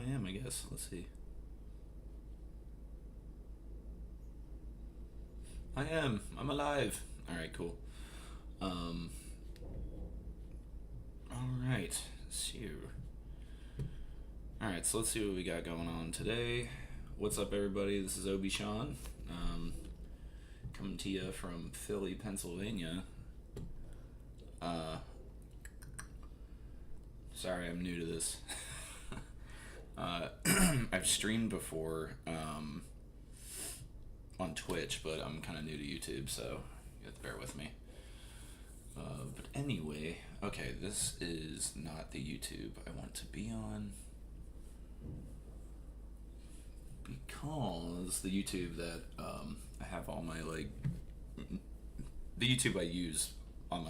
am, I guess. Let's see. I am. I'm alive. All right, cool. Um. All right. So. All right. So let's see what we got going on today. What's up, everybody? This is Obi Sean. Coming to you from Philly, Pennsylvania. Uh. Sorry, I'm new to this. I've streamed before on Twitch, but I'm kind of new to YouTube, so you have to bear with me. But anyway, okay, this is not the YouTube I want to be on because the YouTube that I have all my the YouTube I use on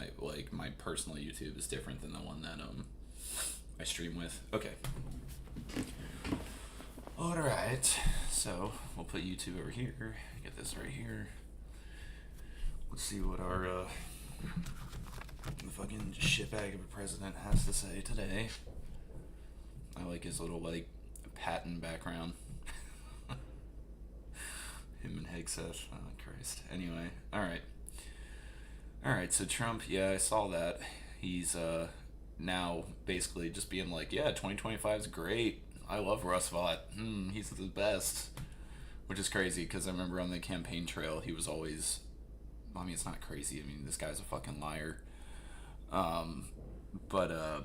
my personal YouTube is different than the one that I stream with. Okay. Alright, so we'll put YouTube over here, get this right here. Let's see what our the fucking shitbag of a president has to say today. I like his little patent background. Him and Hegseth. Oh Christ. Anyway, alright, so Trump, yeah, I saw that. He's now basically just being like, yeah, 2025 is great. I love Roosevelt. He's the best. Which is crazy because I remember on the campaign trail he was always. I mean, it's not crazy. I mean, this guy's a fucking liar. But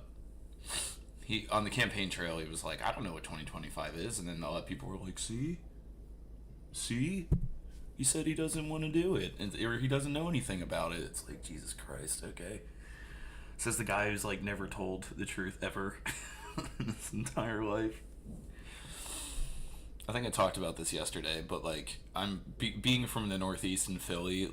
he on the campaign trail he was like, I don't know what 2025 is, and then all that people were like, see, he said he doesn't want to do it, or he doesn't know anything about it. It's like, Jesus Christ. Okay. Says the guy who's never told the truth ever in his entire life. I think I talked about this yesterday, but I'm being from the Northeast in Philly,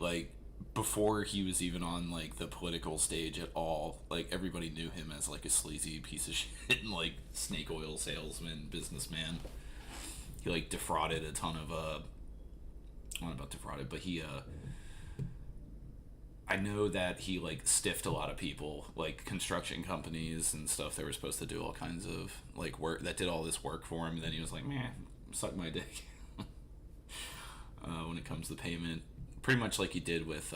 before he was even on the political stage at all, everybody knew him as a sleazy piece of shit and snake oil salesman, businessman. He defrauded a ton of I don't know about defrauded, but he I know that he stiffed a lot of people, construction companies and stuff that were supposed to do all kinds of work, that did all this work for him, and then he was like, man, suck my dick. When it comes to payment, pretty much like he did with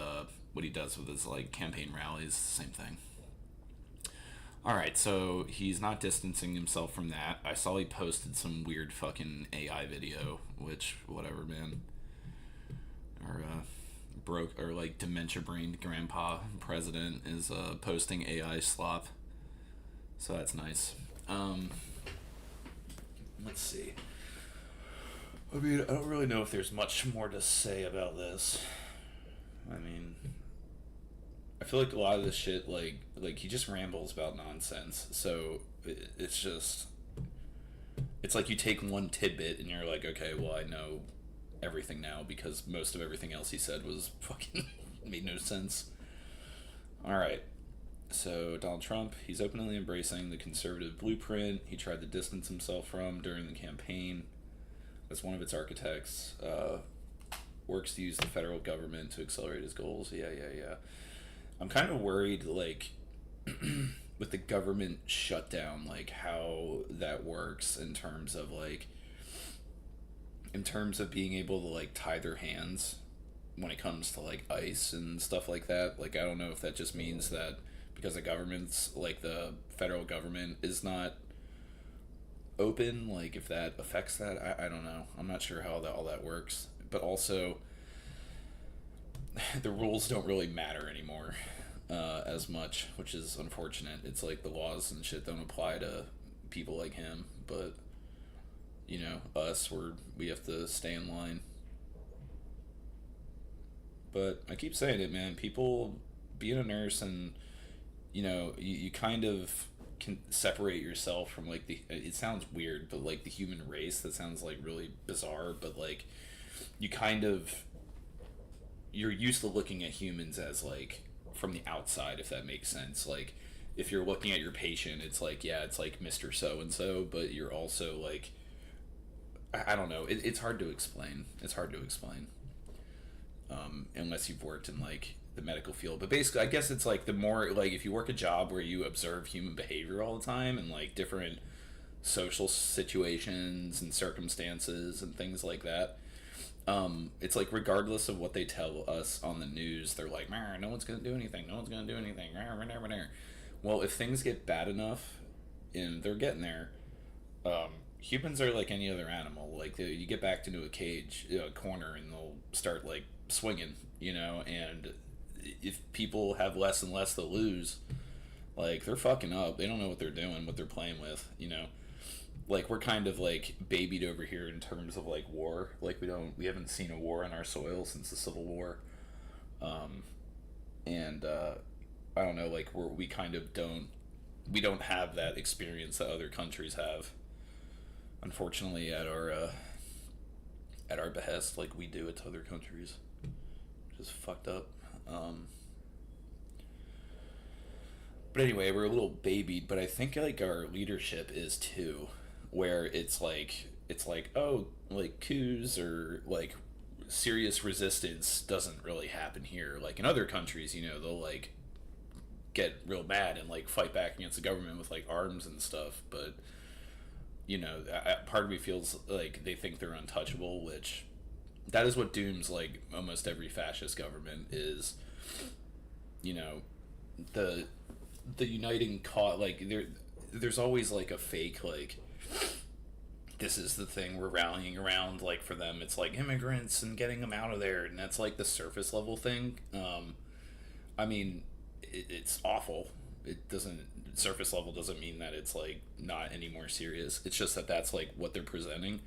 what he does with his campaign rallies, same thing. All right, so he's not distancing himself from that. I saw he posted some weird fucking AI video, which whatever, man. Or broke or dementia brained grandpa president is posting AI slop, so that's nice. Let's see. I mean, I don't really know if there's much more to say about this. I mean, I feel a lot of this shit he just rambles about nonsense, so it's just it's you take one tidbit and you're like, okay, well, I know everything now because most of everything else he said was fucking made no sense. Alright, so Donald Trump, he's openly embracing the conservative blueprint he tried to distance himself from during the campaign. As one of its architects, works to use the federal government to accelerate his goals. Yeah. I'm kind of worried, with the government shutdown, how that works in terms of being able to tie their hands when it comes to ICE and stuff like that. I don't know if that just means that because the government's the federal government is not open, if that affects that. I don't know. I'm not sure how all that works. But also, the rules don't really matter anymore as much, which is unfortunate. It's the laws and shit don't apply to people like him, but us, we have to stay in line. But I keep saying it, man. People, being a nurse and you kind of can separate yourself from it sounds weird, but the human race. That sounds really bizarre, but you kind of, you're used to looking at humans as from the outside, if that makes sense. If you're looking at your patient, it's yeah, it's Mr. So and so, but you're also I don't know. It's hard to explain. Unless you've worked in the medical field. But basically, I guess it's the more if you work a job where you observe human behavior all the time and different social situations and circumstances and things like that. It's like regardless of what they tell us on the news, they're like, no one's gonna do anything. No one's gonna do anything. Well, if things get bad enough, and they're getting there, humans are like any other animal. Like you get backed into a cage, a corner, and they'll start like swinging. And if people have less and less to lose, like they're fucking up. They don't know what they're doing, what they're playing with. Like we're kind of like babied over here in terms of like war. Like we haven't seen a war on our soil since the Civil War. And I don't know, like we kind of don't have that experience that other countries have. Unfortunately, at our behest, like we do it to other countries, which is fucked up. But anyway, we're a little babied, but I think like our leadership is too, where it's like oh, like coups or like serious resistance doesn't really happen here. Like in other countries, they'll like get real mad and like fight back against the government with like arms and stuff. But part of me feels like they think they're untouchable, which that is what dooms like almost every fascist government is. The uniting cause, like there's always like a fake like this is the thing we're rallying around. Like for them it's like immigrants and getting them out of there, and that's like the surface level thing. I mean it's awful. It doesn't Surface level doesn't mean that it's like not any more serious. It's just that that's like what they're presenting.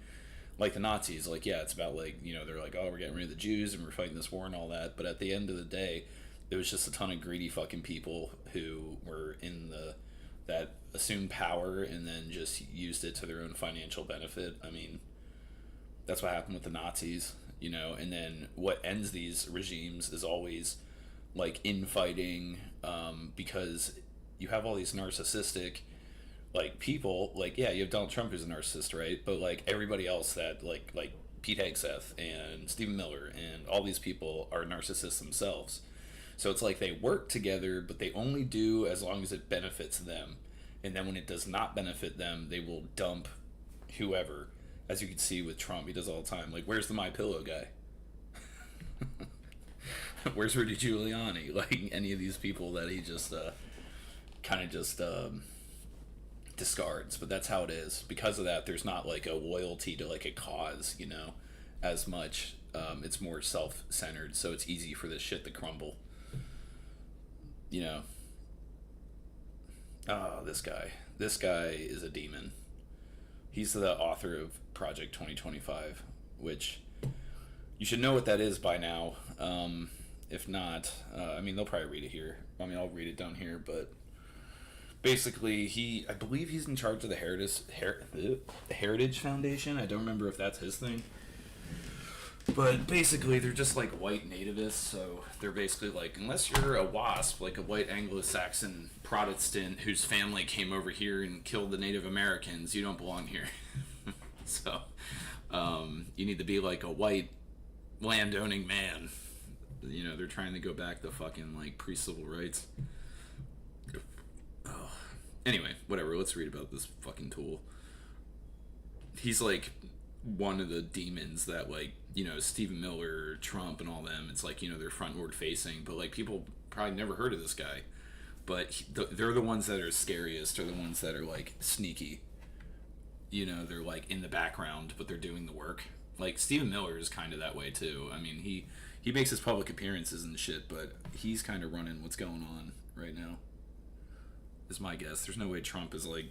Like the Nazis, like yeah, it's about like they're like oh we're getting rid of the Jews and we're fighting this war and all that, but at the end of the day it was just a ton of greedy fucking people who were in that assumed power and then just used it to their own financial benefit. I mean, that's what happened with the Nazis, and then what ends these regimes is always like infighting, because you have all these narcissistic like people. Like yeah, you have Donald Trump who's a narcissist, right? But like everybody else that like Pete Hegseth and Stephen Miller and all these people are narcissists themselves. So it's like they work together, but they only do as long as it benefits them. And then when it does not benefit them, they will dump whoever. As you can see with Trump, he does all the time. Like, where's the My Pillow guy? Where's Rudy Giuliani? Like any of these people that he just kind of just discards. But that's how it is. Because of that, there's not like a loyalty to like a cause, as much. It's more self-centered, so it's easy for this shit to crumble. Oh, this guy is a demon. He's the author of Project 2025, which you should know what that is by now. If not, I mean, they'll probably read it here. I mean, I'll read it down here, but basically I believe he's in charge of the Heritage Foundation. I don't remember if that's his thing. But basically, they're just like white nativists, so they're basically like, unless you're a WASP, like a white Anglo-Saxon Protestant whose family came over here and killed the Native Americans, you don't belong here. So, you need to be like a white landowning man. They're trying to go back to fucking like pre-civil rights. Oh. Anyway, whatever, let's read about this fucking tool. He's like one of the demons that like Stephen Miller, Trump, and all them. It's like they're frontward facing, but like people probably never heard of this guy. But they're the ones that are scariest. They're the ones that are like sneaky. They're like in the background, but they're doing the work. Like Stephen Miller is kind of that way too. I mean, he makes his public appearances and shit, but he's kind of running what's going on right now. Is my guess. There's no way Trump is like,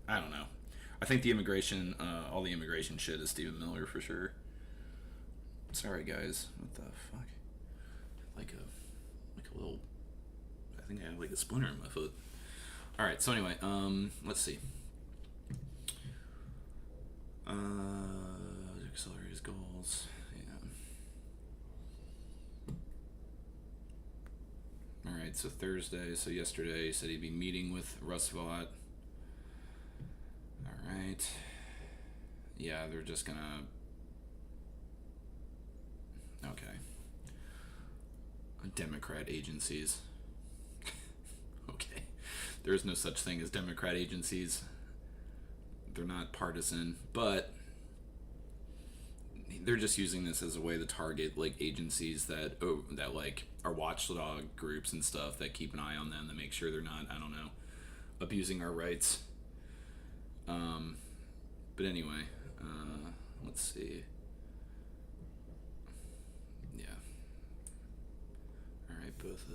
I don't know. I think the immigration, all the immigration shit is Stephen Miller for sure. Sorry guys, what the fuck? Like a little, I think I have like a splinter in my foot. Alright, so anyway, let's see. Accelerate his goals, yeah. Alright, so Thursday, so yesterday he said he'd be meeting with Russ Vought. Alright. Yeah, they're just gonna... Okay. Democrat agencies. Okay. There is no such thing as Democrat agencies. they're not partisan, but they're just using this as a way to target like agencies that like are watchdog groups and stuff that keep an eye on them to make sure they're not, I don't know, abusing our rights. But anyway, let's see. Yeah. All right, both of.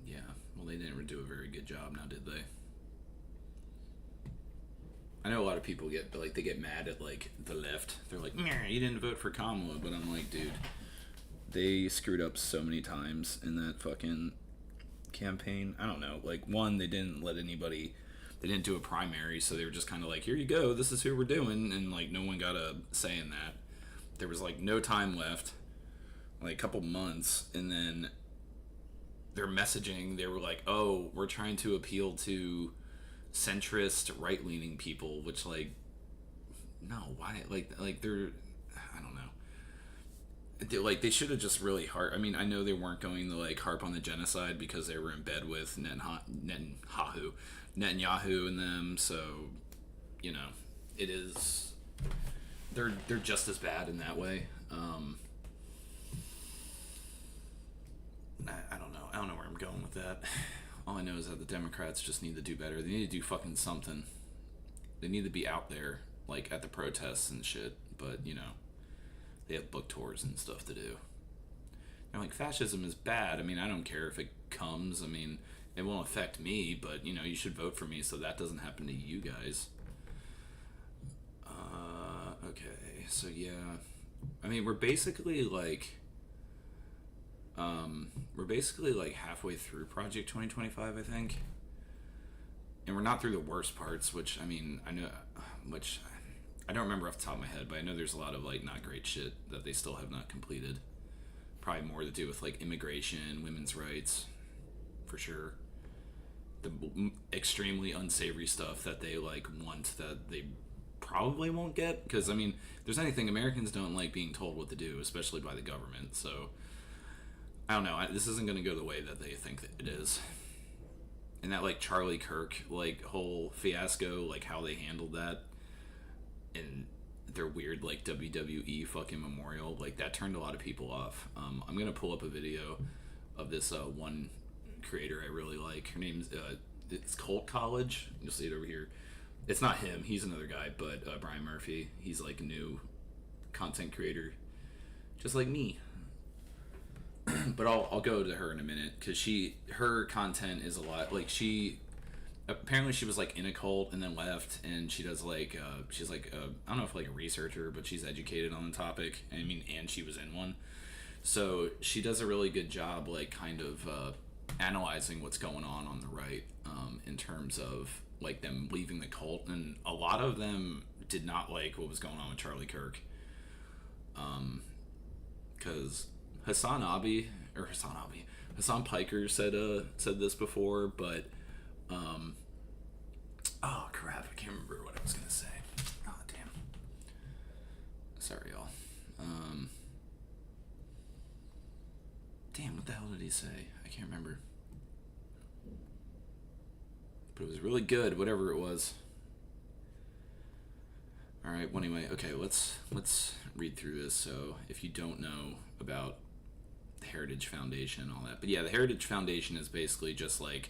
Yeah. Well, they didn't do a very good job, now did they? I know a lot of people they get mad at like the left. They're like, you didn't vote for Kamala, but I'm like, dude, they screwed up so many times in that fucking campaign. I don't know. Like, one, they didn't let anybody. They didn't do a primary, so they were just kind of like, here you go, this is who we're doing, and like no one got a say in that. There was like no time left, like a couple months, and then their messaging, they were like, oh, we're trying to appeal to centrist right-leaning people, which like, no, why, like they're, I don't know, they should have just really I mean, I know they weren't going to like harp on the genocide because they were in bed with Netanyahu and them, so you know, it is, they're just as bad in that way. I don't know where I'm going with that. All I know is that the Democrats just need to do better. They need to do fucking something. They need to be out there, like, at the protests and shit. But, you know, they have book tours and stuff to do. They're like, fascism is bad. I mean, I don't care if it comes. I mean, it won't affect me, but, you know, you should vote for me so that doesn't happen to you guys. Okay, so, yeah. I mean, we're basically, like, halfway through Project 2025, I think. And we're not through the worst parts, which, I mean, I know, which I don't remember off the top of my head, but I know there's a lot of, like, not great shit that they still have not completed. Probably more to do with, like, immigration, women's rights, for sure. The extremely unsavory stuff that they, like, want that they probably won't get. Because, I mean, if there's anything, Americans don't like being told what to do, especially by the government, so I don't know. This isn't going to go the way that they think that it is. And that, like, Charlie Kirk, like, whole fiasco, like, how they handled that and their weird, like, WWE fucking memorial, like, that turned a lot of people off. I'm going to pull up a video of this one creator I really like. Her name's, it's Cult College. You'll see it over here. It's not him. He's another guy, but Brian Murphy. He's, like, a new content creator. Just like me. But I'll go to her in a minute because her content is a lot, like, she was like in a cult and then left, and she does like she's like I don't know if like a researcher, but she's educated on the topic. I mean, and she was in one, so she does a really good job, like, kind of analyzing what's going on the right, in terms of like them leaving the cult, and a lot of them did not like what was going on with Charlie Kirk, because Hassan Piker said this before, but oh crap, I can't remember what I was gonna say. Oh damn. Sorry, y'all. Damn, what the hell did he say? I can't remember. But it was really good, whatever it was. Alright, well, anyway, okay, let's read through this. So if you don't know about the Heritage Foundation and all that, but yeah, the Heritage Foundation is basically just like,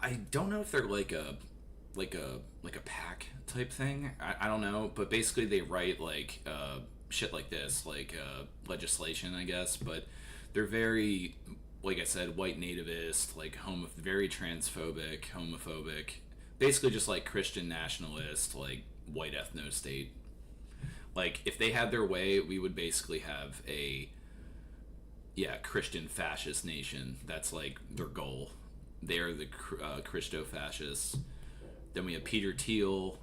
I don't know if they're like a PAC type thing. I don't know, but basically they write like shit like this, like legislation, I guess. But they're very, like I said, white nativist, like very transphobic, homophobic, basically just like Christian nationalist, like white ethno state. Like, if they had their way, we would basically have a Christian fascist nation. That's like their goal. They are the Christo-fascists. Then we have Peter Thiel,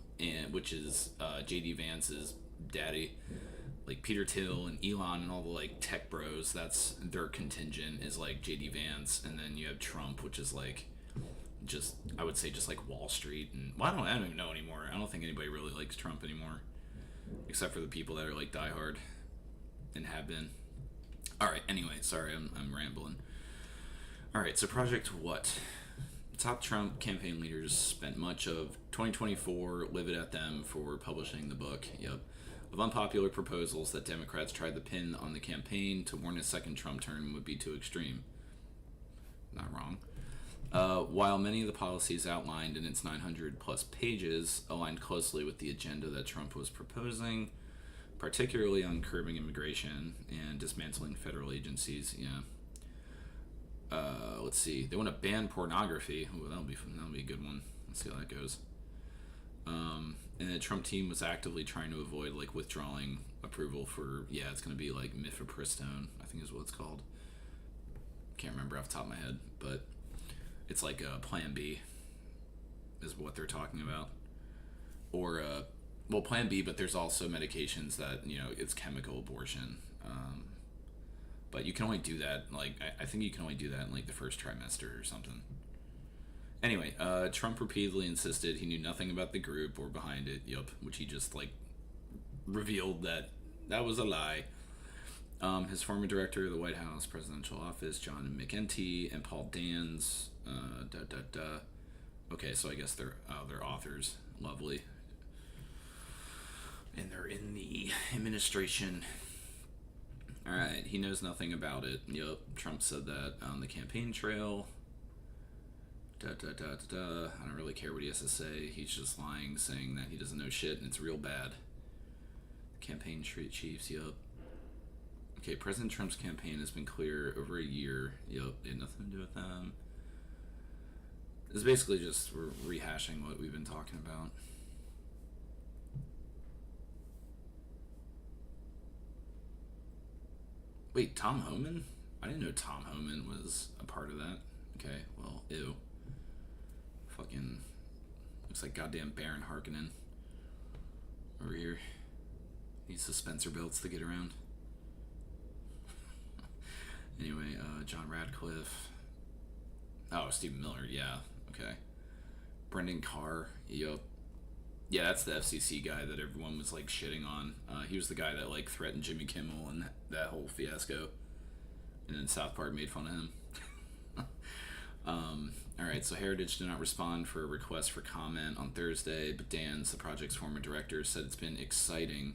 which is J.D. Vance's daddy. Like, Peter Thiel and Elon and all the, like, tech bros, that's their contingent, is like J.D. Vance. And then you have Trump, which is like just, I would say, just like Wall Street. And well, I don't even know anymore. I don't think anybody really likes Trump anymore, except for the people that are like diehard and have been. All right. Anyway, sorry, I'm rambling. All right. So Project What? Top Trump campaign leaders spent much of 2024 livid at them for publishing the book. Yep. Of unpopular proposals that Democrats tried to pin on the campaign to warn a second Trump term would be too extreme. Not wrong. While many of the policies outlined in its 900 plus pages aligned closely with the agenda that Trump was proposing, particularly on curbing immigration and dismantling federal agencies, let's see. They want to ban pornography. Ooh, that'll be a good one. Let's see how that goes. And the Trump team was actively trying to avoid like withdrawing approval for it's going to be like mifepristone, I think is what it's called. Can't remember off the top of my head, but it's like a Plan B is what they're talking about. Or Plan B, but there's also medications that it's chemical abortion. But you can only do that like I think you can only do that in like the first trimester or something. Anyway, Trump repeatedly insisted he knew nothing about the group or behind it. Yup, which he just like revealed that was a lie. His former director of the White House Presidential Office, John McEntee, and Paul Dans. Okay, so I guess they're authors. Lovely. And they're in the administration. Alright, he knows nothing about it. Yup, Trump said that on the campaign trail. I don't really care what he has to say. He's just lying, saying that he doesn't know shit, and it's real bad. Campaign chiefs, yup. Okay, President Trump's campaign has been clear over a year. Yup, it had nothing to do with them. It's basically just we're rehashing what we've been talking about. Wait, Tom Homan? I didn't know Tom Homan was a part of that. Okay, well, ew. Fucking looks like goddamn Baron Harkonnen over here. Needs suspensor belts to get around. Anyway, John Radcliffe. Oh, Stephen Miller, yeah, okay. Brendan Carr, yup. Yeah, that's the FCC guy that everyone was like shitting on. He was the guy that like threatened Jimmy Kimmel and that whole fiasco. And then South Park made fun of him. Alright, so Heritage did not respond for a request for comment on Thursday, but Dans, the project's former director, said it's been exciting.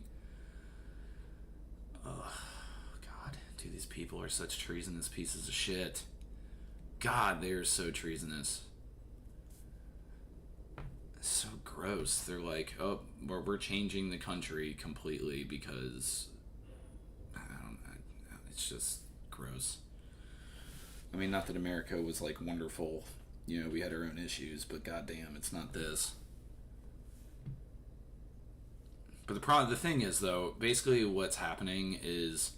Oh, God. Dude, these people are such treasonous pieces of shit. God, they are so treasonous. It's so gross. They're like, oh, we're changing the country completely because... it's just gross. I mean, not that America was like wonderful, we had our own issues, but goddamn, it's not this. But the thing is, though, basically what's happening is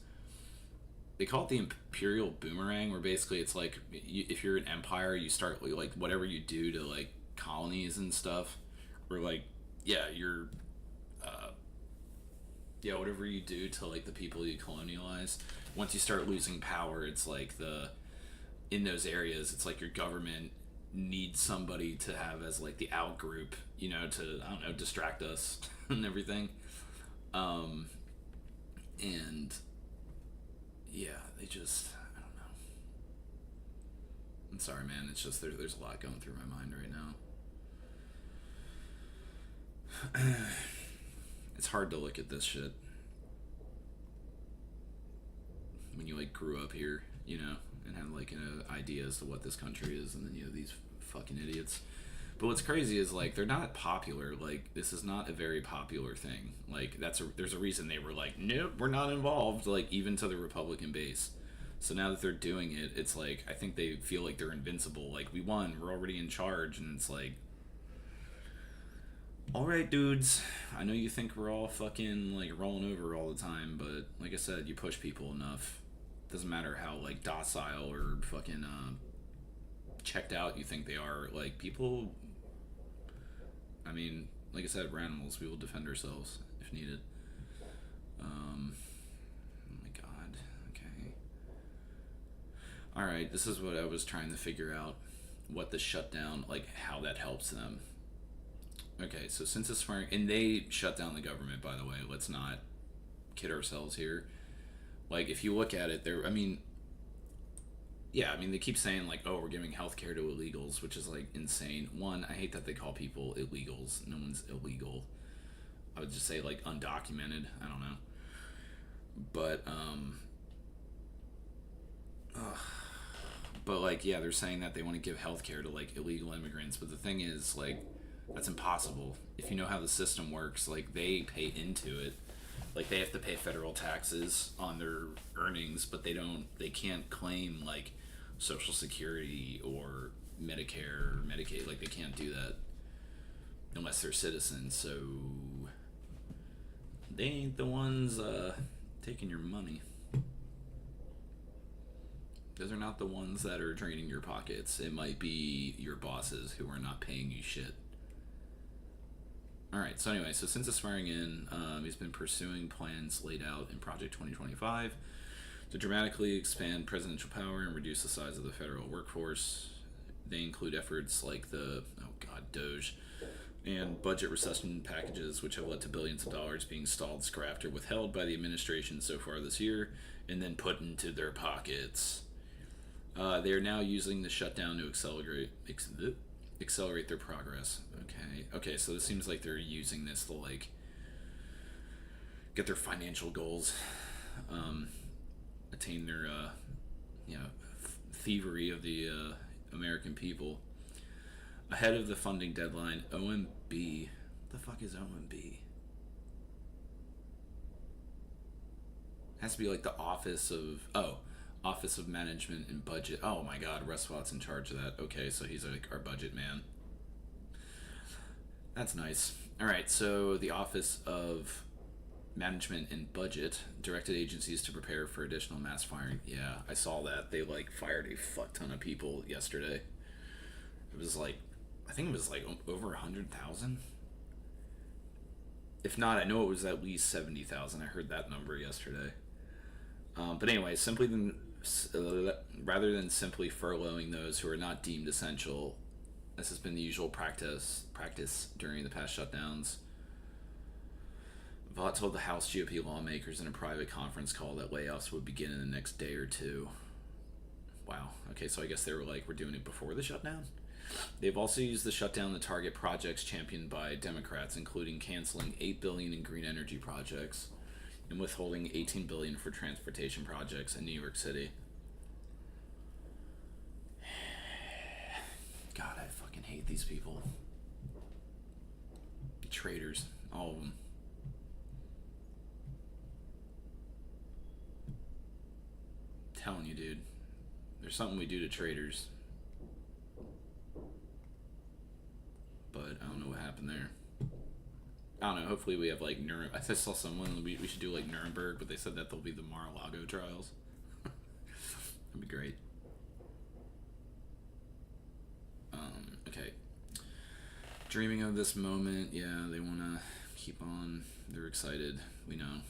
they call it the imperial boomerang, where basically it's like if you're an empire, you start like whatever you do to like colonies and stuff, or like you're whatever you do to like the people you colonialize. Once you start losing power, it's like in those areas, it's like your government needs somebody to have as like the out group, to, I don't know, distract us and everything. And they just, I don't know. I'm sorry, man. It's just there's a lot going through my mind right now. It's hard to look at this shit when you like grew up here, and have like an idea as to what this country is, and then these fucking idiots. But what's crazy is like they're not popular. Like this is not a very popular thing. Like there's a reason they were like, nope, we're not involved. Like even to the Republican base. So now that they're doing it, it's like I think they feel like they're invincible. Like we won, we're already in charge, and it's like, all right, dudes. I know you think we're all fucking like rolling over all the time, but like I said, you push people enough. Doesn't matter how like docile or fucking checked out you think they are. Like people, I mean, like I said, we're animals. We will defend ourselves if needed. Oh my god. Okay. All right, this is what I was trying to figure out. what the shutdown, like how that helps them. Okay, so since it's firing, and they shut down the government, by the way. Let's not kid ourselves here. Like, if you look at it, I mean, yeah, I mean, they keep saying, like, oh, we're giving healthcare to illegals, which is, like, insane. One, I hate that they call people illegals. No one's illegal. I would just say, like, undocumented. I don't know. But, ugh. But, like, yeah, they're saying that they want to give healthcare to, like, illegal immigrants. But the thing is, like, that's impossible. If you know how the system works, like, they pay into it. Like, they have to pay federal taxes on their earnings, but they can't claim, like, Social Security or Medicare or Medicaid. Like, they can't do that unless they're citizens. So they ain't the ones taking your money. Those are not the ones that are draining your pockets. It might be your bosses who are not paying you shit. Alright, so anyway, so since the swearing in, he's been pursuing plans laid out in Project 2025 to dramatically expand presidential power and reduce the size of the federal workforce. They include efforts like the, Doge, and budget recession packages, which have led to billions of dollars being stalled, scrapped, or withheld by the administration so far this year, and then put into their pockets. They are now using the shutdown to accelerate their progress. Okay, so it seems like they're using this to, like, get their financial goals, attain their, thievery of the American people. Ahead of the funding deadline, OMB. What the fuck is OMB? Has to be like the Office of Management and Budget. Oh my god, Russ Watt's in charge of that. Okay, so he's like our budget man. That's nice. Alright, so the Office of Management and Budget directed agencies to prepare for additional mass firing. Yeah, I saw that. They, like, fired a fuck ton of people yesterday. It was like, I think it was like over 100,000. If not, I know it was at least 70,000. I heard that number yesterday. But anyway, rather than simply furloughing those who are not deemed essential, this has been the usual practice during the past shutdowns. Vought told the House GOP lawmakers in a private conference call that layoffs would begin in the next day or two. Wow. Okay, so I guess they were like, we're doing it before the shutdown? They've also used the shutdown to target projects championed by Democrats, including canceling $8 billion in green energy projects and withholding $18 billion for transportation projects in New York City. God, I fucking hate these people. Traitors, all of them. I'm telling you, dude. There's something we do to traitors. But I don't know what happened there. I don't know. Hopefully we have, like, I saw someone, we should do, like, Nuremberg, but they said that they'll be the Mar-a-Lago trials. That'd be great. Okay. Dreaming of this moment. Yeah, they want to keep on. They're excited. We know.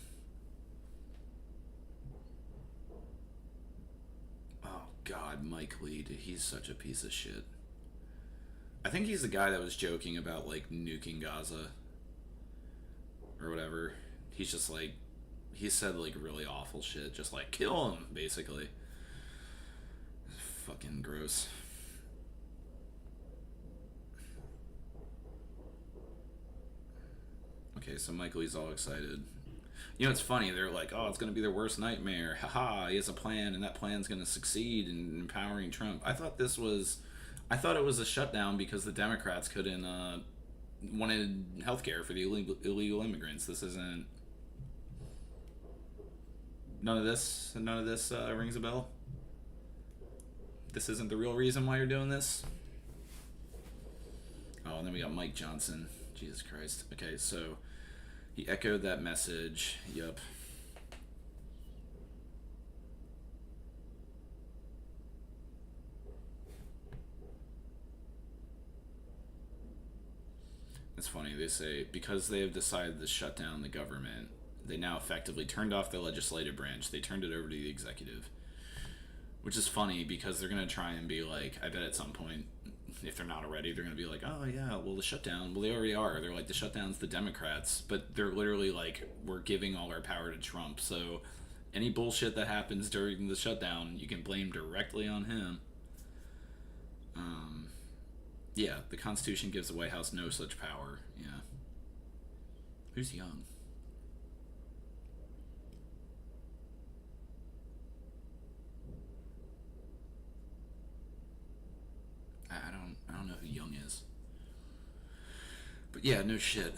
Oh, God, Mike Lee, dude, he's such a piece of shit. I think he's the guy that was joking about, like, nuking Gaza or whatever. He's just like, he said, like, really awful shit, just like, kill him, basically. Fucking gross. Okay, so Mike Lee's all excited. You know, it's funny, they're like, oh, it's gonna be their worst nightmare, haha, he has a plan, and that plan's gonna succeed in empowering Trump. I thought it was a shutdown because the Democrats couldn't wanted health care for the illegal immigrants. This isn't. None of this rings a bell. This isn't the real reason why you're doing this. Oh, and then we got Mike Johnson. Jesus Christ. Okay, so he echoed that message. Yup. It's funny, they say, because they have decided to shut down the government, they now effectively turned off the legislative branch. They turned it over to the executive. Which is funny because they're gonna try and be like, I bet at some point, if they're not already, they're gonna be like, oh yeah, well the shutdown, well they already are. They're like the shutdown's the Democrats, but they're literally like, we're giving all our power to Trump, so any bullshit that happens during the shutdown, you can blame directly on him. Um, yeah, the Constitution gives the White House no such power. Yeah. Who's young? I don't know who Young is. But yeah, no shit.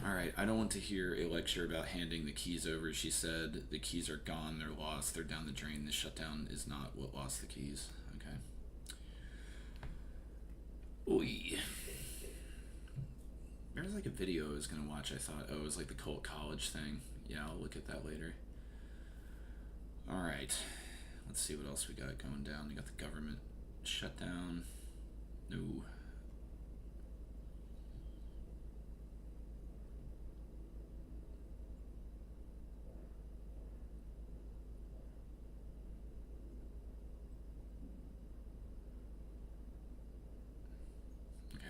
All right, I don't want to hear a lecture about handing the keys over. She said the keys are gone, they're lost, they're down the drain. The shutdown is not what lost the keys. Okay. Oy. There's like a video I was gonna watch. I thought, oh, it was like the Cult College thing. Yeah, I'll look at that later. All right. Let's see what else we got going down. We got the government shutdown. No. Okay.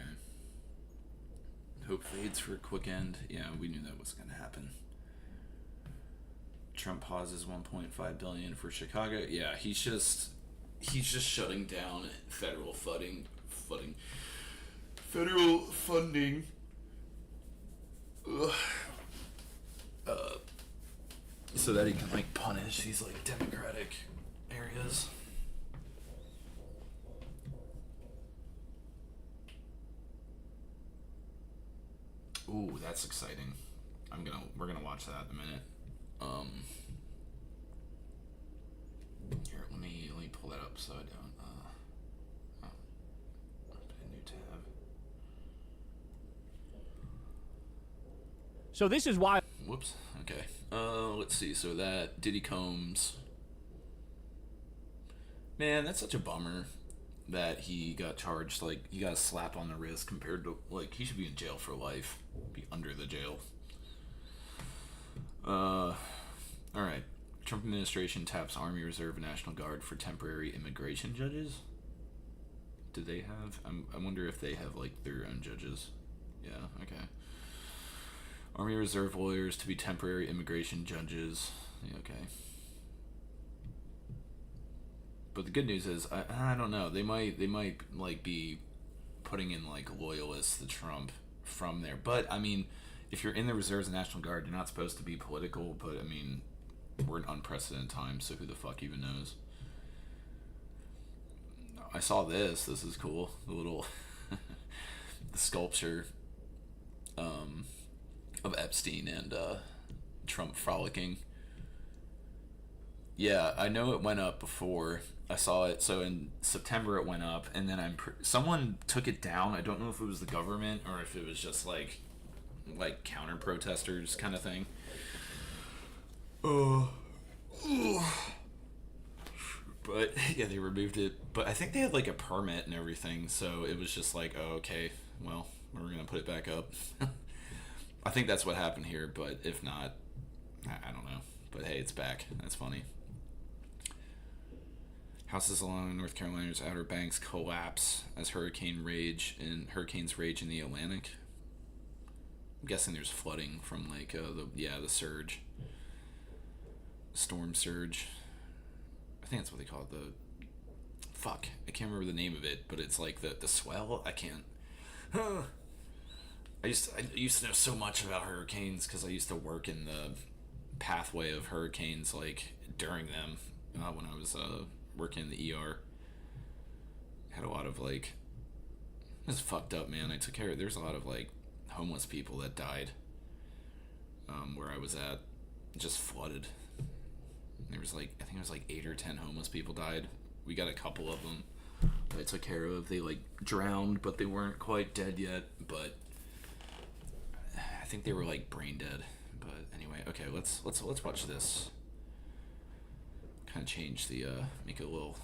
Hope fades for a quick end. Yeah, we knew that was gonna happen. Trump pauses 1.5 billion for Chicago. Yeah, he's just shutting down federal federal funding. Ugh. So that he can like punish these like democratic areas. Ooh, that's exciting. We're gonna watch that in a minute. Here, let me pull that up so I don't. Open a new tab. So this is why. Whoops. Okay. Let's see. So that Diddy Combs. Man, that's such a bummer that he got charged. Like, he got a slap on the wrist compared to, like, he should be in jail for life. Be under the jail. Alright. Trump administration taps Army Reserve and National Guard for temporary immigration judges. Do they have? I wonder if they have, like, their own judges. Yeah, okay. Army Reserve lawyers to be temporary immigration judges. Yeah, okay. But the good news is, I don't know. They might like be putting in like loyalists to Trump from there. But I mean, if you're in the reserves and National Guard, you're not supposed to be political. But I mean, we're in unprecedented times, so who the fuck even knows? I saw this. This is cool. The little the sculpture of Epstein and Trump frolicking. Yeah, I know it went up before. I saw it. So in September it went up, and then someone took it down. I don't know if it was the government or if it was just like counter protesters kind of thing. But yeah, they removed it. But I think they had like a permit and everything, so it was just like, oh, okay, well, we're gonna put it back up. I think that's what happened here, but if not, I don't know. But hey, it's back. That's funny. Houses along North Carolina's Outer Banks collapse as hurricanes rage in the Atlantic. I'm guessing there's flooding from like the surge, storm surge. I think that's what they call it. I can't remember the name of it, but it's like the swell. I can't. I used to know so much about hurricanes because I used to work in the pathway of hurricanes, like during them when I was working in the ER. Had a lot of like, it's fucked up, man. I took care of. There's a lot of like homeless people that died where I was at, just flooded. There was like, I think it was like 8 or 10 homeless people died. We got a couple of them that I took care of. They like drowned, but they weren't quite dead yet. But I think they were like brain dead. But anyway, okay, let's watch this. Kind of change the make it a little.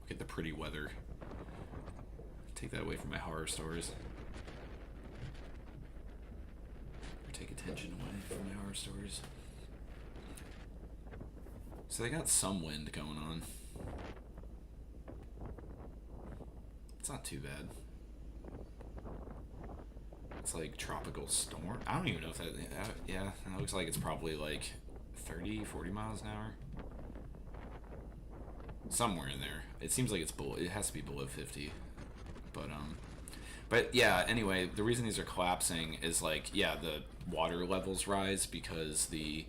Look at the pretty weather. Take that away from my horror stories. Or take attention away from my horror stories. So they got some wind going on. It's not too bad. It's like tropical storm. I don't even know if that. Yeah, it looks like it's probably like 30, 40 miles an hour. Somewhere in there. It seems like it's below. It has to be below 50. But yeah. Anyway, the reason these are collapsing is like the water levels rise because the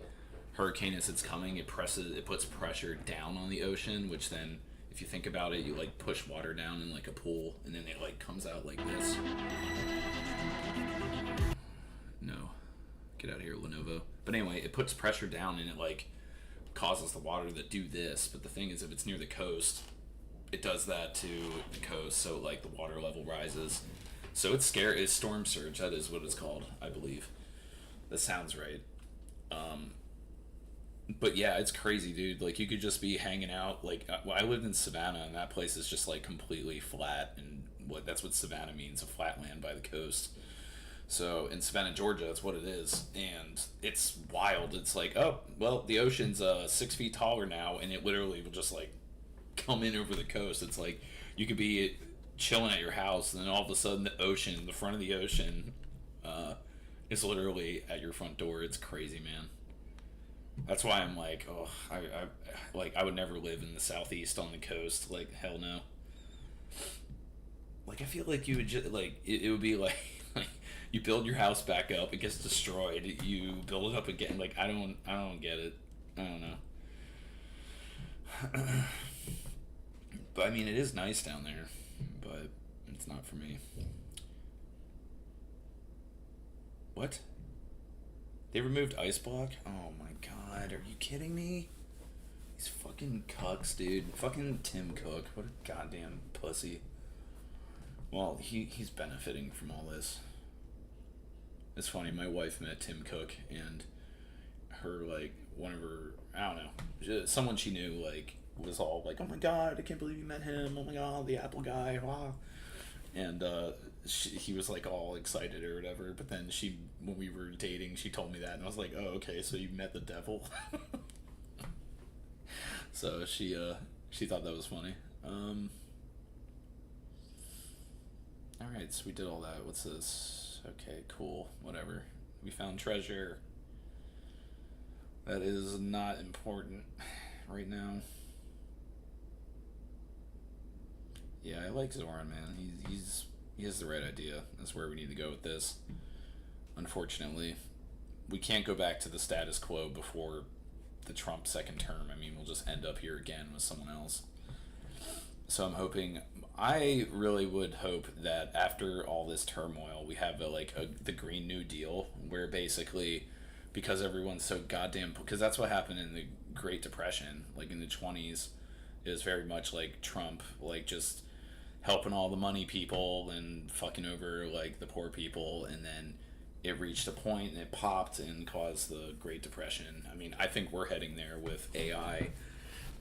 hurricane as it's coming, it puts pressure down on the ocean, which then, if you think about it, you like push water down in like a pool, and then it like comes out like this. No, get out of here, Lenovo. But anyway, it puts pressure down, and it like causes the water to do this. But the thing is, if it's near the coast, it does that to the coast, so like the water level rises. So it's scary. It's storm surge. That is what it's called, I believe. That sounds right. But yeah, it's crazy, dude. Like, you could just be hanging out. Like, I lived in Savannah, and that place is just like completely flat, and that's what Savannah means, a flat land by the coast. So in Savannah, Georgia, that's what it is, and it's wild. It's like, oh well, the ocean's 6 feet taller now, and it literally will just like come in over the coast. It's like you could be chilling at your house, and then all of a sudden the front of the ocean, is literally at your front door. It's crazy, man. That's why I'm like, oh, I would never live in the southeast on the coast. Like, hell no. Like, I feel like you would just like it would be like, like you build your house back up, it gets destroyed, you build it up again. Like, I don't get it. I don't know. But I mean, it is nice down there, but it's not for me. What? They removed Ice Block? Oh my god, are you kidding me? These fucking cucks, dude. Fucking Tim Cook. What a goddamn pussy. Well, he's benefiting from all this. It's funny, my wife met Tim Cook, and her, like, one of her, I don't know, someone she knew, like, was all like, oh my god, I can't believe you met him. Oh my god, the Apple guy. Wow. And he was like all excited or whatever, but then when we were dating, she told me that, and I was like, oh, okay, so you met the devil. So she thought that was funny. All right, so we did all that. What's this? Okay, cool, whatever. We found treasure. That is not important right now. Yeah, I like Zoran, man. He has the right idea. That's where we need to go with this. Unfortunately, we can't go back to the status quo before the Trump second term. I mean, we'll just end up here again with someone else. So I really would hope that after all this turmoil, we have the Green New Deal, where basically, because everyone's so goddamn, because that's what happened in the Great Depression, like in the 20s, is very much like Trump, like just helping all the money people and fucking over like the poor people, and then it reached a point and it popped and caused the Great Depression. I mean, I think we're heading there with AI,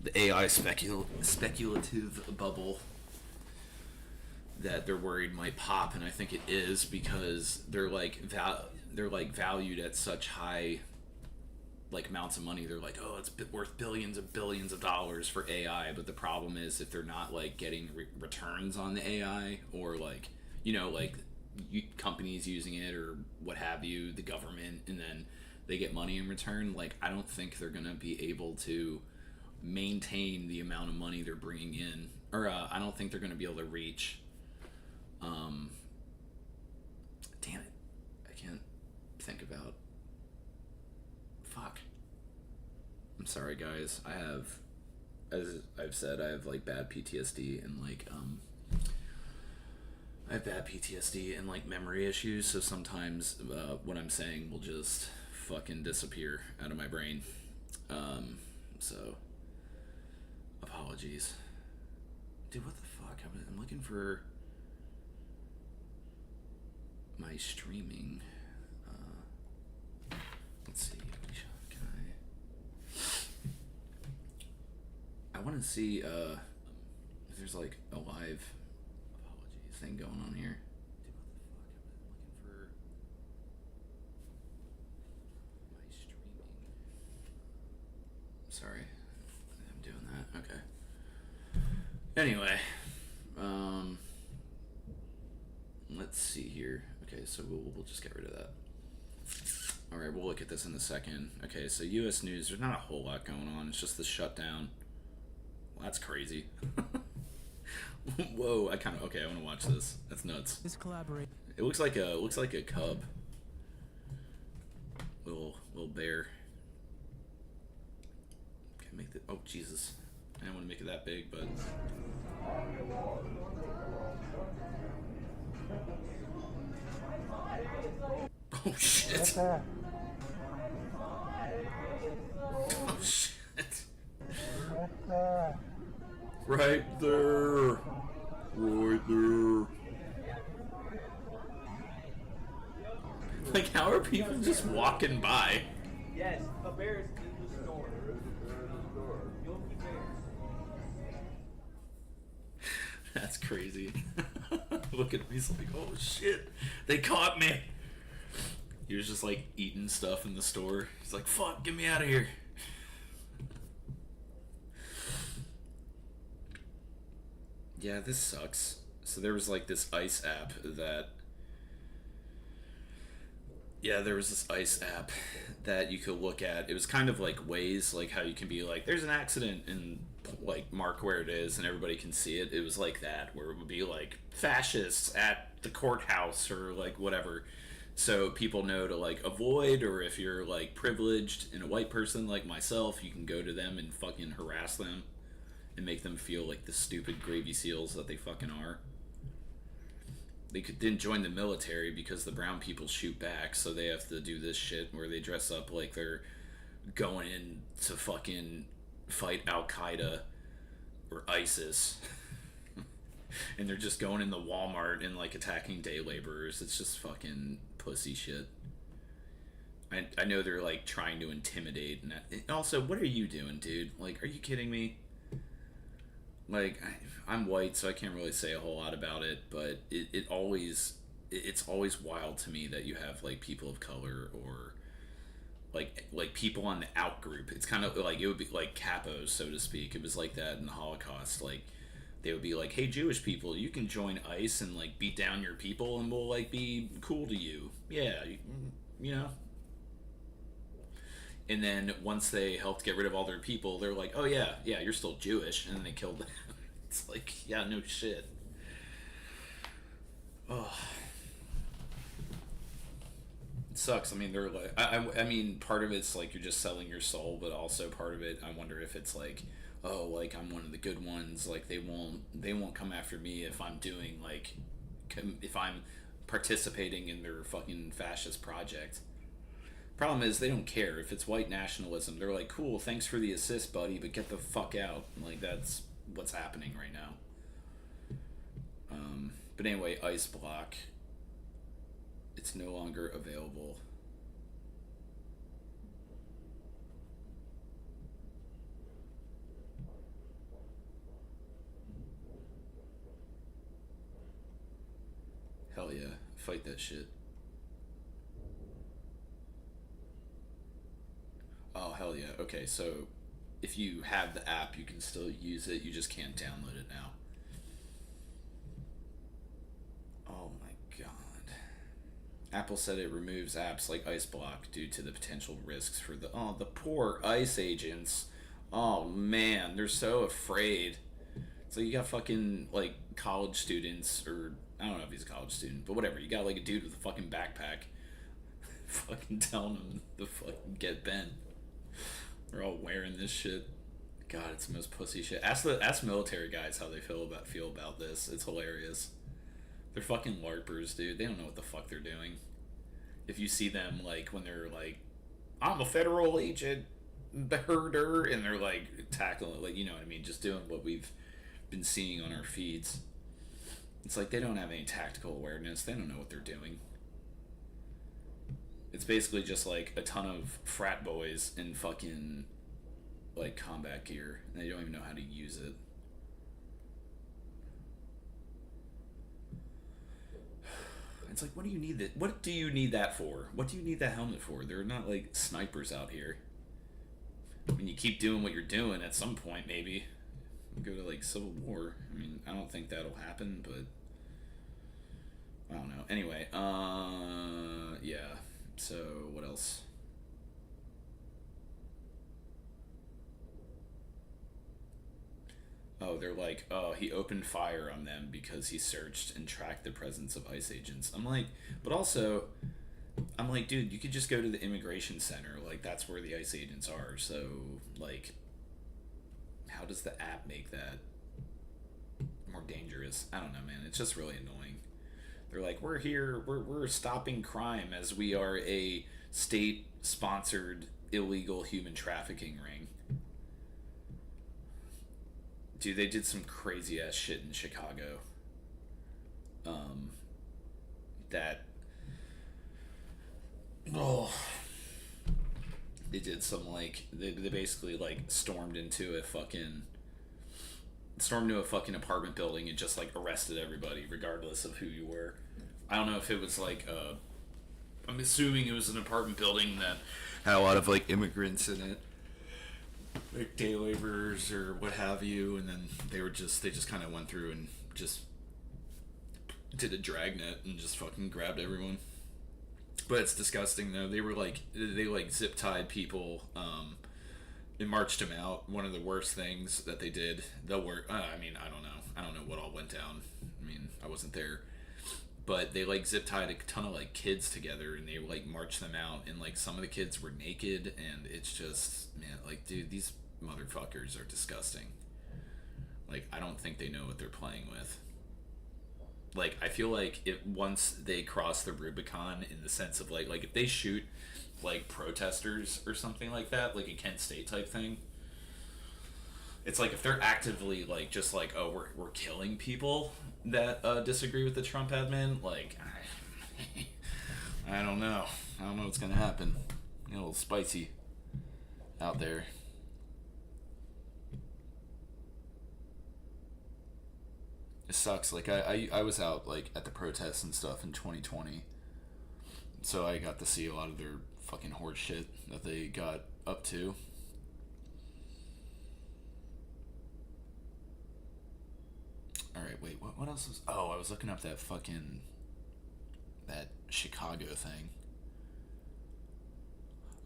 the AI speculative bubble that they're worried might pop, and I think it is, because they're valued at such high like amounts of money. They're like, oh, it's worth billions and billions of dollars for AI, but the problem is if they're not like getting returns on the AI, or like, like companies using it or what have you, the government, and then they get money in return, like I don't think they're gonna be able to maintain the amount of money they're bringing in, or I don't think they're gonna be able to reach. Damn it, I can't think about. Fuck. I'm sorry, guys. As I've said, I have like bad PTSD and I have bad PTSD and like memory issues. So sometimes what I'm saying will just fucking disappear out of my brain. So apologies, dude. What the fuck? I'm looking for my streaming. Let's see. I want to see if there's like a live apologies thing going on here. Dude, what the fuck? I'm looking for my streaming. Sorry, I'm doing that. Okay. Anyway, let's see here. Okay, so we'll just get rid of that. All right, we'll look at this in a second. Okay, so U.S. news. There's not a whole lot going on. It's just the shutdown. Well, that's crazy. Whoa, I want to watch this. That's nuts. This collaborate. It looks like a cub. Little bear. Okay, make the. Oh Jesus! I didn't want to make it that big, but. Oh shit! Oh shit! Right there. Right there. Like, how are people just walking by? Yes, a bear is in the store. You'll be bears. That's crazy. Look at me, he's like, oh shit, they caught me. He was just like eating stuff in the store. He's like, fuck, get me out of here. Yeah, this sucks. So there was like this ICE app that you could look at. It was kind of like Waze, like how you can be like, there's an accident and like mark where it is and everybody can see it. It was like that, where it would be like fascists at the courthouse or like whatever. So people know to like avoid, or if you're like privileged and a white person like myself, you can go to them and fucking harass them and make them feel like the stupid gravy seals that they fucking are. They didn't join the military because the brown people shoot back, so they have to do this shit where they dress up like they're going in to fucking fight Al-Qaeda or ISIS. And they're just going in the Walmart and like attacking day laborers. It's just fucking pussy shit. I know they're like trying to intimidate, and also, what are you doing, dude? Like, are you kidding me? Like, I'm white, so I can't really say a whole lot about it, but it's always wild to me that you have like people of color or like people on the out group. It's kind of like, it would be like capos, so to speak. It was like that in the Holocaust. Like, they would be like, hey, Jewish people, you can join ICE and like beat down your people and we'll like be cool to you. Yeah, you know. And then once they helped get rid of all their people, they're like, oh yeah, you're still Jewish, and then they killed them. It's like, yeah, no shit. Oh, it sucks. I mean, they're like, I mean, part of it's like you're just selling your soul, but also part of it, I wonder if it's like, oh, like I'm one of the good ones. Like they won't come after me if I'm doing like, if I'm participating in their fucking fascist project. Problem is, they don't care. If it's white nationalism, they're like, cool, thanks for the assist, buddy, but get the fuck out. Like, that's what's happening right now. But anyway, ICE block. It's no longer available. Hell yeah, fight that shit. Oh, hell yeah. Okay, so if you have the app, you can still use it. You just can't download it now. Oh my god. Apple said it removes apps like ICE Block due to the potential risks for the poor ICE agents. Oh man, they're so afraid. So you got fucking like college students, or I don't know if he's a college student, but whatever. You got like a dude with a fucking backpack fucking telling him to fucking get bent. They're all wearing this shit. God, it's the most pussy shit. Ask military guys how they feel about this. It's hilarious. They're fucking LARPers, dude. They don't know what the fuck they're doing. If you see them like when they're like, I'm a federal agent, the herder, and they're like tackling, like, you know what I mean, just doing what we've been seeing on our feeds. It's like they don't have any tactical awareness. They don't know what they're doing. It's basically just like a ton of frat boys in fucking like combat gear, and they don't even know how to use it. It's like, what do you need that? What do you need that for? What do you need that helmet for? They're not like snipers out here. When you keep doing what you're doing, at some point maybe go to like Civil War. I mean, I don't think that'll happen, but I don't know. Anyway, yeah. So what else? Oh, they're like, oh, he opened fire on them because he searched and tracked the presence of ICE agents. I'm like, but also, I'm like, dude, you could just go to the immigration center. Like, that's where the ICE agents are. So, like, how does the app make that more dangerous? I don't know, man. It's just really annoying. They're like, we're here, we're stopping crime as we are a state sponsored illegal human trafficking ring. Dude, they did some crazy ass shit in Chicago. Um, that oh, they did some like they basically like stormed into a fucking apartment building and just like arrested everybody regardless of who you were. I don't know if it was like I'm assuming it was an apartment building that had a lot of like immigrants in it, like day laborers or what have you, and then they just kind of went through and just did a dragnet and just fucking grabbed everyone. But it's disgusting though. They like zip tied people. And marched him out. One of the worst things that they did. I mean, I don't know. I don't know what all went down. I mean, I wasn't there. But they like zip tied a ton of like kids together and they like marched them out. And like some of the kids were naked. And it's just, man, like, dude, these motherfuckers are disgusting. Like, I don't think they know what they're playing with. Like, I feel like once they cross the Rubicon in the sense of like if they shoot like protesters or something like that, like a Kent State type thing. It's like if they're actively like just like, oh, we're killing people that disagree with the Trump admin, like I don't know. I don't know what's gonna happen. A little spicy out there. It sucks. Like I was out like at the protests and stuff in 2020, so I got to see a lot of their fucking horse shit that they got up to. All right, wait, what else was? Oh, I was looking up that Chicago thing.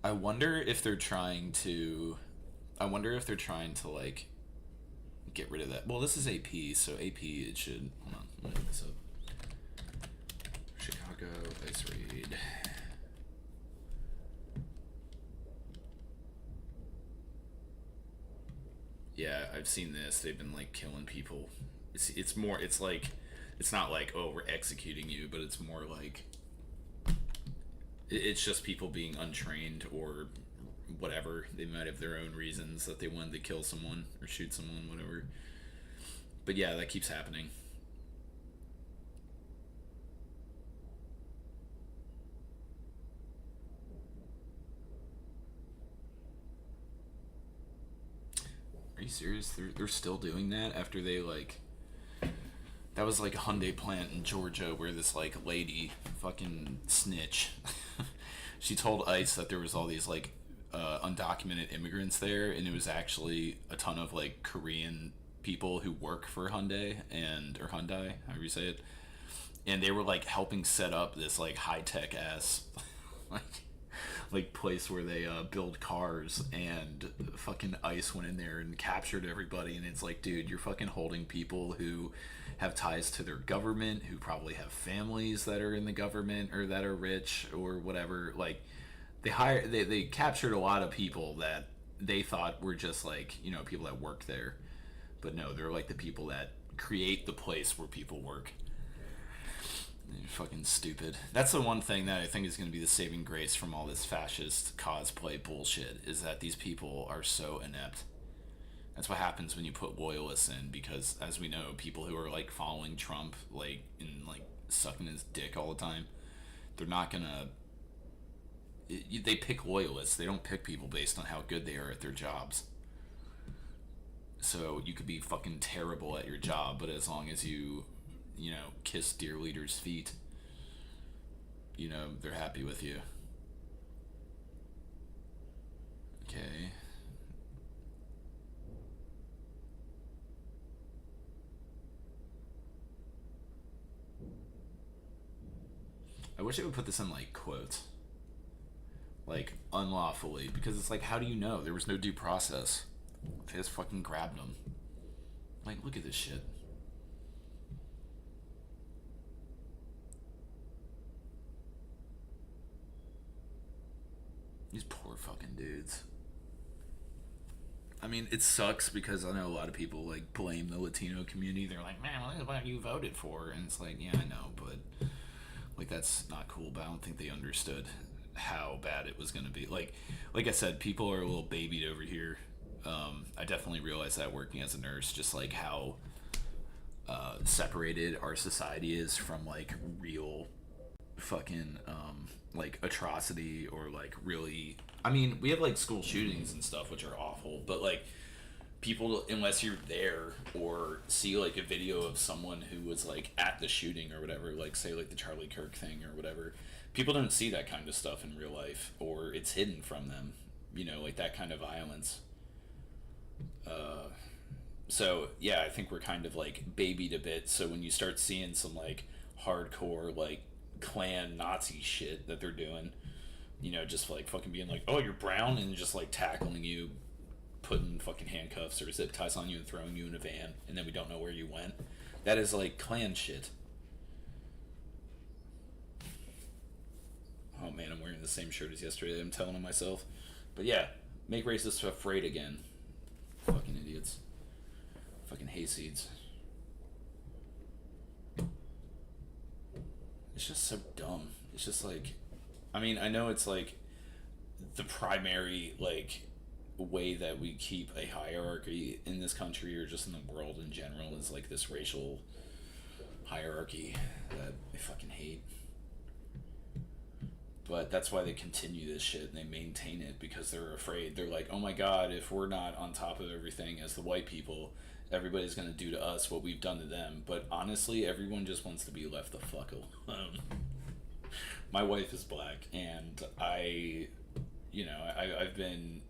I wonder if they're trying to. I wonder if they're trying to like get rid of that. Well, this is AP, so AP it should. Hold on, let me look this up. Chicago ice raid. Yeah, I've seen this. They've been like killing people. It's more. It's like, it's not like, oh, we're executing you, but it's more like it's just people being untrained or whatever. They might have their own reasons that they wanted to kill someone or shoot someone, whatever. But yeah, that keeps happening. Are you serious? They're still doing that after they like. That was like a Hyundai plant in Georgia where this like lady, fucking snitch, she told ICE that there was all these like undocumented immigrants there, and it was actually a ton of like Korean people who work for Hyundai or Hyundai, however you say it, and they were like helping set up this like high tech ass like place where they build cars, and fucking ICE went in there and captured everybody, and it's like, dude, you're fucking holding people who have ties to their government, who probably have families that are in the government or that are rich or whatever. Like, they captured a lot of people that they thought were just like, you know, people that work there, but no, they're like the people that create the place where people work. You're fucking stupid. That's the one thing that I think is going to be the saving grace from all this fascist cosplay bullshit, is that these people are so inept. That's what happens when you put loyalists in, because as we know, people who are like following Trump, like, and like sucking his dick all the time, they're not gonna. They pick loyalists. They don't pick people based on how good they are at their jobs. So you could be fucking terrible at your job, but as long as you know, kiss dear leader's feet, you know, they're happy with you. Okay. wish they would put this in like quotes, like unlawfully, because it's like, how do you know? There was no due process. They just fucking grabbed him. Like, look at this shit. These poor fucking dudes. I mean, it sucks because I know a lot of people like blame the Latino community. They're like, man, look at what you voted for. And it's like, yeah, I know, but like, that's not cool. But I don't think they understood how bad it was going to be. Like I said, people are a little babied over here. I definitely realized that working as a nurse, just like how separated our society is from like real fucking like atrocity, or like really, I mean, we have like school shootings and stuff which are awful, but like people, unless you're there or see like a video of someone who was like at the shooting or whatever, like say like the Charlie Kirk thing or whatever, people don't see that kind of stuff in real life, or it's hidden from them, you know, like that kind of violence. So yeah, I think we're kind of like babied a bit. So when you start seeing some like hardcore like Klan Nazi shit that they're doing, you know, just like fucking being like, oh, you're brown, and just like tackling you, putting fucking handcuffs or zip ties on you and throwing you in a van, and then we don't know where you went. That is like Klan shit. Oh man, I'm wearing the same shirt as yesterday. I'm telling on myself. But yeah, make racists afraid again. Fucking idiots. Fucking hayseeds. It's just so dumb. It's just like, I mean, I know it's like the primary like way that we keep a hierarchy in this country, or just in the world in general, is like this racial hierarchy that I fucking hate. But that's why they continue this shit and they maintain it, because they're afraid. They're like, oh my god, if we're not on top of everything as the white people, everybody's gonna do to us what we've done to them. But honestly, everyone just wants to be left the fuck alone. My wife is black, and I've been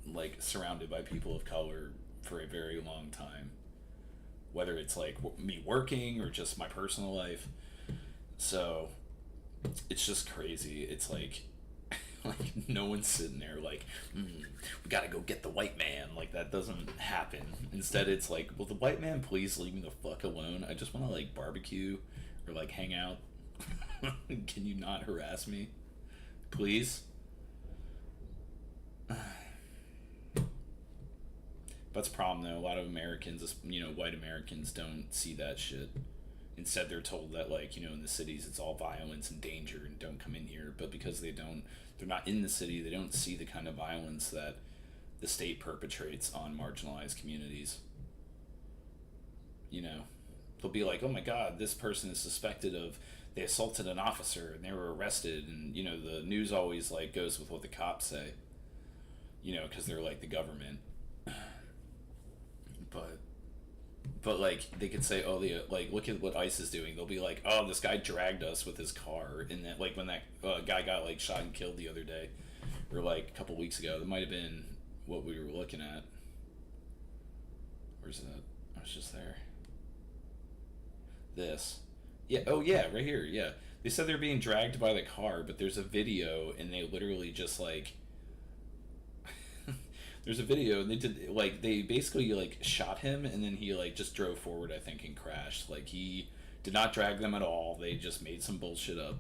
like surrounded by people of color for a very long time, whether it's like me working or just my personal life. So it's just crazy. It's like like no one's sitting there like, we gotta go get the white man. Like, that doesn't happen. Instead, it's like, will the white man please leave me the fuck alone? I just want to like barbecue or like hang out. Can you not harass me, please? That's a problem though. A lot of Americans, white Americans, don't see that shit. Instead, they're told that, like, in the cities it's all violence and danger and don't come in here. But because they're not in the city, they don't see the kind of violence that the state perpetrates on marginalized communities. They'll be like, oh my god, this person is suspected of, they assaulted an officer and they were arrested. And, the news always, like, goes with what the cops say. Because they're, like, the government. But like, they could say, oh, look at what ICE is doing. They'll be like, oh, this guy dragged us with his car, and that, like, when that guy got like shot and killed the other day, or like a couple weeks ago, that might have been what we were looking at. Where's that? I was just there. This, yeah, oh yeah, right here, yeah. They said they're being dragged by the car, but there's a video, and they literally just like. There's a video, and they basically like shot him, and then he like just drove forward, I think, and crashed. Like, he did not drag them at all. They just made some bullshit up.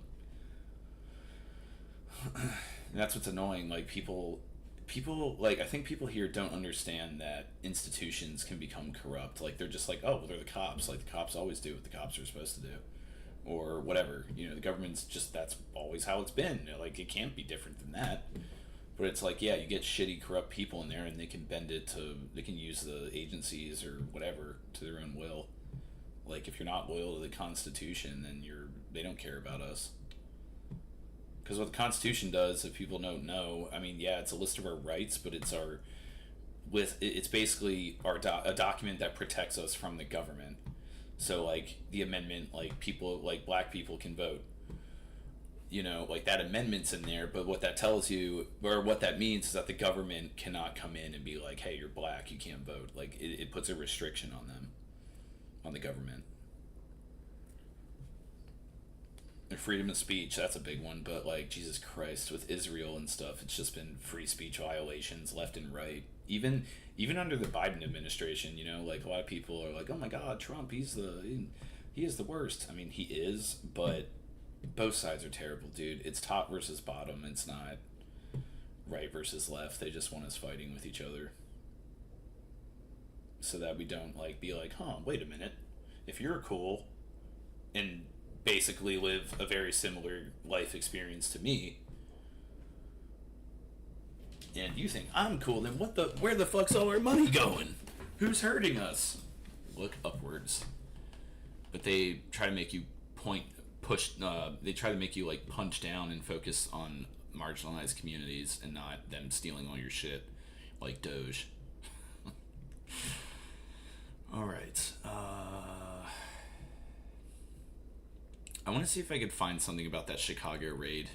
And that's what's annoying. Like, people like, I think people here don't understand that institutions can become corrupt. Like, they're just like, oh, well, they're the cops. Like, the cops always do what the cops are supposed to do, or whatever. The government's just, that's always how it's been. Like, it can't be different than that. But it's like, yeah, you get shitty, corrupt people in there, and they can bend it to, they can use the agencies or whatever to their own will. Like, if you're not loyal to the Constitution, then they don't care about us. Because what the Constitution does, if people don't know, I mean, yeah, it's a list of our rights, but it's it's basically a document that protects us from the government. So, like, the amendment, like, people, like, black people can vote. Like, that amendment's in there, but what that tells you, or what that means, is that the government cannot come in and be like, hey, you're black, you can't vote. Like, it puts a restriction on them, on the government. freedom of speech, that's a big one, but like Jesus Christ, with Israel and stuff, it's just been free speech violations left and right. Even under the Biden administration, like a lot of people are like, oh my God, Trump, he is the worst. I mean, he is, but both sides are terrible, dude. It's top versus bottom. It's not right versus left. They just want us fighting with each other, so that we don't like be like, huh, wait a minute, if you're cool and basically live a very similar life experience to me, and you think I'm cool, then where the fuck's all our money going? Who's hurting us? Look upwards. But they try to make you they try to make you like punch down and focus on marginalized communities and not them stealing all your shit, like Doge. All right. I want to see if I could find something about that Chicago raid,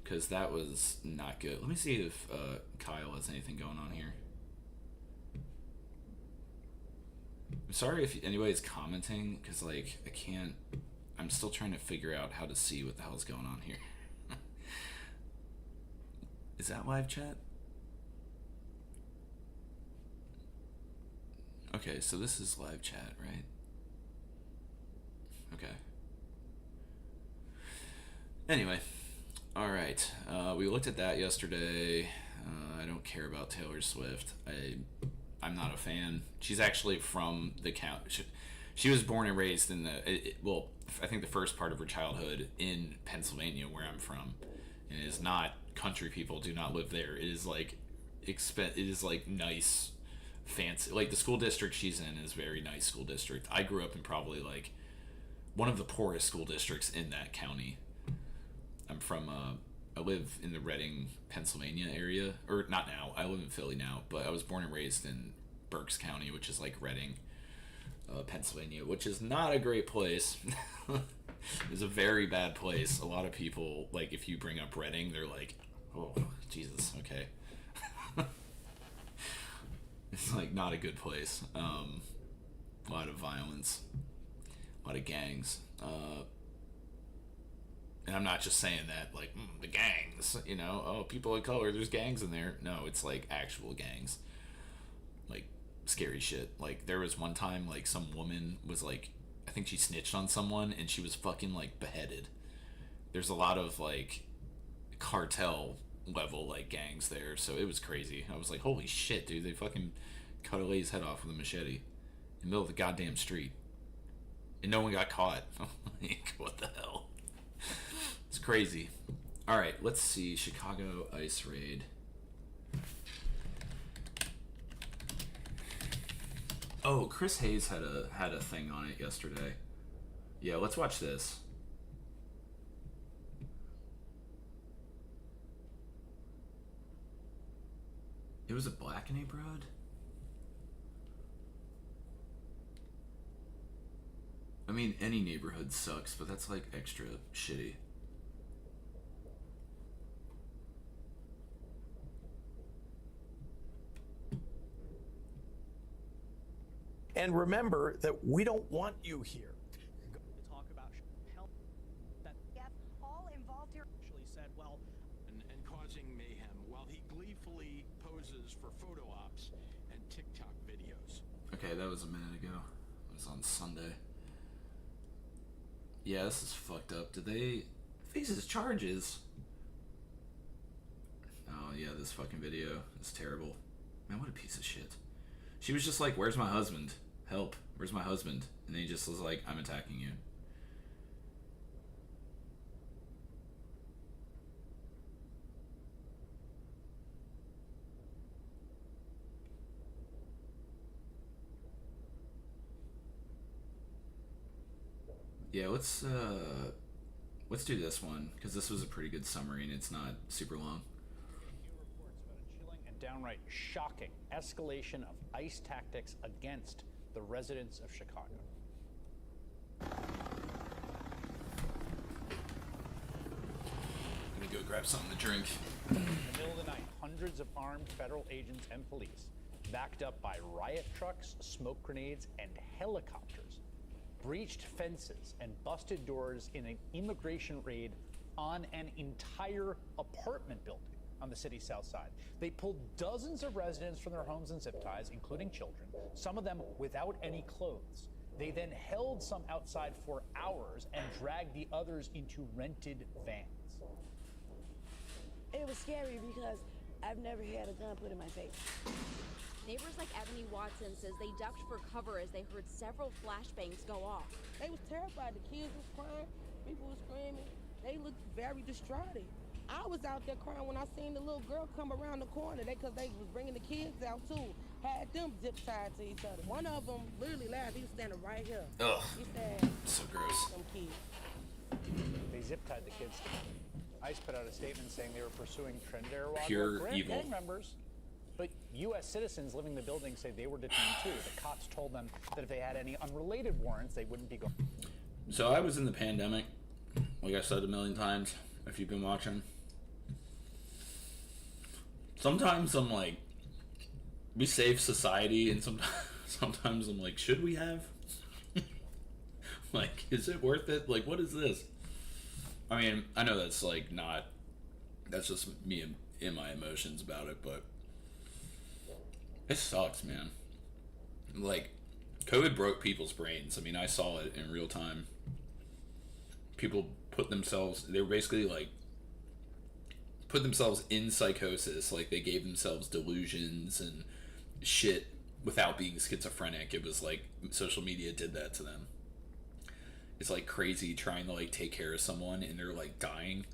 because that was not good. Let me see if Kyle has anything going on here. I'm sorry if anybody's commenting, because like I'm still trying to figure out how to see what the hell's going on here. Is that live chat? Okay, so this is live chat, right? Okay. Anyway, all right. We looked at that yesterday. I don't care about Taylor Swift. I'm not a fan. She's actually from the county. She was born and raised in I think the first part of her childhood in Pennsylvania, where I'm from. And it is not, country people do not live there. It is like it is like nice, fancy. Like the school district she's in is very nice school district. I grew up in probably like one of the poorest school districts in that county. I'm from I live in the Reading, Pennsylvania area, or not now. I live in Philly now, but I was born and raised in Berks County, which is like Reading, Pennsylvania, which is not a great place. It's a very bad place. A lot of people, like, if you bring up Reading, they're like, oh, Jesus, okay. It's like not a good place. A lot of violence, a lot of gangs. And I'm not just saying that, like, the gangs, oh, people of color, there's gangs in there. No, it's, like, actual gangs. Like, scary shit. Like, there was one time, like, some woman was, like, I think she snitched on someone, and she was fucking, like, beheaded. There's a lot of, like, cartel level, like, gangs there, so it was crazy. I was like, holy shit, dude, they fucking cut a lady's head off with a machete in the middle of the goddamn street. And no one got caught. Like, what the hell? It's crazy. All right, let's see. Chicago ICE raid. Oh, Chris Hayes had a thing on it yesterday. Yeah, let's watch this. It was a black neighborhood? I mean, any neighborhood sucks, but that's like extra shitty. And remember that we don't want you here. To talk about that all involved here actually said, well, and causing mayhem while he gleefully poses for photo ops and TikTok videos. Okay, that was a minute ago. It was on Sunday. Yeah, this is fucked up. Did they faces charges? Oh yeah, this fucking video is terrible. Man, what a piece of shit. She was just like, where's my husband? Help, where's my husband? And he just was like, I'm attacking you. Yeah, let's do this one, because this was a pretty good summary and it's not super long. new reports about a chilling and downright shocking escalation of ICE tactics against the residents of Chicago. I'm gonna go grab something to drink. In the middle of the night, hundreds of armed federal agents and police, backed up by riot trucks, smoke grenades, and helicopters, breached fences and busted doors in an immigration raid on an entire apartment building on the city's south side. They pulled dozens of residents from their homes and zip ties, including children, some of them without any clothes. They then held some outside for hours and dragged the others into rented vans. It was scary because I've never had a gun put in my face. Neighbors like Ebony Watson says they ducked for cover as they heard several flashbangs go off. They was terrified. The kids was crying, people was screaming. They looked very distraught. I was out there crying when I seen the little girl come around the corner. Because they was bringing the kids out too. Had them zip tied to each other. One of them literally laughed. He was standing right here. Ugh. He said, So gross. some kids. They zip tied the kids. ICE put out a statement saying they were pursuing Trinidad Pure evil. gang members. But U.S. citizens living in the building say they were detained too. The cops told them that if they had any unrelated warrants, they wouldn't be going. So I was in the pandemic, like I said a million times, if you've been watching. Sometimes I'm like, we save society, and sometimes I'm like, should we have? Like, is it worth it? Like, what is this? I mean, I know that's like not, that's just me in my emotions about it, but it sucks, man. Like, COVID broke people's brains. I mean, I saw it in real time. People they were basically like, put themselves in psychosis. Like, they gave themselves delusions and shit without being schizophrenic. It was like social media did that to them. It's like crazy trying to like take care of someone and they're like dying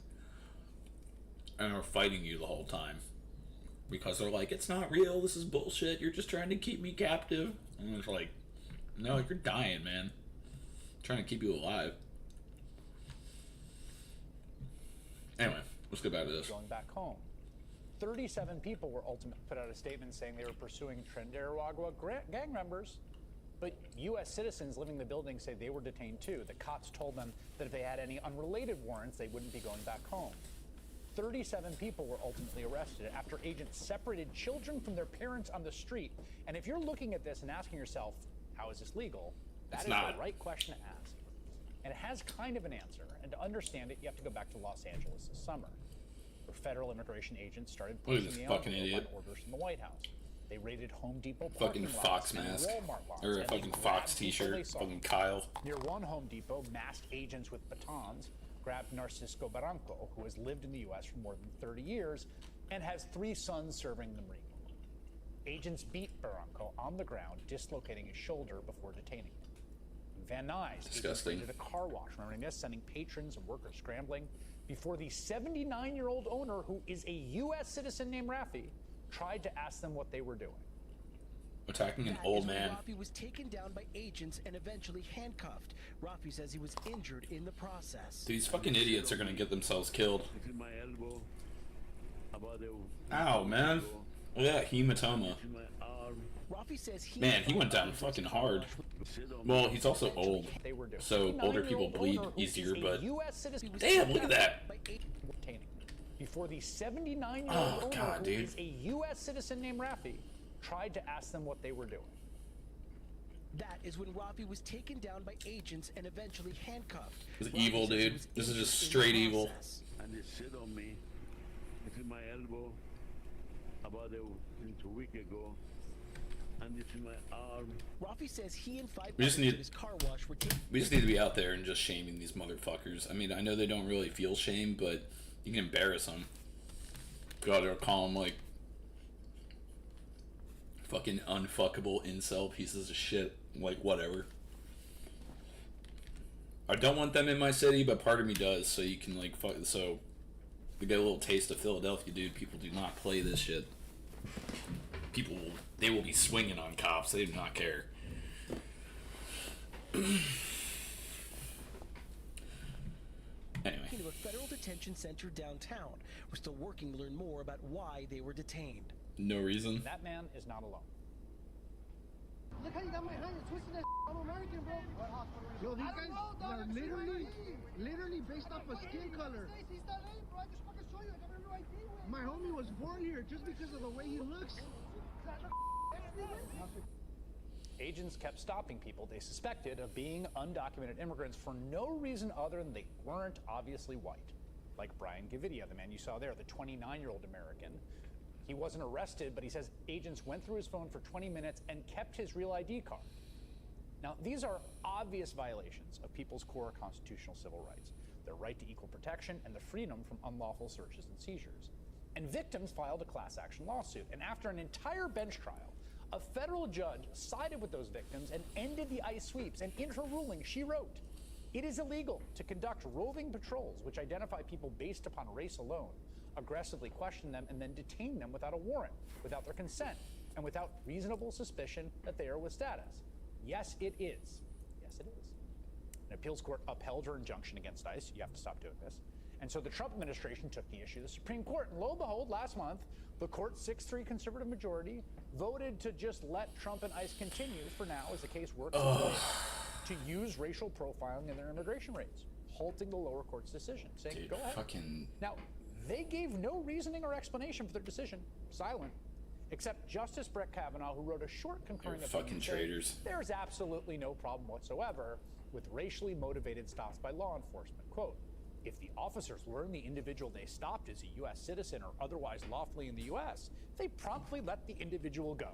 and they're fighting you the whole time because they're like, it's not real, this is bullshit, you're just trying to keep me captive. And it's like, no, you're dying, man. I'm trying to keep you alive. Anyway, let's get back to this. Going back home. 37 people were ultimately put out a statement saying they were pursuing Trinidad gang members. But U.S. citizens living in the building say they were detained too. The cops told them that if they had any unrelated warrants, they wouldn't be going back home. 37 people were ultimately arrested after agents separated children from their parents on the street. And if you're looking at this and asking yourself, how is this legal? That is the right question to ask. And it has kind of an answer. And to understand it, you have to go back to Los Angeles this summer, where federal immigration agents started pushing the envelope on orders from the White House. They raided Home Depot parking fucking lots Fox and mask. Walmart lots, Or a and fucking they Fox grabbed people t-shirt. they saw. Fucking Kyle. Near one Home Depot, masked agents with batons grabbed Narcisco Barranco, who has lived in the U.S. for more than 30 years and has 3 sons serving the Marine Corps. Agents beat Barranco on the ground, dislocating his shoulder before detaining him. In Van Nuys, Disgusting. agents raided a car wash, remembering this, sending patrons and workers scrambling before the 79-year-old owner, who is a U.S. citizen named Rafi, tried to ask them what they were doing. Attacking an old man. Rafi was taken down by agents and eventually handcuffed. Rafi says he was injured in the process. These fucking idiots are gonna get themselves killed. My elbow, about the Ow, man. Look at that hematoma. my arm. Rafi says Man, he went down fucking hard. Well, he's also old, They were doing. so older people 79-year-old bleed owner who easier, is a but U.S. citizen was damn, taken look at down that. by agents retaining. Before the 79-year-old Oh, owner, God, who dude. is a U.S. citizen named Rafi, tried to ask them what they were doing. That is when Rafi was taken down by agents and eventually handcuffed. It's Rafi evil, says he dude. was This is just injured in straight the evil. process. And they sit on me. This is my elbow, about a week ago. And this is my arm. Rafi says he and 5 We just others need- in his car wash were taken. We just need to be out there and just shaming these motherfuckers. I mean, I know they don't really feel shame, but you can embarrass them. Go out there and call them like fucking unfuckable incel pieces of shit. Like, whatever. I don't want them in my city, but part of me does, so you can like fuck. So we get a little taste of Philadelphia, dude. People do not play this shit. People they will be swinging on cops. They do not care. Anyway, To a federal detention center downtown. We're still working to learn more about why they were detained. no reason. That man is not alone. Look how you got my hand. You're twisting that. I'm American, bro. What hospital? Yo, these guys are literally based off of skin color. He's not late, bro. I just fucking show you. I got a new ID with. My homie was born here just because of the way he looks. agents kept stopping people they suspected of being undocumented immigrants for no reason other than they weren't obviously white. Like Brian Gavidia, the man you saw there, the 29-year-old American. He wasn't arrested, but he says agents went through his phone for 20 minutes and kept his real ID card. Now, these are obvious violations of people's core constitutional civil rights, their right to equal protection and the freedom from unlawful searches and seizures. And victims filed a class action lawsuit. And after an entire bench trial, a federal judge sided with those victims and ended the ICE sweeps. And in her ruling, she wrote, "It is illegal to conduct roving patrols which identify people based upon race alone, aggressively question them, and then detain them without a warrant, without their consent, and without reasonable suspicion that they are with status." Yes, it is. Yes, it is. An appeals court upheld her injunction against ICE. You have to stop doing this. And so the Trump administration took the issue to the Supreme Court. And lo and behold, last month, the court's 6-3 conservative majority voted to just let Trump and ICE continue for now as the case works its way to use racial profiling in their immigration raids, halting the lower court's decision, saying, Dude, go ahead. fucking... Now, they gave no reasoning or explanation for their decision, silent, except Justice Brett Kavanaugh, who wrote a short concurring They're opinion fucking saying, traitors. there's absolutely no problem whatsoever with racially motivated stops by law enforcement. Quote, if the officers learn the individual they stopped is a U.S. citizen or otherwise lawfully in the U.S., they promptly let the individual go.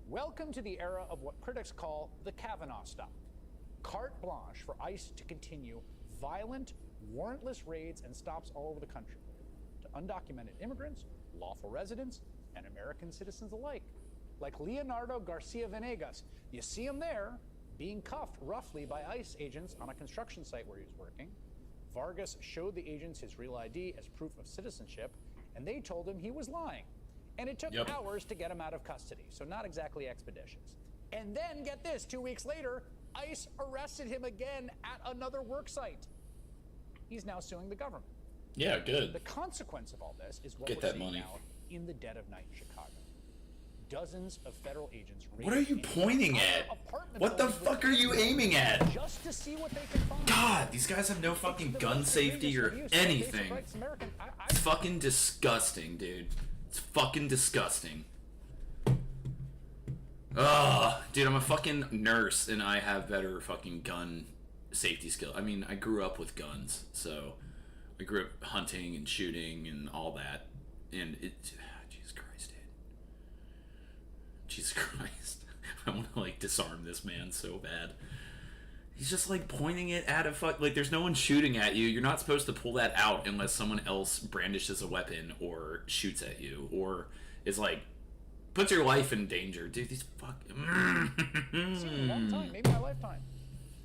Welcome to the era of what critics call the Kavanaugh stop. Carte blanche for ICE to continue violent, warrantless raids and stops all over the country to undocumented immigrants, lawful residents, and American citizens alike. Like Leonardo Garcia Venegas. You see him there, being cuffed roughly by ICE agents on a construction site where he was working. Vargas showed the agents his real ID as proof of citizenship, and they told him he was lying. And it took hours to get him out of custody, so not exactly expeditious. And then, get this, 2 weeks later, ICE arrested him again at another work site. He's now suing the government. Yeah, good. The consequence of all this is what Get we're that seeing money. now in the dead of night in Chicago. Dozens of federal agents. What are you pointing at? What the fuck are you aiming at? Just to see what they can find. God, these guys have no fucking gun safety or anything. It's fucking disgusting, dude. It's fucking disgusting. Ugh, dude, I'm a fucking nurse and I have better fucking gun safety skill. I mean, I grew up with guns, so I grew up hunting and shooting and all that. And it, Jesus Christ, dude. Jesus Christ. I want to, like, disarm this man so bad. He's just, like, pointing it at a fuck... Like, there's no one shooting at you. You're not supposed to pull that out unless someone else brandishes a weapon or shoots at you. Or is, like, puts your life in danger. Dude, these fucking... It's a long time, maybe my lifetime.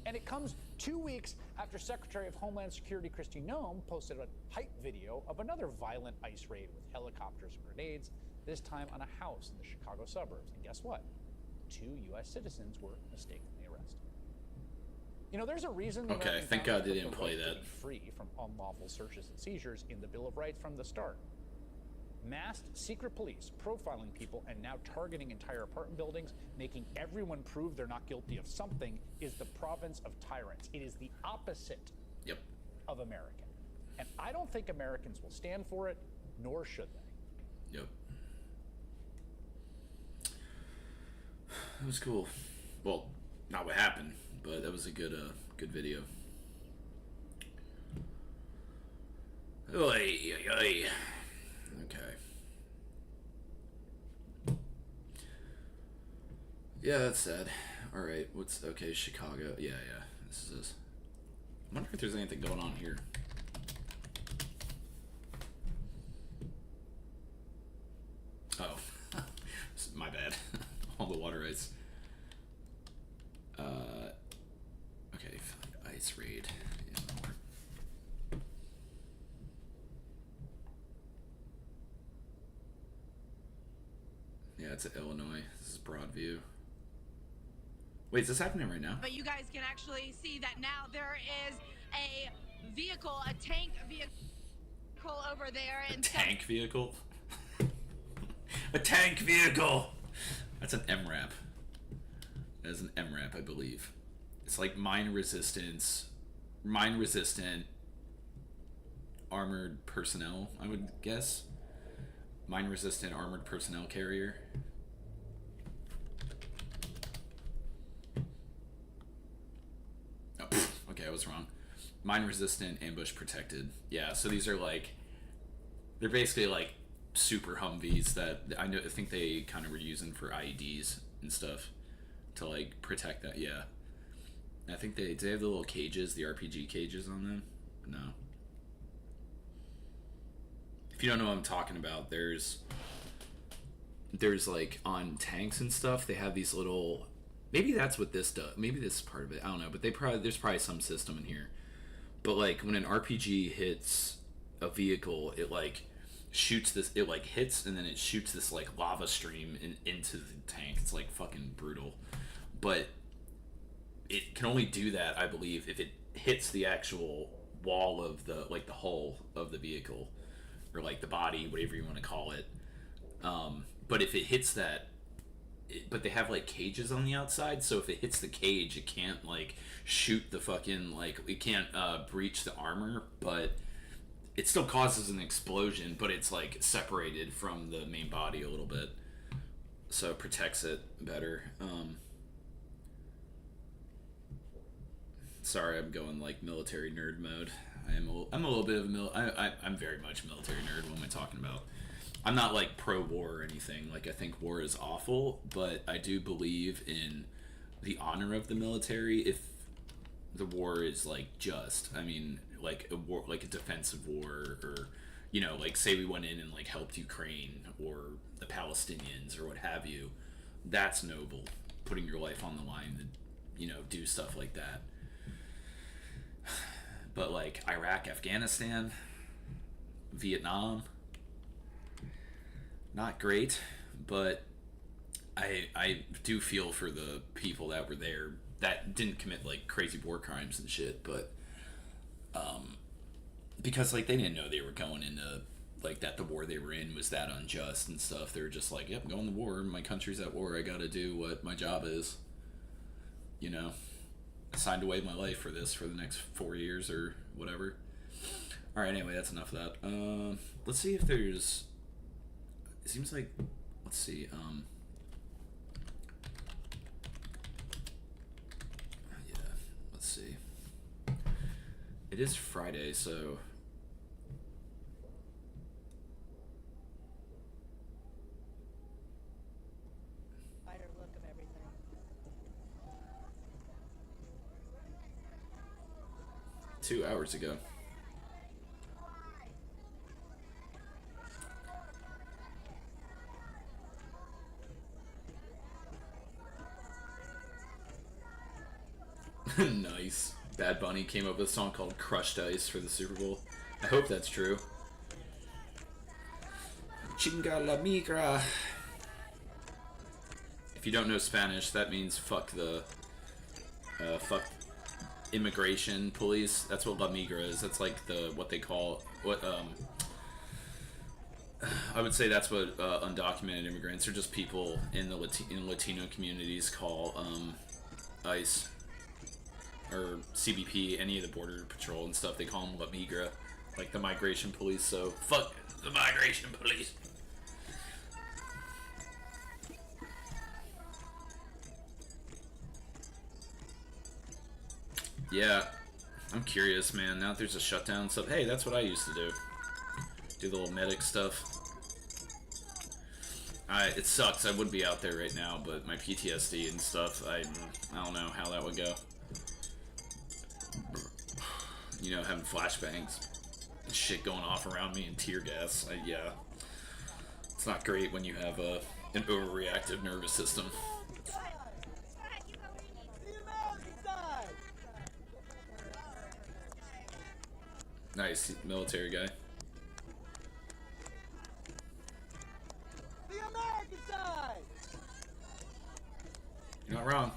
And it comes 2 weeks after Secretary of Homeland Security Kristi Noem posted a hype video of another violent ICE raid with helicopters and grenades, this time on a house in the Chicago suburbs. And guess what? 2 U.S. citizens were mistakenly arrested. You know, there's a reason the Okay, American thank God founders they put didn't the play right to that. be free from unlawful searches and seizures in the Bill of Rights from the start. Masked secret police profiling people and now targeting entire apartment buildings, making everyone prove they're not guilty of something, is the province of tyrants. It is the opposite of American. And I don't think Americans will stand for it, nor should they. Yep. That was cool. Well, not what happened, but that was a good good video. Oy, oy, oy. Okay. Yeah, that's sad. Alright, what's... Okay, Chicago. Yeah, this is this. I wonder if there's anything going on here. Oh. My bad. All the water ice. Okay, ice raid. Yeah, it's at Illinois. This is Broadview. Wait, is this happening right now? But you guys can actually see that now there is a vehicle, a tank vehicle over there. A tank vehicle? A tank vehicle! That's an MRAP. That is an MRAP, I believe. It's like mine resistant armored personnel, I would guess. Mine resistant armored personnel carrier. that's wrong. Mine resistant, ambush protected. Yeah, so these are like, they're basically like super Humvees that I think they kind of were using for IEDs and stuff to like protect that. Yeah, I think do they have the little cages, the RPG cages on them? No. If you don't know what I'm talking about, there's like on tanks and stuff, they have these little, maybe that's what this does, maybe this is part of it, I don't know, but there's probably some system in here. But like when an RPG hits a vehicle, it like shoots this, it like hits and then it shoots this like lava stream into the tank. It's like fucking brutal. But it can only do that, I believe, if it hits the actual wall of the, like the hull of the vehicle, or like the body, whatever you want to call it. But if it hits that, but they have like cages on the outside, so if it hits the cage, it can't like shoot the fucking, like, it can't breach the armor, but it still causes an explosion, but it's like separated from the main body a little bit, so it protects it better. Sorry, I'm going like military nerd mode. I'm a little bit of a I'm very much a military nerd. What am I talking about? I'm not like pro-war or anything. Like, I think war is awful, but I do believe in the honor of the military if the war is like just. I mean, like a war, like a defensive war, or, you know, like say we went in and like helped Ukraine or the Palestinians or what have you. That's noble. Putting your life on the line to, you know, do stuff like that. But like Iraq, Afghanistan, Vietnam, not great, but I do feel for the people that were there that didn't commit like crazy war crimes and shit, but because like they didn't know they were going into like that, the war they were in was that unjust and stuff. They were just like, yep, I'm going to war, my country's at war, I gotta do what my job is, you know. I signed away my life for this for the next 4 years or whatever. Alright, anyway, that's enough of that. Let's see if there's, it seems like, let's see, yeah, let's see. It is Friday, so Look of everything. 2 hours ago. Nice. Bad Bunny came up with a song called Crushed Ice for the Super Bowl. I hope that's true. Chinga la migra. If you don't know Spanish, that means fuck the fuck immigration police. That's what la migra is. That's like what they call I would say that's what undocumented immigrants, or just people in the Latino communities, call ICE or CBP, any of the border patrol and stuff. They call them La Migra, like the migration police. So fuck the migration police. Yeah, I'm curious, man. Now that there's a shutdown stuff, hey, that's what I used to do. Do the little medic stuff. It sucks. I would be out there right now, but my PTSD and stuff, I don't know how that would go. You know, having flashbangs, shit going off around me, and tear gas. Yeah, it's not great when you have an overreactive nervous system. Nice, military guy. The American side! You're not wrong.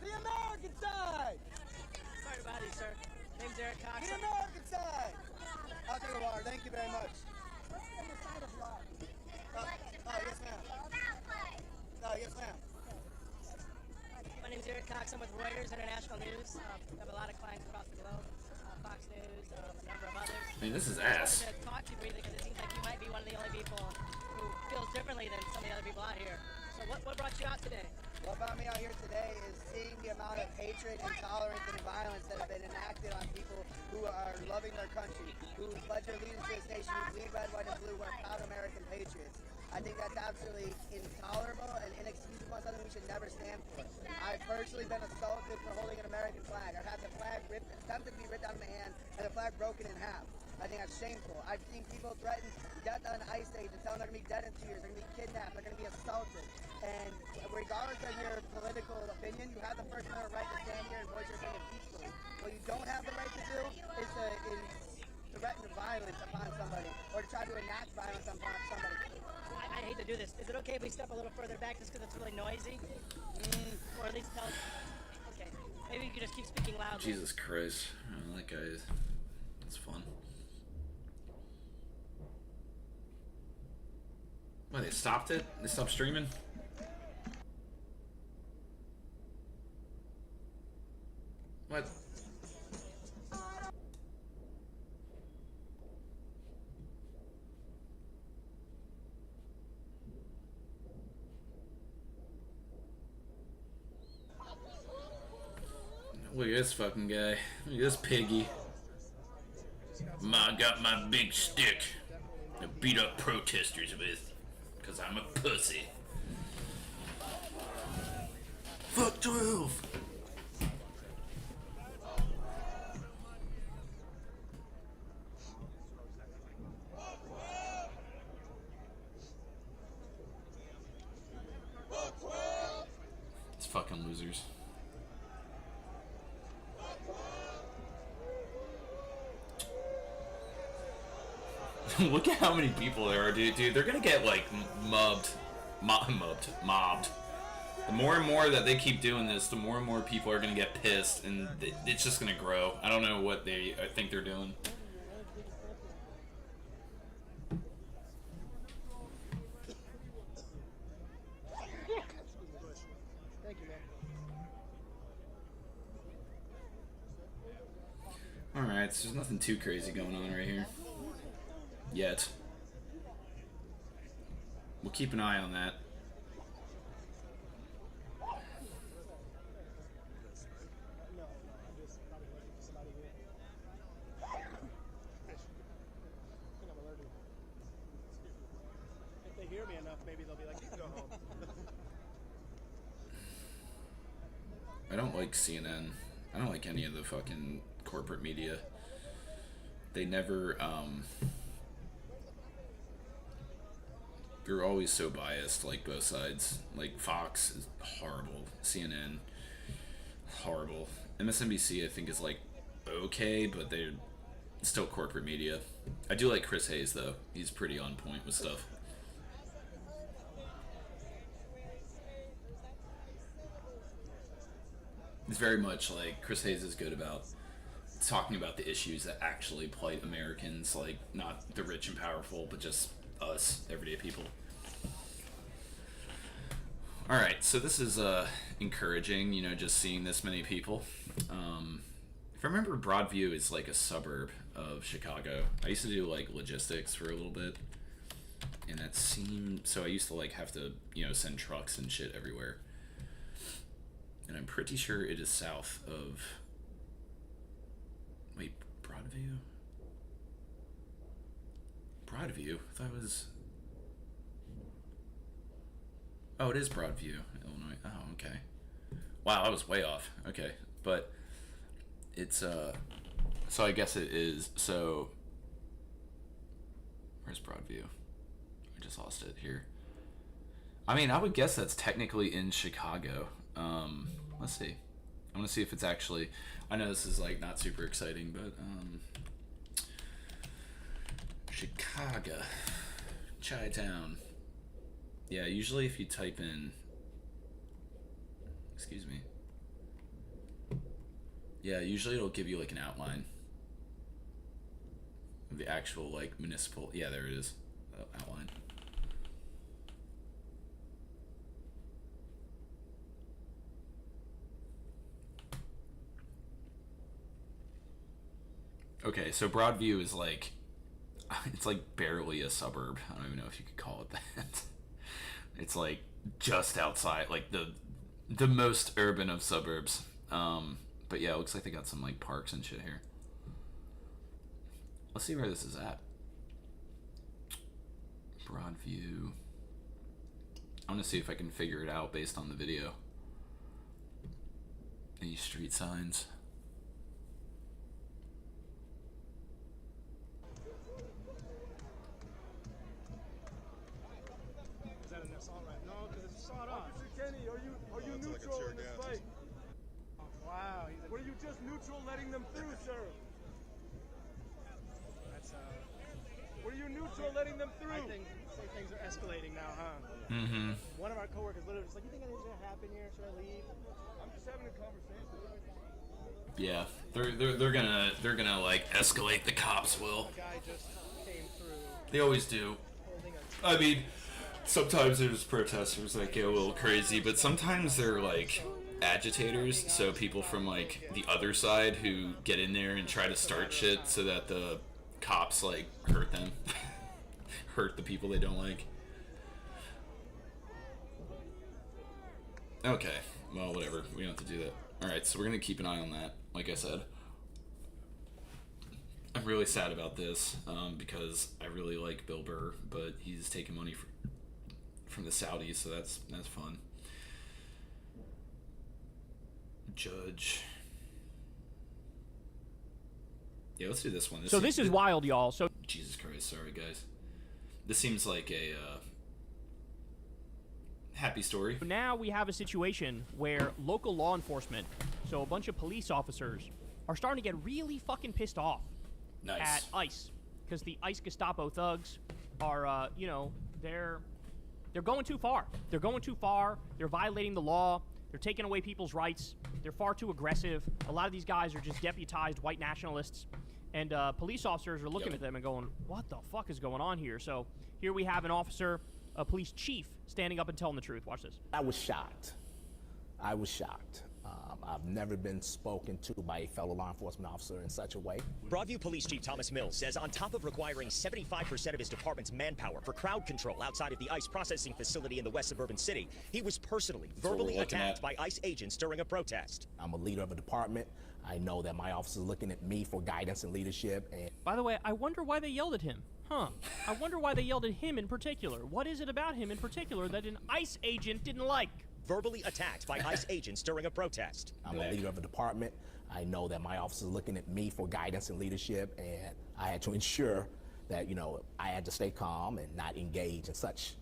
The American side! Sorry about you, sir. Name's Eric Cox. The American side! I'll take a water. Thank you very much. Yes, ma'am. Yes, ma'am. My name's Eric Cox. I'm with Reuters International News. I have a lot of clients across the globe. Fox News, a number of others. I mean, this is ass. I wanted to talk to you briefly because it seems like you might be one of the only people who feels differently than some of the other people out here. So what brought you out today? What brought me out here today is seeing the amount of hatred, intolerance, and violence that have been enacted on people who are loving their country, who pledge their allegiance to this nation, who bleed red, white, and blue, who are proud American patriots. I think that's absolutely intolerable and inexcusable, something we should never stand for. I've personally been assaulted for holding an American flag. I've had the flag attempted to be ripped out of my hand, and the flag broken in half. I think that's shameful. I've seen people threaten death on ice age and tell them they're going to be dead in 2 years, they're going to be kidnapped, they're going to be assaulted. And regardless of your political opinion, you have the First Amendment right to stand here and voice your opinion peacefully. What you don't have the right to do is to threaten violence upon somebody or to try to enact violence upon somebody. I hate to do this. Is it okay if we step a little further back just because it's really noisy? Or at least tell... Okay. Maybe you could just keep speaking loudly. Jesus Christ. Oh, that guy is... That's fun. What, they stopped it? They stopped streaming? What? Look at this fucking guy. Look at this piggy. I got my big stick to beat up protesters with, cause I'm a pussy. Fuck 12! These fucking losers. Look at how many people there are, dude. They're gonna get like mobbed. The more and more that they keep doing this, the more and more people are gonna get pissed, and it's just gonna grow. I don't know what I think they're doing. Alright, so there's nothing too crazy going on right here. Yet. We'll keep an eye on that. If they hear me enough, maybe they'll be like, you can go home. I don't like CNN. I don't like any of the fucking corporate media. They never, they're always so biased, like both sides. Like Fox is horrible, CNN, horrible. MSNBC I think is like okay, but they're still corporate media. I do like Chris Hayes though. He's pretty on point with stuff. It's very much like Chris Hayes is good about talking about the issues that actually plight Americans, like not the rich and powerful, but just us, everyday people. Alright, so this is encouraging, you know, just seeing this many people. If I remember, Broadview is like a suburb of Chicago. I used to do like logistics for a little bit, and that seemed, so I used to like have to, you know, send trucks and shit everywhere. And I'm pretty sure it is south of, wait, Broadview? Broadview? I thought it was, oh, it is Broadview, Illinois. Oh, okay. Wow, I was way off. Okay, but it's, so I guess it is, so, where's Broadview? I just lost it here. I mean, I would guess that's technically in Chicago. Let's see. I'm gonna see if it's actually, I know this is like not super exciting, but Chicago, Chi-Town. Yeah, usually if you type in, excuse me. Yeah, usually it'll give you like an outline of the actual like municipal, yeah, there it is, outline. Okay, so Broadview is like, it's like barely a suburb. I don't even know if you could call it that. It's like just outside, like The most urban of suburbs. But yeah, it looks like they got some like parks and shit here. Let's see where this is at. Broadview. I want to see if I can figure it out based on the video. Any street signs? Is that an assault right? No, because it's sawed off. Officer Kenny, are you neutral in this fight? Oh, wow. Were you just neutral letting them through, sir? That's were you neutral letting them through? I think things are escalating now, huh? Mm-hmm. One of our coworkers literally was like, "You think anything's gonna happen here? Should I leave?" I'm just having a conversation. Yeah, they're gonna like escalate. The cops will. The guy just came through. They always do. I mean, sometimes there's protesters that get a little crazy, but sometimes they're like agitators, so people from like the other side who get in there and try to start shit so that the cops like hurt them. Hurt the people they don't like. Okay, well, whatever. We don't have to do that. Alright, so we're gonna keep an eye on that, like I said. I'm really sad about this, because I really like Bill Burr, but he's taking money from the Saudis, so that's fun. Judge. Yeah, let's do this one. So this is wild, y'all. So Jesus Christ, sorry guys. This seems like a happy story. now we have a situation where local law enforcement, so a bunch of police officers, are starting to get really fucking pissed off at ICE, because the ICE Gestapo thugs are, you know, they're going too far. They're going too far. They're violating the law. They're taking away people's rights. They're far too aggressive. A lot of these guys are just deputized white nationalists. And police officers are looking at them and going, what the fuck is going on here? So here we have an officer, a police chief, standing up and telling the truth. Watch this. I was shocked. I was shocked. I've never been spoken to by a fellow law enforcement officer in such a way. Broadview Police Chief Thomas Mills says on top of requiring 75% of his department's manpower for crowd control outside of the ICE processing facility in the west suburban city, he was personally verbally attacked by ICE agents during a protest. I'm a leader of a department. I know that my officers are looking at me for guidance and leadership. And by the way, I wonder why they yelled at him. Huh. I wonder why they yelled at him in particular. What is it about him in particular that an ICE agent didn't like? Verbally attacked by ICE agents during a protest. I'm a leader of a department. I know that my officers are looking at me for guidance and leadership, and I had to ensure that, you know, I had to stay calm and not engage in such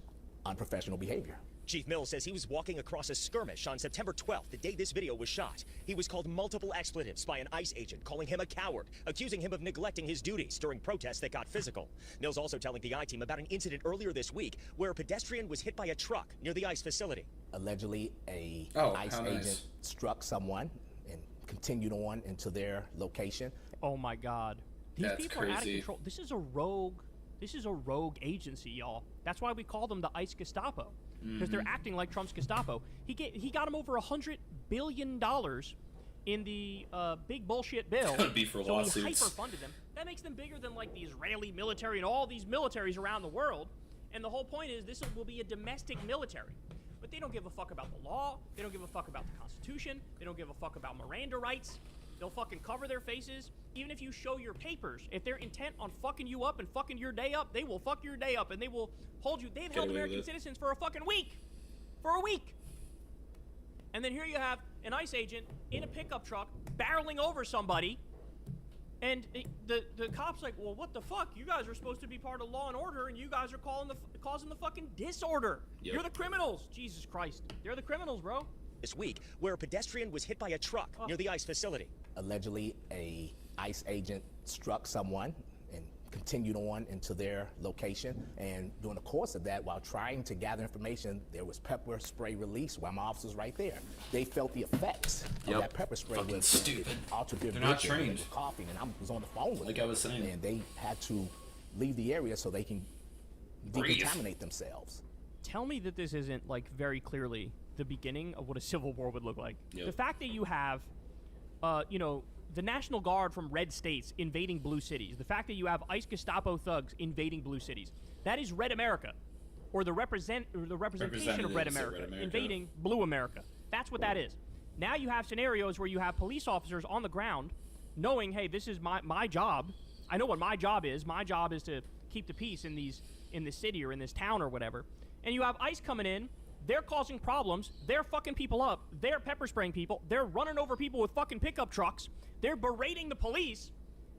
unprofessional behavior. Chief Mills says he was walking across a skirmish on September 12th, the day this video was shot. He was called multiple expletives by an ICE agent, calling him a coward, accusing him of neglecting his duties during protests that got physical. Mills also telling the I-Team about an incident earlier this week where a pedestrian was hit by a truck near the ICE facility. Allegedly, a ICE agent struck someone and continued on into their location. Oh my God. These people are out of control. This is a rogue agency, y'all. That's why we call them the ICE Gestapo. Because they're acting like Trump's Gestapo. He got him over $100 billion in the big bullshit bill. That would be for lawsuits. So he hyper-funded them. That makes them bigger than like the Israeli military and all these militaries around the world. And the whole point is this will be a domestic military. But they don't give a fuck about the law. They don't give a fuck about the Constitution. They don't give a fuck about Miranda rights. They'll fucking cover their faces. Even if you show your papers, if they're intent on fucking you up and fucking your day up, they will fuck your day up and they will hold you. They've held American citizens for a fucking week. For a week. And then here you have an ICE agent in a pickup truck barreling over somebody. And the cop's like, well, what the fuck? You guys are supposed to be part of law and order, and you guys are causing the fucking disorder. Yep. You're the criminals. Jesus Christ. They're the criminals, bro. This week, where a pedestrian was hit by a truck near the ICE facility. Allegedly, a ICE agent struck someone and continued on into their location. And during the course of that, while trying to gather information, there was pepper spray released while my officers right there. They felt the effects of that pepper spray. Fucking stupid. They're not trained. Coughing, and I was on the phone with them. Like I was saying. And they had to leave the area so they can decontaminate themselves. Tell me that this isn't like very clearly the beginning of what a civil war would look like. Yep. The fact that you have, you know, the National Guard from red states invading blue cities, the fact that you have ICE Gestapo thugs invading blue cities, that is Red America, or the representation of Red America, invading blue America. That's what that is. Now you have scenarios where you have police officers on the ground knowing, hey, this is my job. I know what my job is. My job is to keep the peace in this city or in this town or whatever. And you have ICE coming in. They're causing problems. They're fucking people up. They're pepper spraying people. They're running over people with fucking pickup trucks. They're berating the police.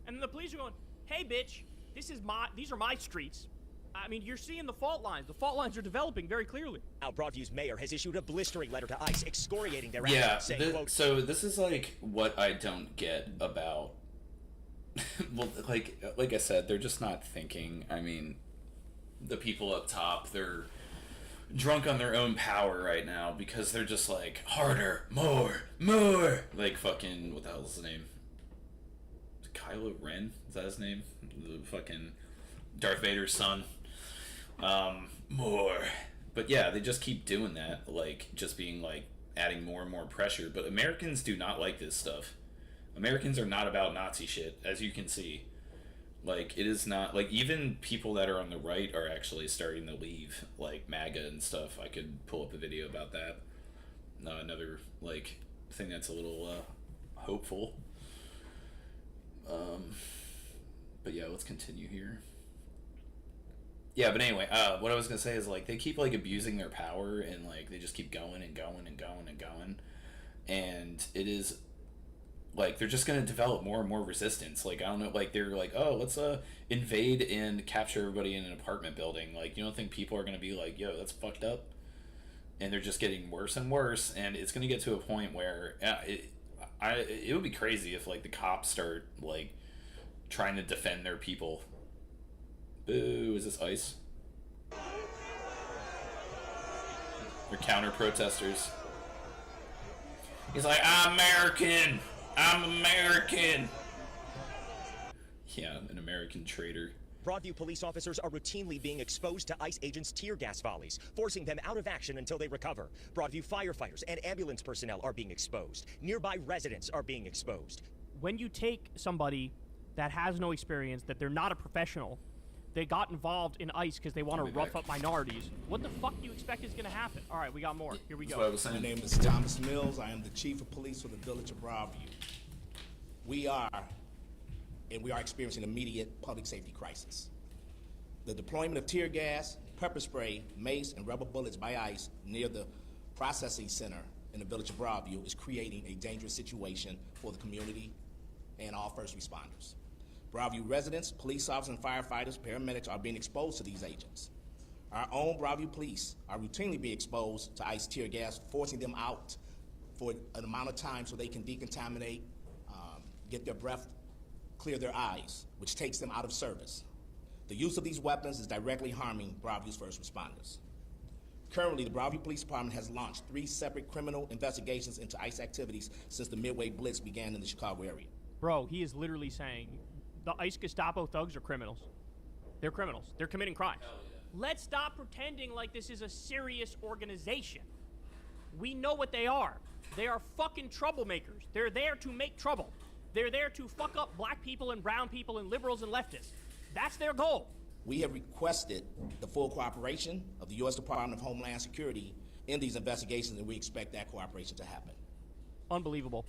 And then the police are going, hey, bitch, these are my streets. I mean, you're seeing the fault lines. The fault lines are developing very clearly. Now, Broadview's mayor has issued a blistering letter to ICE excoriating their Yeah, actions, saying, quote, so this is like what I don't get about. Well, like I said, they're just not thinking. I mean, the people up top, they're drunk on their own power right now because they're just like harder, more. Like fucking, what the hell is his name? Kylo Ren? Is that his name? The fucking Darth Vader's son. More. But yeah, they just keep doing that, like just being like adding more and more pressure. But Americans do not like this stuff. Americans are not about Nazi shit, as you can see. Like, it is not, like, even people that are on the right are actually starting to leave, like, MAGA and stuff. I could pull up a video about that. Another, like, thing that's a little, hopeful. But yeah, let's continue here. Yeah, but anyway, what I was gonna say is, like, they keep, like, abusing their power, and, like, they just keep going and going and going and going. And it is, like, they're just gonna develop more and more resistance. Like, I don't know, like, they're like, oh, let's invade and capture everybody in an apartment building. Like, you don't think people are gonna be like, yo, that's fucked up? And they're just getting worse and worse, and it's gonna get to a point where it would be crazy if, like, the cops start, like, trying to defend their people. Boo, is this ICE? They're counter protesters. He's like, I'm American! I'm American! Yeah, an American traitor. Broadview police officers are routinely being exposed to ICE agents' tear gas volleys, forcing them out of action until they recover. Broadview firefighters and ambulance personnel are being exposed. Nearby residents are being exposed. When you take somebody that has no experience, that they're not a professional, they got involved in ICE because they want to rough up minorities, what the fuck do you expect is going to happen? All right, we got more. Here we go. My name is Thomas Mills. I am the chief of police for the village of Broadview. We are experiencing immediate public safety crisis. The deployment of tear gas, pepper spray, mace, and rubber bullets by ICE near the processing center in the village of Broadview is creating a dangerous situation for the community and all first responders. Broadview residents, police officers, and firefighters, paramedics are being exposed to these agents. Our own Broadview police are routinely being exposed to ICE tear gas, forcing them out for an amount of time so they can decontaminate, get their breath, clear their eyes, which takes them out of service. The use of these weapons is directly harming Broadview's first responders. Currently, the Broadview Police Department has launched 3 separate criminal investigations into ICE activities since the Midway Blitz began in the Chicago area. Bro, he is literally saying the ICE Gestapo thugs are criminals. They're criminals. They're committing crimes. Let's stop pretending like this is a serious organization. We know what they are. They are fucking troublemakers. They're there to make trouble. They're there to fuck up black people and brown people and liberals and leftists. That's their goal. We have requested the full cooperation of the U.S. Department of Homeland Security in these investigations, and we expect that cooperation to happen. Unbelievable.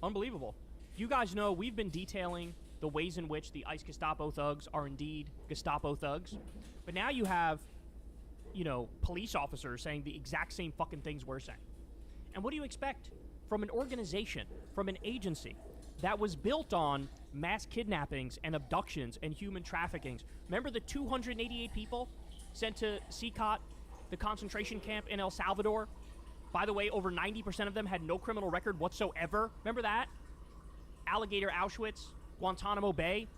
Unbelievable. You guys know we've been detailing the ways in which the ICE Gestapo thugs are indeed Gestapo thugs. But now you have, police officers saying the exact same fucking things we're saying. And what do you expect from an organization, from an agency that was built on mass kidnappings and abductions and human traffickings? Remember the 288 people sent to CCOT, the concentration camp in El Salvador? By the way, over 90% of them had no criminal record whatsoever. Remember that? Alligator Auschwitz, Guantanamo Bay.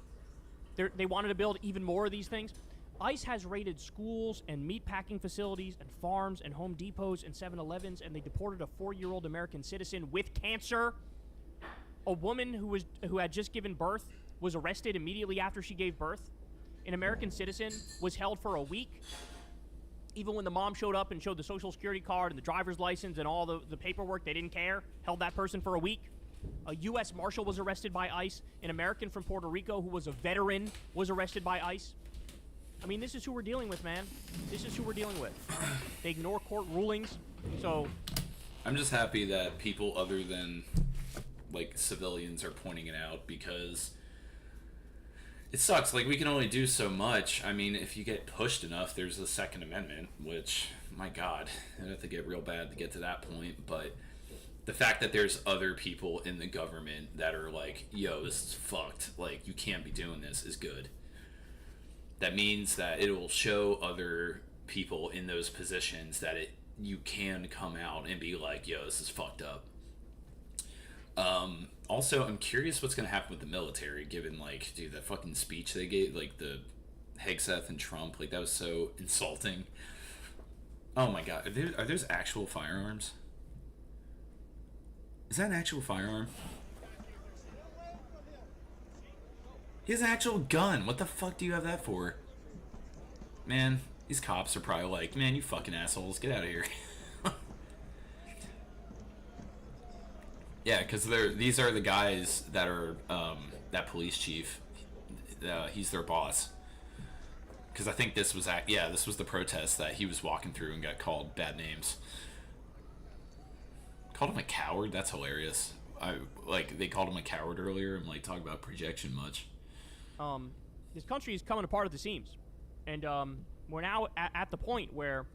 They wanted to build even more of these things. ICE has raided schools and meatpacking facilities and farms and Home Depots and 7-Elevens, and they deported a 4-year-old American citizen with cancer. A woman who had just given birth was arrested immediately after she gave birth. An American citizen was held for a week. Even when the mom showed up and showed the social security card and the driver's license and all the paperwork, they didn't care. Held that person for a week. A U.S. Marshal was arrested by ICE. An American from Puerto Rico who was a veteran was arrested by ICE. I mean, this is who we're dealing with, man. This is who we're dealing with. They ignore court rulings. So I'm just happy that people other than like civilians are pointing it out, because it sucks. Like, we can only do so much. I mean, if you get pushed enough, there's the Second Amendment, which, my God, I'd have to get real bad to get to that point. But the fact that there's other people in the government that are like, yo, this is fucked, like, you can't be doing this, is good. That means that it will show other people in those positions that you can come out and be like, yo, this is fucked up. Also, I'm curious what's going to happen with the military, given, like, dude, that fucking speech they gave, like, the Hegseth and Trump, like, that was so insulting. Oh my God, are those actual firearms? Is that an actual firearm? He has an actual gun. What the fuck do you have that for? Man, these cops are probably like, man, you fucking assholes, get out of here. Yeah, because these are the guys that are, that police chief, he's their boss. Because I think this was, this was the protest that he was walking through and got called bad names. Called him a coward? That's hilarious. They called him a coward earlier. I'm like, talk about projection much. This country is coming apart at the seams. And we're now at the point where,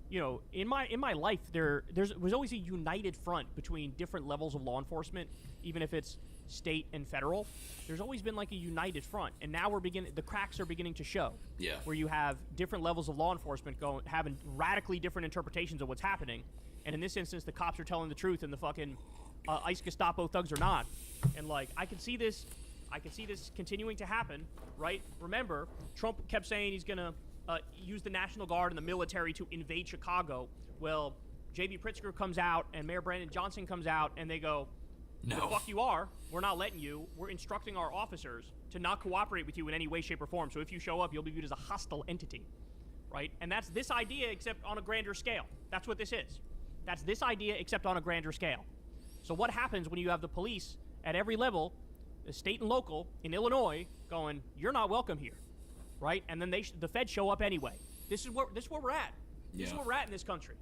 you know, in my life, there was always a united front between different levels of law enforcement, even if it's state and federal. There's always been like a united front, and now the cracks are beginning to show. Yeah. Where you have different levels of law enforcement having radically different interpretations of what's happening, and in this instance, the cops are telling the truth, and the fucking ICE Gestapo thugs are not. And like, I can see this continuing to happen, right? Remember, Trump kept saying he's gonna use the National Guard and the military to invade Chicago. Well, J.B. Pritzker comes out and Mayor Brandon Johnson comes out and they go, no. The fuck you are. We're not letting you. We're instructing our officers to not cooperate with you in any way, shape, or form. So if you show up, you'll be viewed as a hostile entity, right? And that's this idea except on a grander scale. That's what this is. That's this idea except on a grander scale. So what happens when you have the police at every level, the state and local, in Illinois, going, you're not welcome here, right? And then the feds show up anyway. This is where we're at. This is where we're at in this country.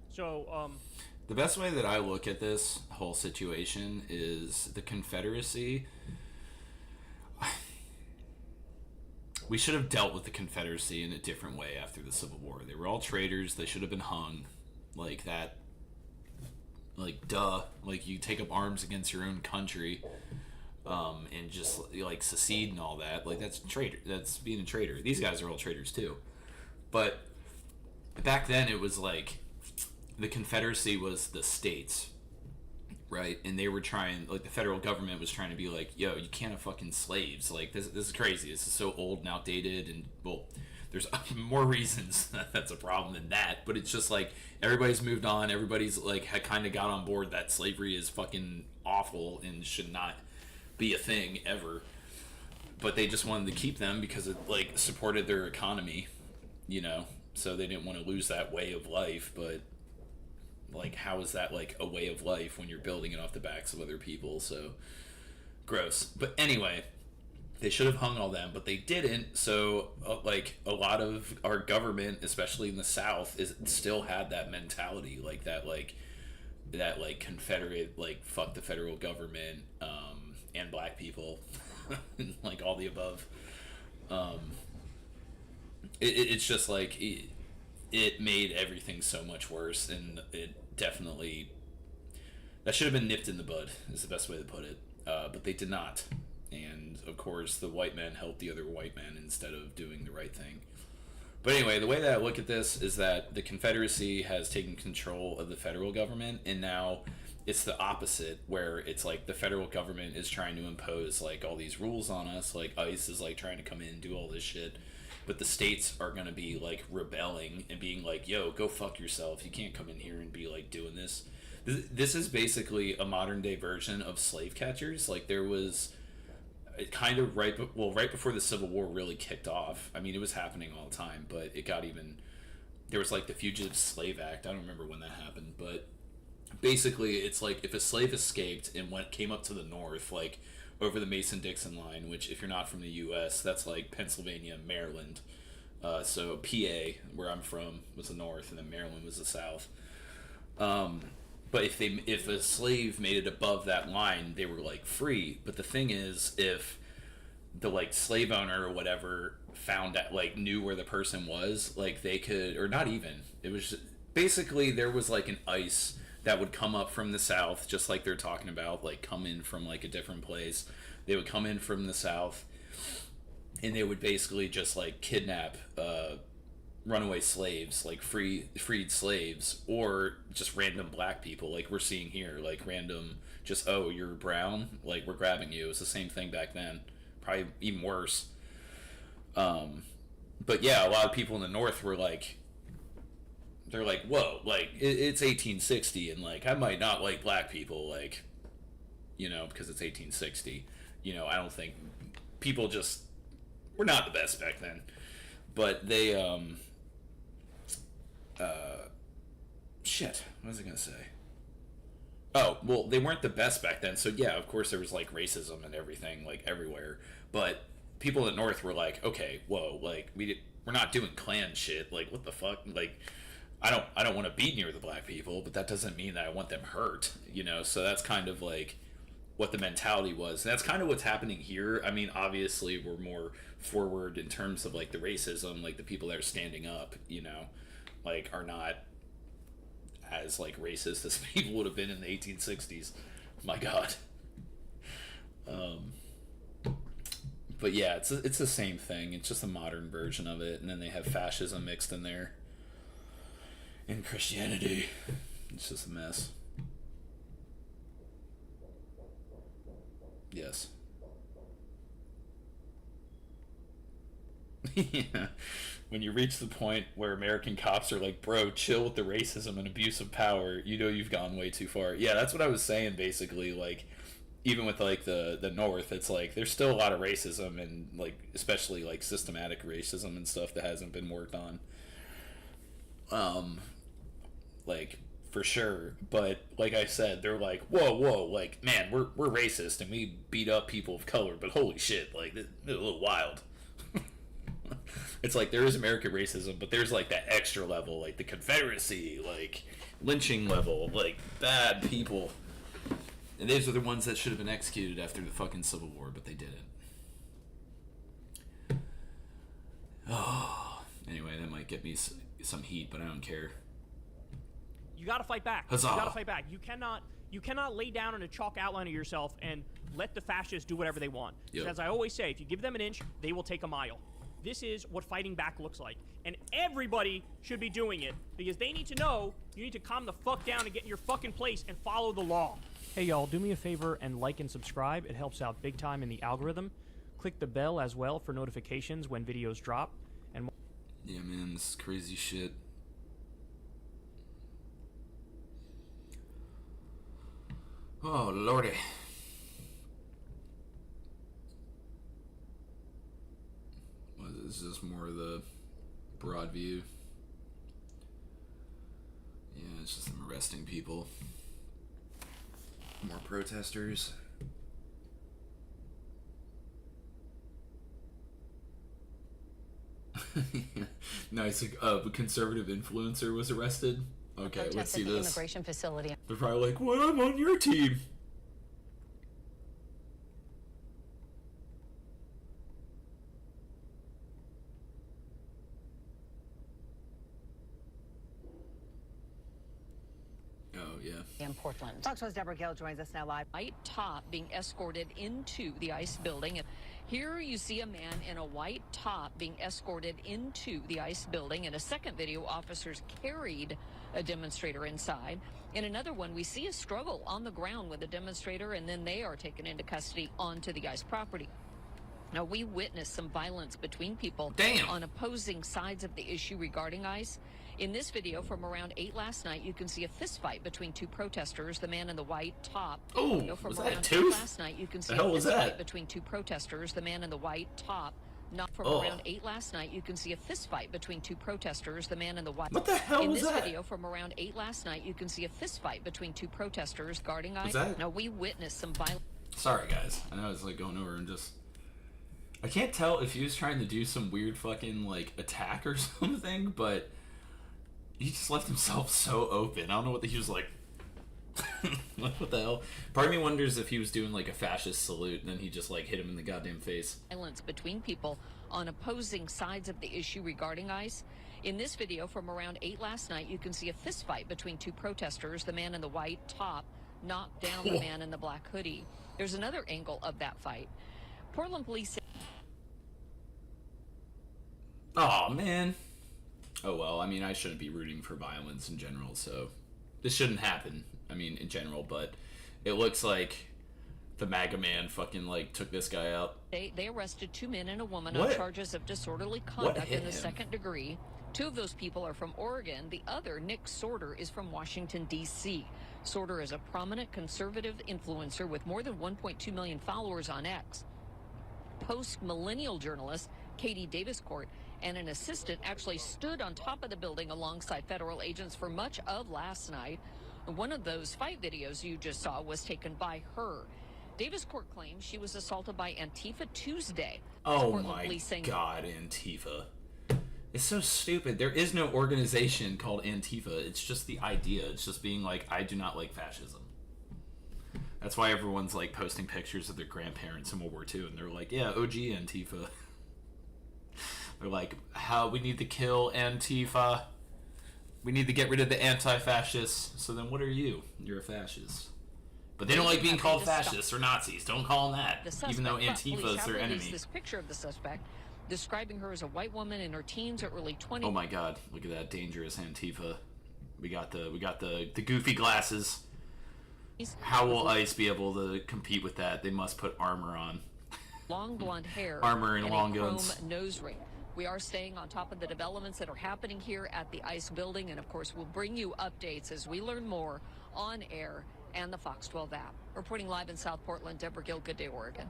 So, the best way that I look at this whole situation is the Confederacy. We should have dealt with the Confederacy in a different way after the Civil War. They were all traitors. They should have been hung. Like that. Like, duh. Like, you take up arms against your own country, and just, like, secede and all that. Like, that's traitor. That's being a traitor. These guys are all traitors, too. But back then, it was like, the Confederacy was the states, right? And they were trying, like, the federal government was trying to be like, yo, you can't have fucking slaves. Like, this is crazy. This is so old and outdated, and, well, there's more reasons that's a problem than that, but it's just like, everybody's moved on. Everybody's, like, had kind of got on board that slavery is fucking awful and should not be a thing ever. But they just wanted to keep them because it, like, supported their economy, you know? So they didn't want to lose that way of life, but, like, how is that, like, a way of life when you're building it off the backs of other people? So, gross. But anyway, they should have hung all them, but they didn't. So, like, a lot of our government, especially in the South, still had that mentality, like, that Confederate, like, fuck the federal government, and black people, like, all the above. It's just, like, it made everything so much worse, and it definitely, that should have been nipped in the bud, is the best way to put it. But they did not. And, of course, the white men helped the other white men instead of doing the right thing. But anyway, the way that I look at this is that the Confederacy has taken control of the federal government, and now it's the opposite, where it's like the federal government is trying to impose, like, all these rules on us, like ICE is, like, trying to come in and do all this shit, but the states are going to be, like, rebelling and being like, yo, go fuck yourself, you can't come in here and be, like, doing this. This is basically a modern day version of slave catchers. Like, there was kind of right before the Civil War really kicked off. I mean, it was happening all the time, but it got even, there was, like, the Fugitive Slave Act. I don't remember when that happened, but basically it's like, if a slave escaped and came up to the north, like over the Mason-Dixon line, which, if you're not from the U.S., that's like Pennsylvania, Maryland. So PA, where I'm from, was the north, and then Maryland was the south. But if a slave made it above that line, they were like free. But the thing is, if the like slave owner or whatever found out, like knew where the person was, like they could, or not even, it was basically there was like an ice that would come up from the south, just like they're talking about, like come in from like a different place. They would come in from the south, and they would basically just like kidnap runaway slaves, like freed slaves, or just random black people, like we're seeing here, like random, just, oh, you're brown, like we're grabbing you. It was the same thing back then, probably even worse. But yeah, a lot of people in the North were like, they're like, whoa, like it's 1860, and like I might not like black people, like, you know, because it's 1860. You know, I don't think people just were not the best back then, but they shit, what was I gonna say? Oh, well, they weren't the best back then, so yeah, of course there was like racism and everything, like everywhere, but people in the North were like, okay, whoa, like we're not doing Klan shit, like what the fuck, like I don't want to be near the black people, but that doesn't mean that I want them hurt, you know. So that's kind of like what the mentality was, and that's kind of what's happening here. I mean, obviously we're more forward in terms of like the racism, like the people that are standing up, you know, like are not as like racist as people would have been in the 1860s. My God. But yeah, it's the same thing. It's just a modern version of it, and then they have fascism mixed in there, and Christianity. It's just a mess. Yes. Yeah. When you reach the point where American cops are like, bro, chill with the racism and abuse of power, you know you've gone way too far. Yeah, that's what I was saying, basically. Like, even with like the North, it's like there's still a lot of racism, and like especially like systematic racism and stuff that hasn't been worked on. Like for sure, but like I said, they're like, whoa, like, man, we're racist and we beat up people of color, but holy shit, like it's a little wild. It's like there is American racism, but there's like that extra level, like the Confederacy, like lynching level, like bad people. And those are the ones that should have been executed after the fucking Civil War, but they didn't. Oh, anyway, that might get me some heat, but I don't care. You gotta fight back. Huzzah. You gotta fight back. You cannot lay down in a chalk outline of yourself and let the fascists do whatever they want. Yep. As I always say, if you give them an inch, they will take a mile. This is what fighting back looks like. And everybody should be doing it, because they need to know you need to calm the fuck down and get in your fucking place and follow the law. Hey y'all, do me a favor and like and subscribe. It helps out big time in the algorithm. Click the bell as well for notifications when videos drop. And yeah, man, this is crazy shit. Oh, lordy. Well, this is just more of the broad view. Yeah, it's just them arresting people. More protesters. Nice. A conservative influencer was arrested. Okay, let's see this. Immigration facility. They're probably like, "Well, I'm on your team." Oh yeah. In Portland. Fox 4's Deborah Gill joins us now live. White top being escorted into the ICE building. Here you see a man in a white top being escorted into the ICE building. In a second video, officers carried a demonstrator inside. In another one, we see a struggle on the ground with a demonstrator, and then they are taken into custody onto the ICE property. Now, we witnessed some violence between people on opposing sides of the issue regarding ICE. In this video from around 8 last night, you can see a fist fight between two protesters, the man in the white top. Oh, from was around that a tooth? 8 last night, you can see The hell a was fist that? fight between two protesters, the man in the white top. Not from Oh. around 8 last night, you can see a fist fight between two protesters, the man in the white. What the hell in was this that? video from around 8 last night, you can see a fist fight between two protesters guarding ICE. that- Now, we witnessed some violence. Sorry, guys. I know I was like going over and just. I can't tell if he was trying to do some weird fucking like attack or something, but he just left himself so open. I don't know what he was like. Like, what the hell? Part of me wonders if he was doing like a fascist salute and then he just like hit him in the goddamn face. Violence between people on opposing sides of the issue regarding ICE. In this video from around 8 last night, you can see a fist fight between two protesters. The man in the white top knocked down the man in the black hoodie. There's another angle of that fight. Portland police say Oh man. Oh well, I mean, I shouldn't be rooting for violence in general, so this shouldn't happen. I mean, in general, but it looks like the MAGA man fucking like took this guy out. They arrested 2 men and a woman What? on charges of disorderly conduct hit in the him? second degree. 2 of those people are from Oregon. The other, Nick Sorter, is from Washington, D.C. Sorter is a prominent conservative influencer with more than 1.2 million followers on X. Post-millennial journalist Katie Daviscourt and an assistant actually stood on top of the building alongside federal agents for much of last night. One of those fight videos you just saw was taken by her. Daviscourt claims she was assaulted by Antifa Tuesday. Oh Portland my police saying god, Antifa. It's so stupid. There is no organization called Antifa. It's just the idea. It's just being like, I do not like fascism. That's why everyone's like posting pictures of their grandparents in World War II, and they're like, yeah, OG Antifa. They're like, how we need to kill Antifa. We need to get rid of the anti-fascists. So then what are you? You're a fascist. But they don't like being called fascists or Nazis. Don't call them that. Even though Antifa is their enemy. This picture of the suspect, describing her as a white woman in her teens or early 20s. Oh my god, look at that dangerous Antifa. We got the goofy glasses. How will ICE be able to compete with that? They must put armor on. Long blonde hair, Armor and long a chrome guns. nose ring. We are staying on top of the developments that are happening here at the ICE building, and of course we'll bring you updates as we learn more on air and the Fox 12 app. Reporting live in South Portland, Deborah Gill, Good Day, Oregon.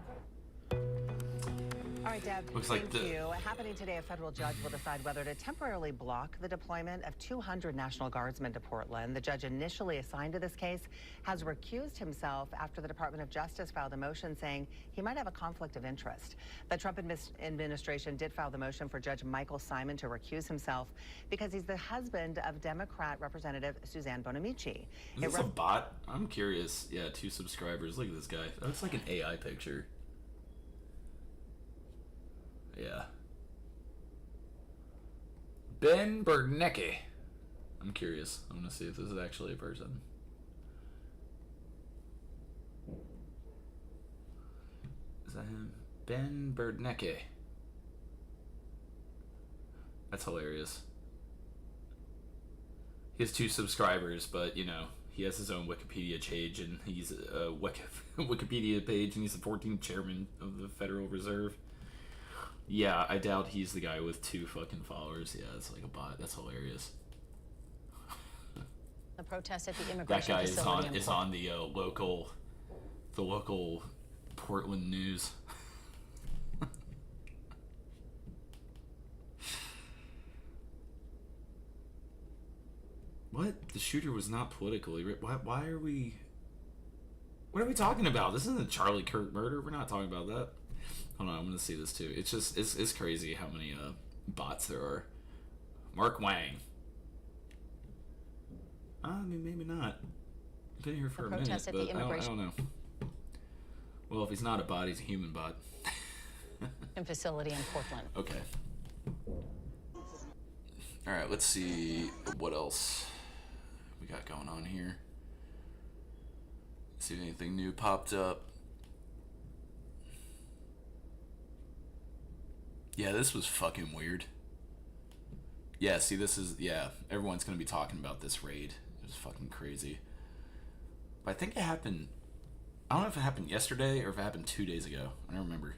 All right, Deb, Looks like thank you. Happening today, a federal judge will decide whether to temporarily block the deployment of 200 National Guardsmen to Portland. The judge initially assigned to this case has recused himself after the Department of Justice filed a motion saying he might have a conflict of interest. The Trump administration did file the motion for Judge Michael Simon to recuse himself because he's the husband of Democrat Representative Suzanne Bonamici. Is this a bot? I'm curious. Yeah, 2 subscribers. Look at this guy. That looks like an AI picture. Yeah. Ben Bernanke. I'm curious. I want to see if this is actually a person. Is that him? Ben Bernanke. That's hilarious. He has 2 subscribers, but you know, he has his own Wikipedia page, and he's a Wikipedia page, and he's the 14th chairman of the Federal Reserve. Yeah, I doubt he's the guy with 2 fucking followers. Yeah, it's like a bot. That's hilarious. The protest at the immigration That guy facility is on the local Portland news. What? The shooter was not politically. Why are we? What are we talking about? This isn't the Charlie Kirk murder. We're not talking about that. Hold on, I'm gonna see this too. It's just it's crazy how many bots there are. Mark Wang. I mean, maybe not. Been here for a minute, but I don't know. Well, if he's not a bot, he's a human bot. facility in Portland. Okay. All right, let's see what else we got going on here. See if anything new popped up. Yeah, this was fucking weird. Yeah, see, this is, yeah, everyone's gonna be talking about this raid. It was fucking crazy. But I think it happened, I don't know if it happened yesterday or if it happened 2 days ago. I don't remember.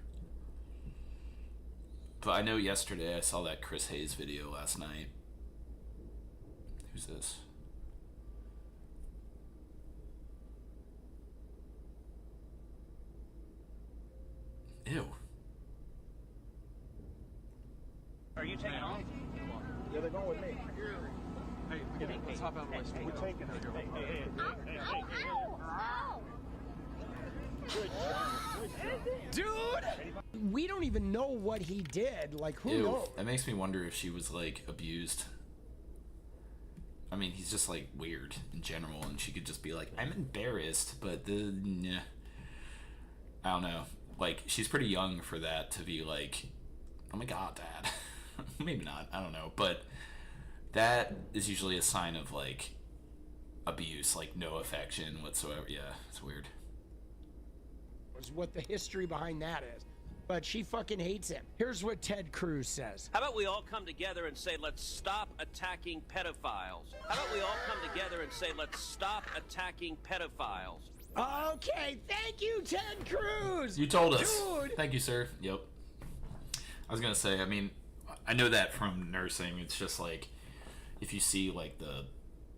But I know yesterday I saw that Chris Hayes video last night. Who's this? Ew. Are you taking off? Yeah, they're going with me. Hey, let's hop out of my street. We're taking her. Dude, we don't even know what he did. Like, who Ew. knows? That makes me wonder if she was like abused. I mean, he's just like weird in general, and she could just be like, I'm embarrassed, but I don't know. Like, she's pretty young for that to be like, oh my god, Dad. Maybe not, I don't know, but that is usually a sign of like abuse, like no affection whatsoever. Yeah, it's weird. Was what the history behind that is. But she fucking hates him. Here's what Ted Cruz says. How about we all come together and say, let's stop attacking pedophiles? How about we all come together and say, let's stop attacking pedophiles? Okay, thank you, Ted Cruz. You told us. Dude. Thank you, sir. Yep. I was gonna say, I mean, I know that from nursing. It's just like, if you see like the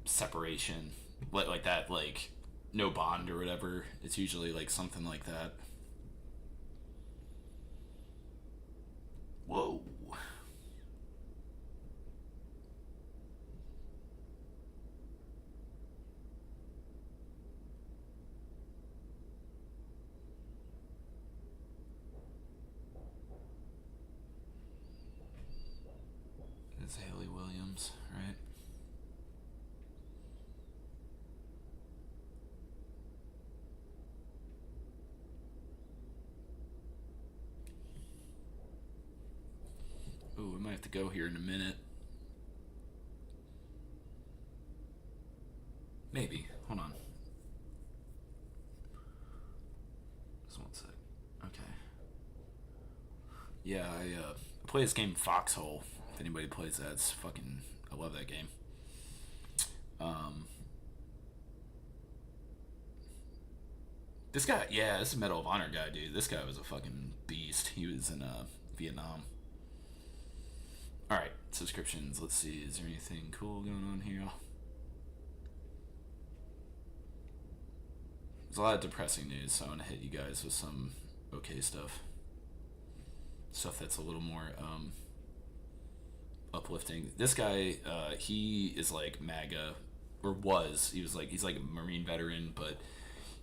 separation, like that, like no bond or whatever, it's usually like something like that. Whoa. It's Haley Williams, right? Ooh, we might have to go here in a minute. Maybe. Hold on. Just one sec. Okay. Yeah, I play this game Foxhole. If anybody plays that, it's fucking... I love that game. This guy... Yeah, this is a Medal of Honor guy, dude. This guy was a fucking beast. He was in Vietnam. Alright, subscriptions. Let's see. Is there anything cool going on here? There's a lot of depressing news, so I want to hit you guys with some okay stuff. Stuff that's a little more uplifting. This guy, he is like MAGA, or was. He's like a Marine veteran, but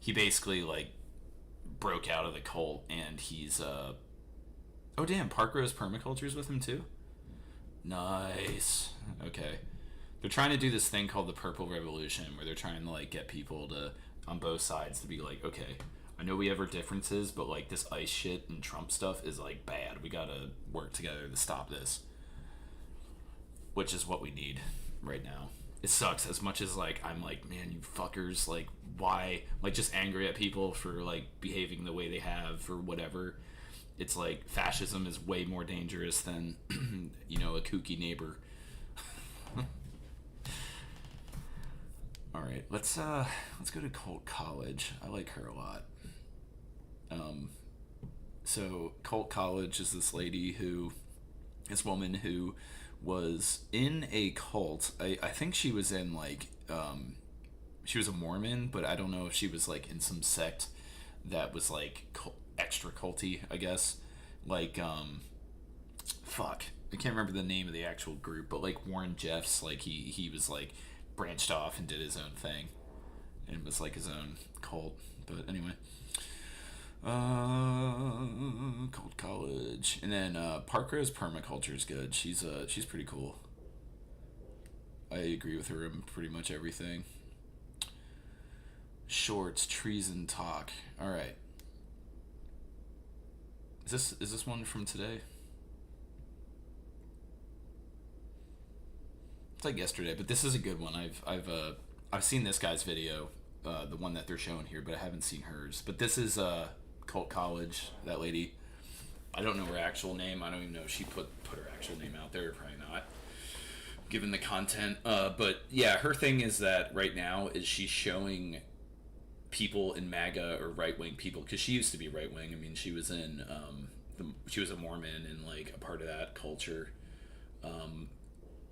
he basically like broke out of the cult, and he's oh damn, Park Rose Permaculture's with him too? Nice. Okay. They're trying to do this thing called the Purple Revolution, where they're trying to like get people to, on both sides, to be like, okay, I know we have our differences, but like this ICE shit and Trump stuff is like bad. We gotta work together to stop this. Which is what we need right now. It sucks as much as like I'm like, man, you fuckers, like why, like just angry at people for like behaving the way they have or whatever. It's like fascism is way more dangerous than you know, a kooky neighbor. All right, let's go to Colt College. I like her a lot. So Colt College is this woman who was in a cult. I think she was in like she was a Mormon, but I don't know if she was like in some sect that was like extra culty, I guess. Like fuck, I can't remember the name of the actual group, but like Warren Jeffs, like he was like branched off and did his own thing, and it was like his own cult. But anyway, Colt College, and then Park Rose Permaculture is good. She's pretty cool. I agree with her on pretty much everything. Shorts, treason talk. All right. Is this one from today? It's like yesterday, but this is a good one. I've seen this guy's video, the one that they're showing here, but I haven't seen hers. But this is Colt College, that lady. I don't know her actual name. I don't even know if she put her actual name out there. Probably not, given the content. But yeah, her thing is that right now is she's showing people in MAGA or right-wing people, because she used to be right-wing. I mean, she was in she was a Mormon and like a part of that culture.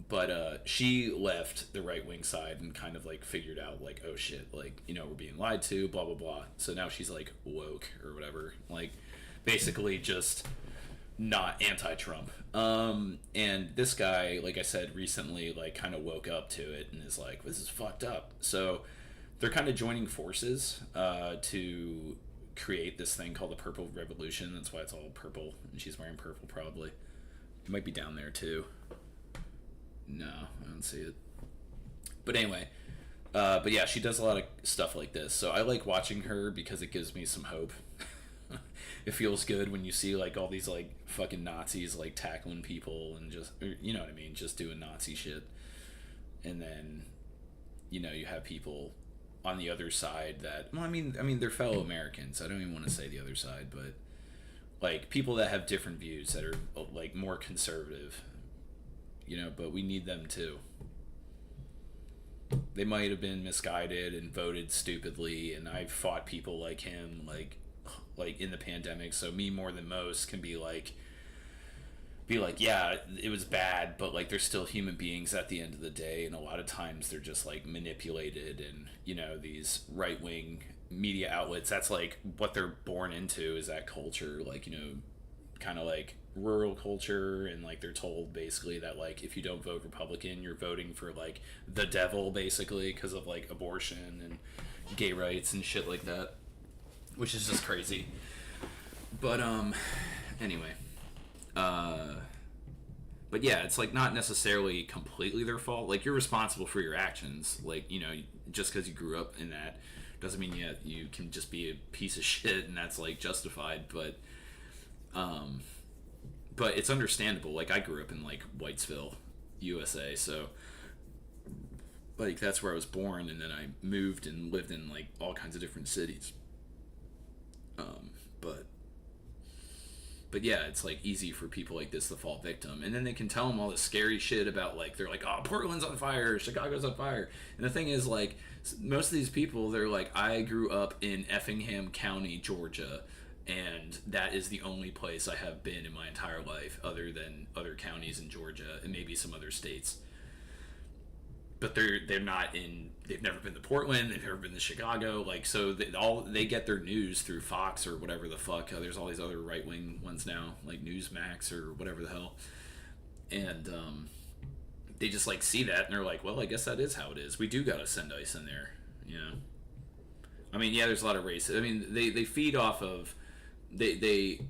But she left the right-wing side and kind of like figured out like, oh shit, like, you know, we're being lied to, blah blah blah. So now she's like woke or whatever, like basically just not anti-Trump. And this guy, like I said, recently like kind of woke up to it and is like, this is fucked up. So they're kind of joining forces to create this thing called the Purple Revolution. That's why it's all purple, and she's wearing purple probably. It might be down there too. No, I don't see it. But anyway, but yeah, she does a lot of stuff like this. So I like watching her because it gives me some hope. It feels good when you see like all these like fucking Nazis like tackling people and just, you know what I mean, just doing Nazi shit. And then, you know, you have people on the other side that, well, I mean they're fellow Americans. I don't even want to say the other side, but like people that have different views that are like more conservative, you know, but we need them too. They might have been misguided and voted stupidly, and I've fought people like him like in the pandemic, so me more than most can be like, yeah, it was bad, but like they're still human beings at the end of the day, and a lot of times they're just like manipulated, and you know, these right-wing media outlets, that's like what they're born into, is that culture, like, you know, kind of like rural culture, and like they're told basically that like if you don't vote Republican, you're voting for like the devil, basically, because of like abortion and gay rights and shit like that, which is just crazy. But anyway, but yeah, it's like not necessarily completely their fault. Like, you're responsible for your actions. Like, you know, just because you grew up in that doesn't mean yet you can just be a piece of shit and that's like justified. But it's understandable. Like, I grew up in like Whitesville, USA, so like that's where I was born, and then I moved and lived in like all kinds of different cities. But yeah, it's like easy for people like this to fall victim, and then they can tell them all this scary shit about like, they're like, oh, Portland's on fire, Chicago's on fire, and the thing is, like, most of these people, they're like, I grew up in Effingham County, Georgia, and that is the only place I have been in my entire life, other than other counties in Georgia and maybe some other states. But they're not in. They've never been to Portland. They've never been to Chicago. Like, so they get their news through Fox or whatever the fuck. There's all these other right wing ones now, like Newsmax or whatever the hell. And they just like see that and they're like, well, I guess that is how it is. We do gotta send ICE in there, you know. I mean, yeah, there's a lot of racism. I mean, they feed off of they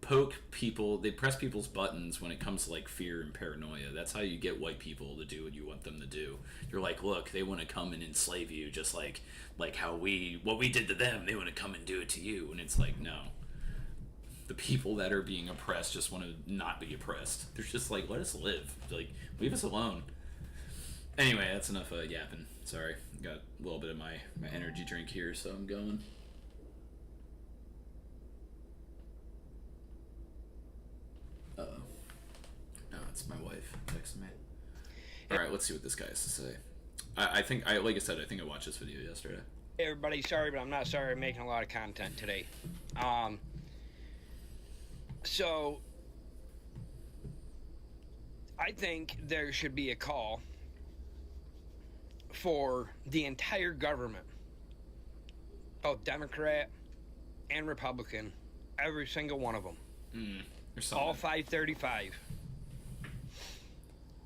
poke people, they press people's buttons when it comes to like fear and paranoia. That's how you get white people to do what you want them to do. You're like, look, they want to come and enslave you, just like how what we did to them, they want to come and do it to you. And it's like, no, the people that are being oppressed just want to not be oppressed. They're just like, let us live, like, leave us alone. Anyway, that's enough yapping. Sorry, got a little bit of my energy drink here, so I'm going. No, it's my wife texting me. Alright, let's see what this guy has to say. I think, like I said, I think I watched this video yesterday. Hey everybody, sorry, but I'm not sorry. I'm making a lot of content today. So, I think there should be a call for the entire government, both Democrat and Republican, every single one of them. All 535.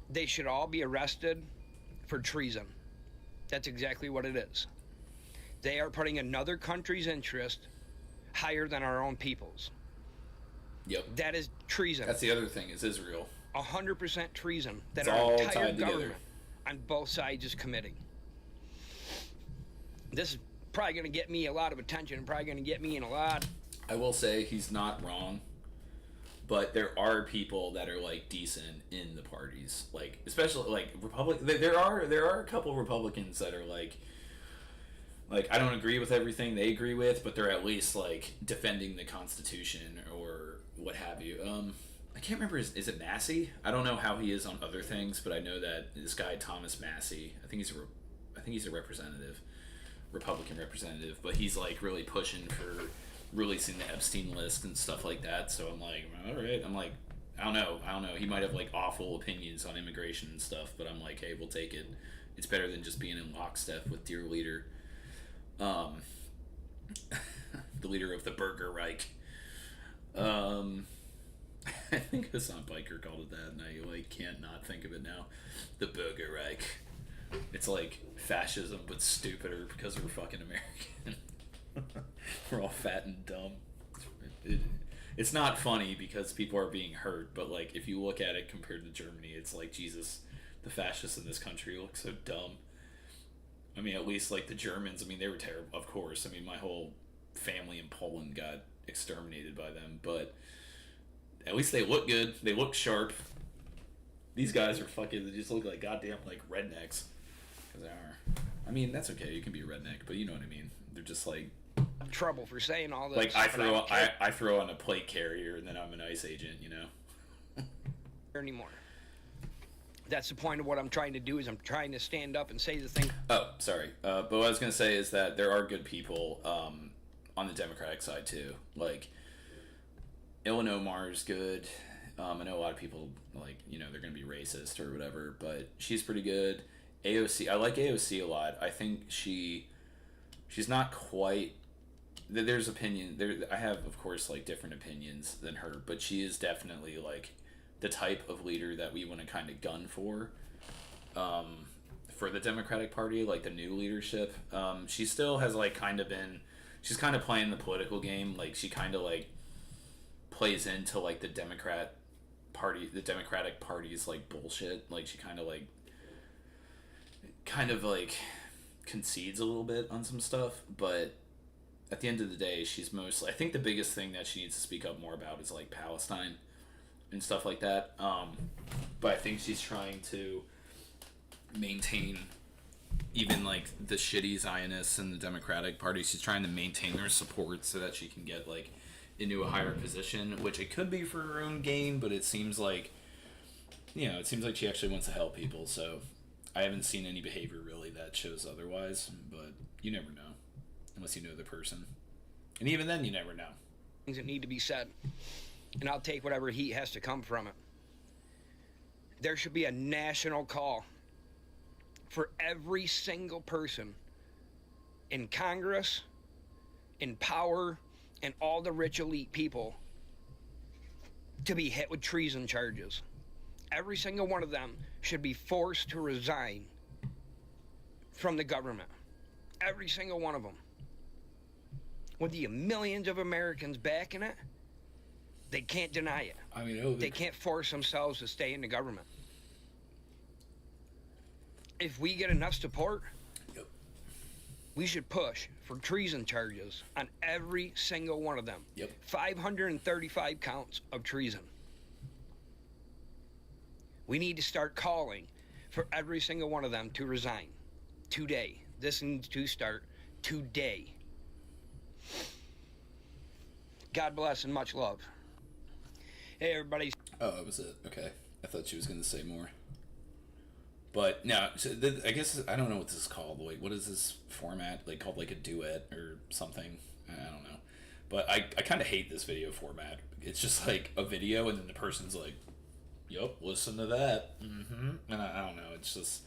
They should all be arrested for treason. That's exactly what it is. They are putting another country's interest higher than our own people's. Yep. That is treason. That's the other thing, is Israel. 100% treason that It's our all entire tied together. government on both sides is committing. This is probably going to get me a lot of attention, probably going to get me in a lot. I will say he's not wrong, but there are people that are like decent in the parties, like especially like There are a couple Republicans that are like I don't agree with everything they agree with, but they're at least like defending the Constitution or what have you. I can't remember. Is it Massey? I don't know how he is on other things, but I know that this guy Thomas Massey. I think he's a representative, Republican representative, but he's like really pushing for releasing the Epstein list and stuff like that. So I'm like, all right. I'm like, I don't know. He might have like awful opinions on immigration and stuff, but I'm like, hey, we'll take it. It's better than just being in lockstep with dear leader, the leader of the Burger Reich. I think Hassan Biker called it that, and I like can't not think of it now. The Burger Reich. It's like fascism, but stupider because we're fucking American. We're all fat and dumb. It's not funny because people are being hurt, but like if you look at it compared to Germany, it's like, Jesus, the fascists in this country look so dumb. I mean, at least like the Germans, I mean, they were terrible, of course. I mean, my whole family in Poland got exterminated by them, but at least they look good. They look sharp. These guys are fucking, they just look like goddamn like rednecks. Because they are. I mean, that's okay. You can be a redneck, but you know what I mean. They're just like trouble for saying all this. like I throw on a plate carrier and then I'm an ICE agent, you know. Anymore. That's the point of what I'm trying to do. Is I'm trying to stand up and say the thing. Oh, sorry. But what I was gonna say is that there are good people on the Democratic side too. Like Ilhan Omar's good. I know a lot of people like, you know, they're gonna be racist or whatever, but she's pretty good. AOC, I like AOC a lot. I think she's not quite. There's opinion there. I have, of course, like different opinions than her, but she is definitely like the type of leader that we want to kind of gun for the Democratic Party, like the new leadership. She still has like kind of been. She's kind of playing the political game. Like she kind of like plays into like the Democratic Party's like bullshit. Like she kind of like concedes a little bit on some stuff, but at the end of the day, she's mostly, I think the biggest thing that she needs to speak up more about is like Palestine and stuff like that. But I think she's trying to maintain even like the shitty Zionists and the Democratic Party. She's trying to maintain their support so that she can get like into a higher position, which it could be for her own gain, but it seems like, you know, it seems like she actually wants to help people. So I haven't seen any behavior really that shows otherwise, but you never know unless you know the person. And even then, you never know. Things that need to be said, and I'll take whatever heat has to come from it. There should be a national call for every single person in Congress, in power, and all the rich elite people to be hit with treason charges. Every single one of them should be forced to resign from the government. Every single one of them. With the millions of Americans backing it, they can't deny it. I mean, they can't force themselves to stay in the government. If we get enough support, we should push for treason charges on every single one of them. 535 counts of treason. We need to start calling for every single one of them to resign today. This needs to start today. God bless and much love. Hey, everybody. Oh, that was it. Okay. I thought she was going to say more. But no, so I guess, I don't know what this is called. Like, what is this format? Like, called like a duet or something? I don't know. But I kind of hate this video format. It's just like a video and then the person's like, yup, listen to that. Mm-hmm. And I don't know. It's just,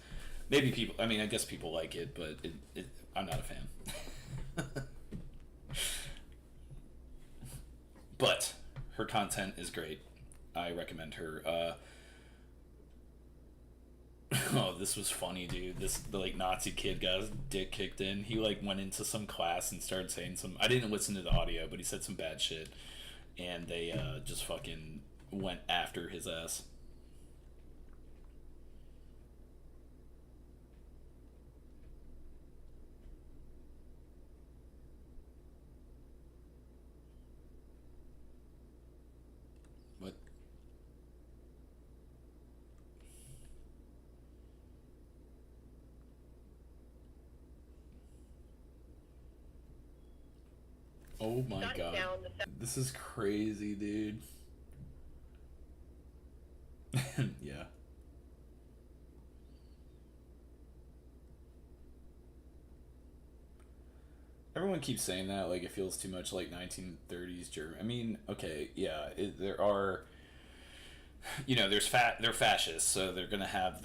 maybe people, I mean, I guess people like it, but I'm not a fan. But her content is great. I recommend her. Oh, this was funny, dude. The like Nazi kid got his dick kicked in. He like went into some class and started saying some, I didn't listen to the audio, but he said some bad shit. And they just fucking went after his ass. What? Oh my god. This is crazy, dude. Yeah. Everyone keeps saying that, like it feels too much like 1930s Germany. I mean, okay, yeah, there are, you know, they're fascists, so they're gonna have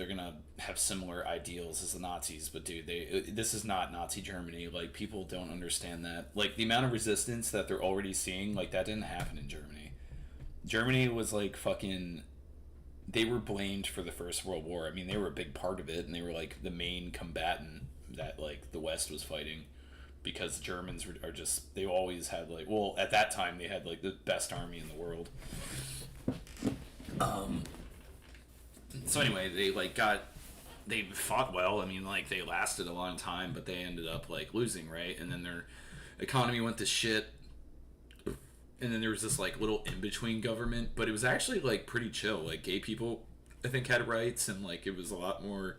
similar ideals as the Nazis. But dude, this is not Nazi Germany. Like, people don't understand that. Like, the amount of resistance that they're already seeing, like, that didn't happen in Germany. Germany was like fucking. They were blamed for the First World War. I mean, they were a big part of it, and they were like the main combatant that like the West was fighting, because Germans are just, they always had like, well, at that time they had like the best army in the world. So anyway, they like got they fought well. I mean, like, they lasted a long time, but they ended up, like, losing, right? And then their economy went to shit. And then there was this, like, little in-between government. But it was actually, like, pretty chill. Like, gay people, I think, had rights. And, like, it was a lot more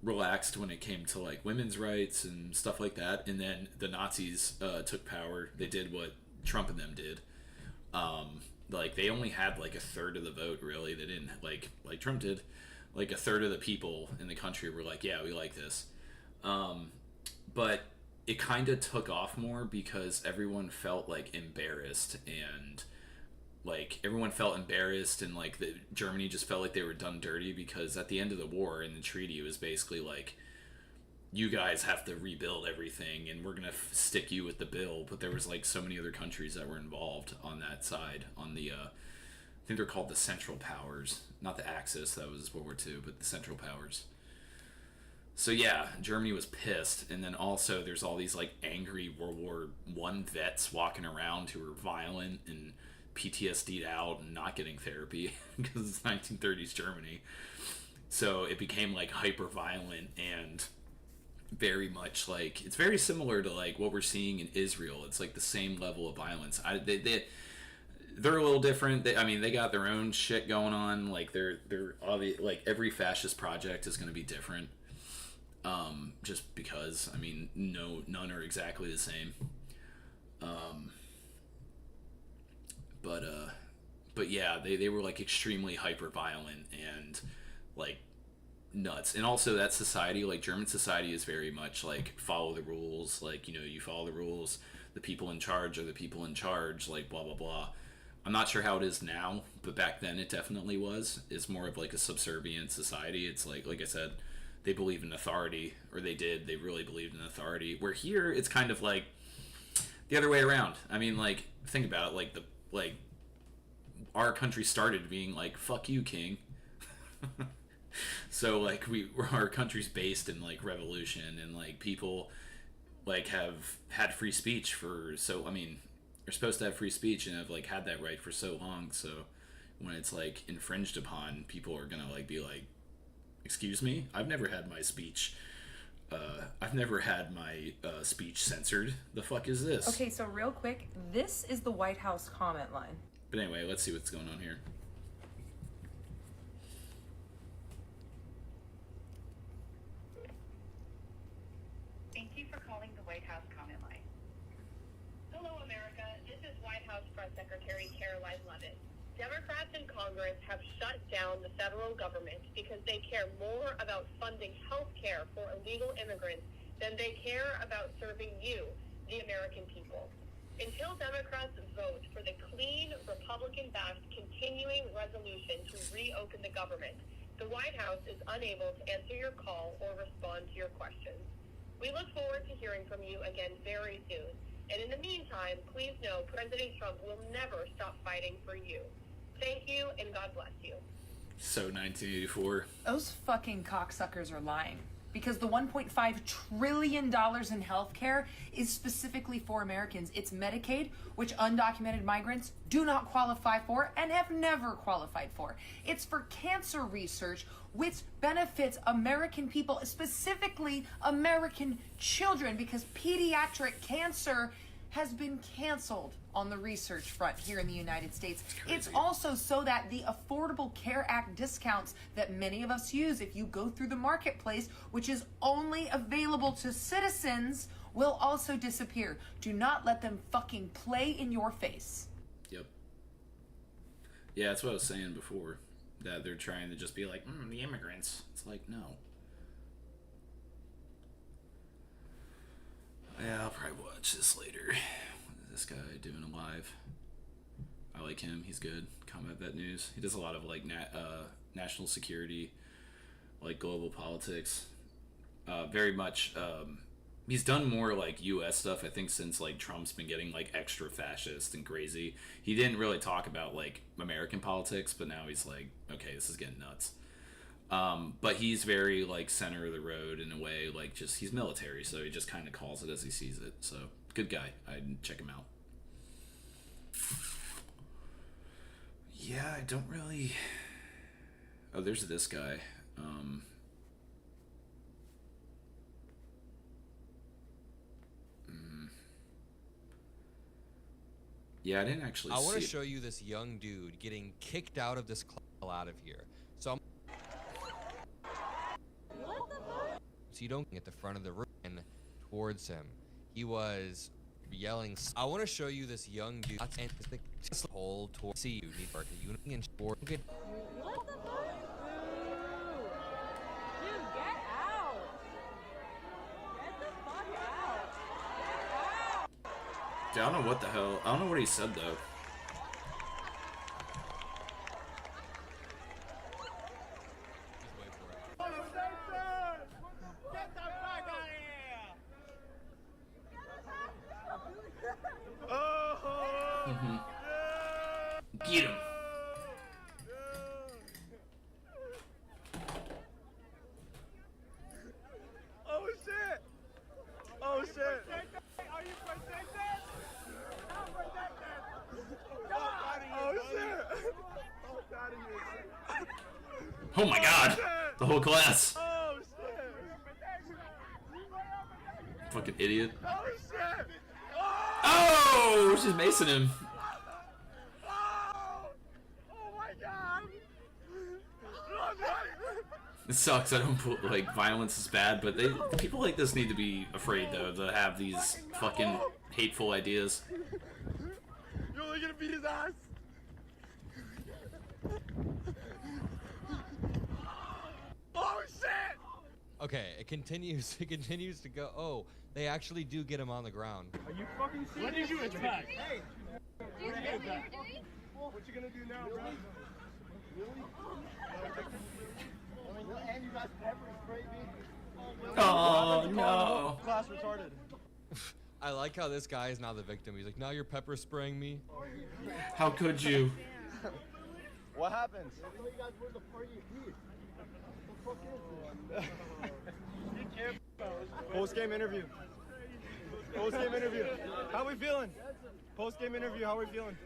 relaxed when it came to, like, women's rights and stuff like that. And then the Nazis took power. They did what Trump and them did. Like, they only had, like, a third of the vote, really. They didn't, like Trump did. Like, a third of the people in the country were like, yeah, we like this. But it kind of took off more because everyone felt, like, embarrassed. And, like, everyone felt embarrassed. And, like, Germany just felt like they were done dirty because at the end of the war in the treaty, it was basically like, you guys have to rebuild everything and we're going to stick you with the bill. But there was, like, so many other countries that were involved on that side, on the, I think they're called the Central Powers, not the Axis, that was World War II, but the Central Powers. So yeah, Germany was pissed, and then also there's all these, like, angry World War I vets walking around who are violent and PTSD'd out and not getting therapy because it's 1930s Germany. So it became, like, hyper violent and very much, like, it's very similar to, like, what we're seeing in Israel. It's like the same level of violence. They're a little different. They got their own shit going on. Like, they're obvious, like, every fascist project is going to be different. Just because, I mean, none are exactly the same. But yeah, they were, like, extremely hyper violent and, like, nuts. And also that society, like, German society is very much like follow the rules. Like, you know, you follow the rules, the people in charge are the people in charge, like, blah blah blah. I'm not sure how it is now, but back then it definitely was. It's more of, like, a subservient society. It's like I said, they believe in authority, or they really believed in authority, where here it's kind of like the other way around. I mean, like, think about it, like our country started being like, fuck you, king. So, like, our country's based in, like, revolution, and, like, people, like, have had free speech you're supposed to have free speech and have, like, had that right for so long. So when it's, like, infringed upon, people are gonna, like, be like, excuse me, I've never had my speech censored. The fuck is this? Okay, so real quick, this is the White House comment line. But anyway, let's see what's going on here. Thank you for calling the White House comment line. Hello, America. This is White House Press Secretary Caroline Leavitt. Democrats in Congress have shut down the federal government because they care more about funding health care for illegal immigrants than they care about serving you, the American people. Until Democrats vote for the clean, Republican-backed continuing resolution to reopen the government, the White House is unable to answer your call or respond to your questions. We look forward to hearing from you again very soon. And in the meantime, please know President Trump will never stop fighting for you. Thank you, and God bless you. So 1984. Those fucking cocksuckers are lying. Because the $1.5 trillion in healthcare is specifically for Americans. It's Medicaid, which undocumented migrants do not qualify for and have never qualified for. It's for cancer research, which benefits American people, specifically American children, because pediatric cancer has been canceled on the research front here in the United States. It's also so that the Affordable Care Act discounts that many of us use if you go through the marketplace, which is only available to citizens, will also disappear. Do not let them fucking play in your face. Yep. Yeah, that's what I was saying before. That they're trying to just be like, the immigrants. It's like, no. Yeah, I'll probably watch this later. What is this guy doing live? I like him. He's good. Combat Vet News. He does a lot of, like, national security, like, global politics. Very much, he's done more, like, U.S. stuff, I think, since, like, Trump's been getting, like, extra fascist and crazy. He didn't really talk about, like, American politics, but now he's like, okay, this is getting nuts. But he's very, like, center of the road in a way, like, just, he's military, so he just kind of calls it as he sees it. So, good guy. I'd check him out. Yeah, I don't really... Oh, there's this guy. Yeah, I didn't actually I want see to it. show you this young dude getting kicked out of this class out of here. So you don't get the front of the room and towards him. He was yelling. I want to show you this young dude and the whole tour. See you need work a unit and sport. What the fuck? Dude, get out! Get the fuck out! Dude, I don't know what the hell. I don't know what he said though. Get the fuck out of here! Oh! Get him. Oh shit! Oh shit! Are you protected? I'm protected! Oh shit! Fuck out of here! Oh my god. The whole class. Oh shit! Fucking idiot. Oh shit! Oh, she's macing him. Oh my god! It sucks. I don't put like violence is bad, but people like this need to be afraid though to have these fucking hateful ideas. You're only gonna beat his ass. Oh shit! Okay, it continues. It continues to go. Oh, they actually do get him on the ground. Are you fucking serious? What did you expect? Hey! Dude, what are you doing? What you gonna do now, bro? Really? And you guys pepper spray me? Oh no. Class retarded. I like how this guy is now the victim. He's like, now you're pepper spraying me. How could you? What happens? You guys were the party of peace. What the fuck is this? Post-game interview. Post-game interview. How we feeling? Post-game interview, how we feeling?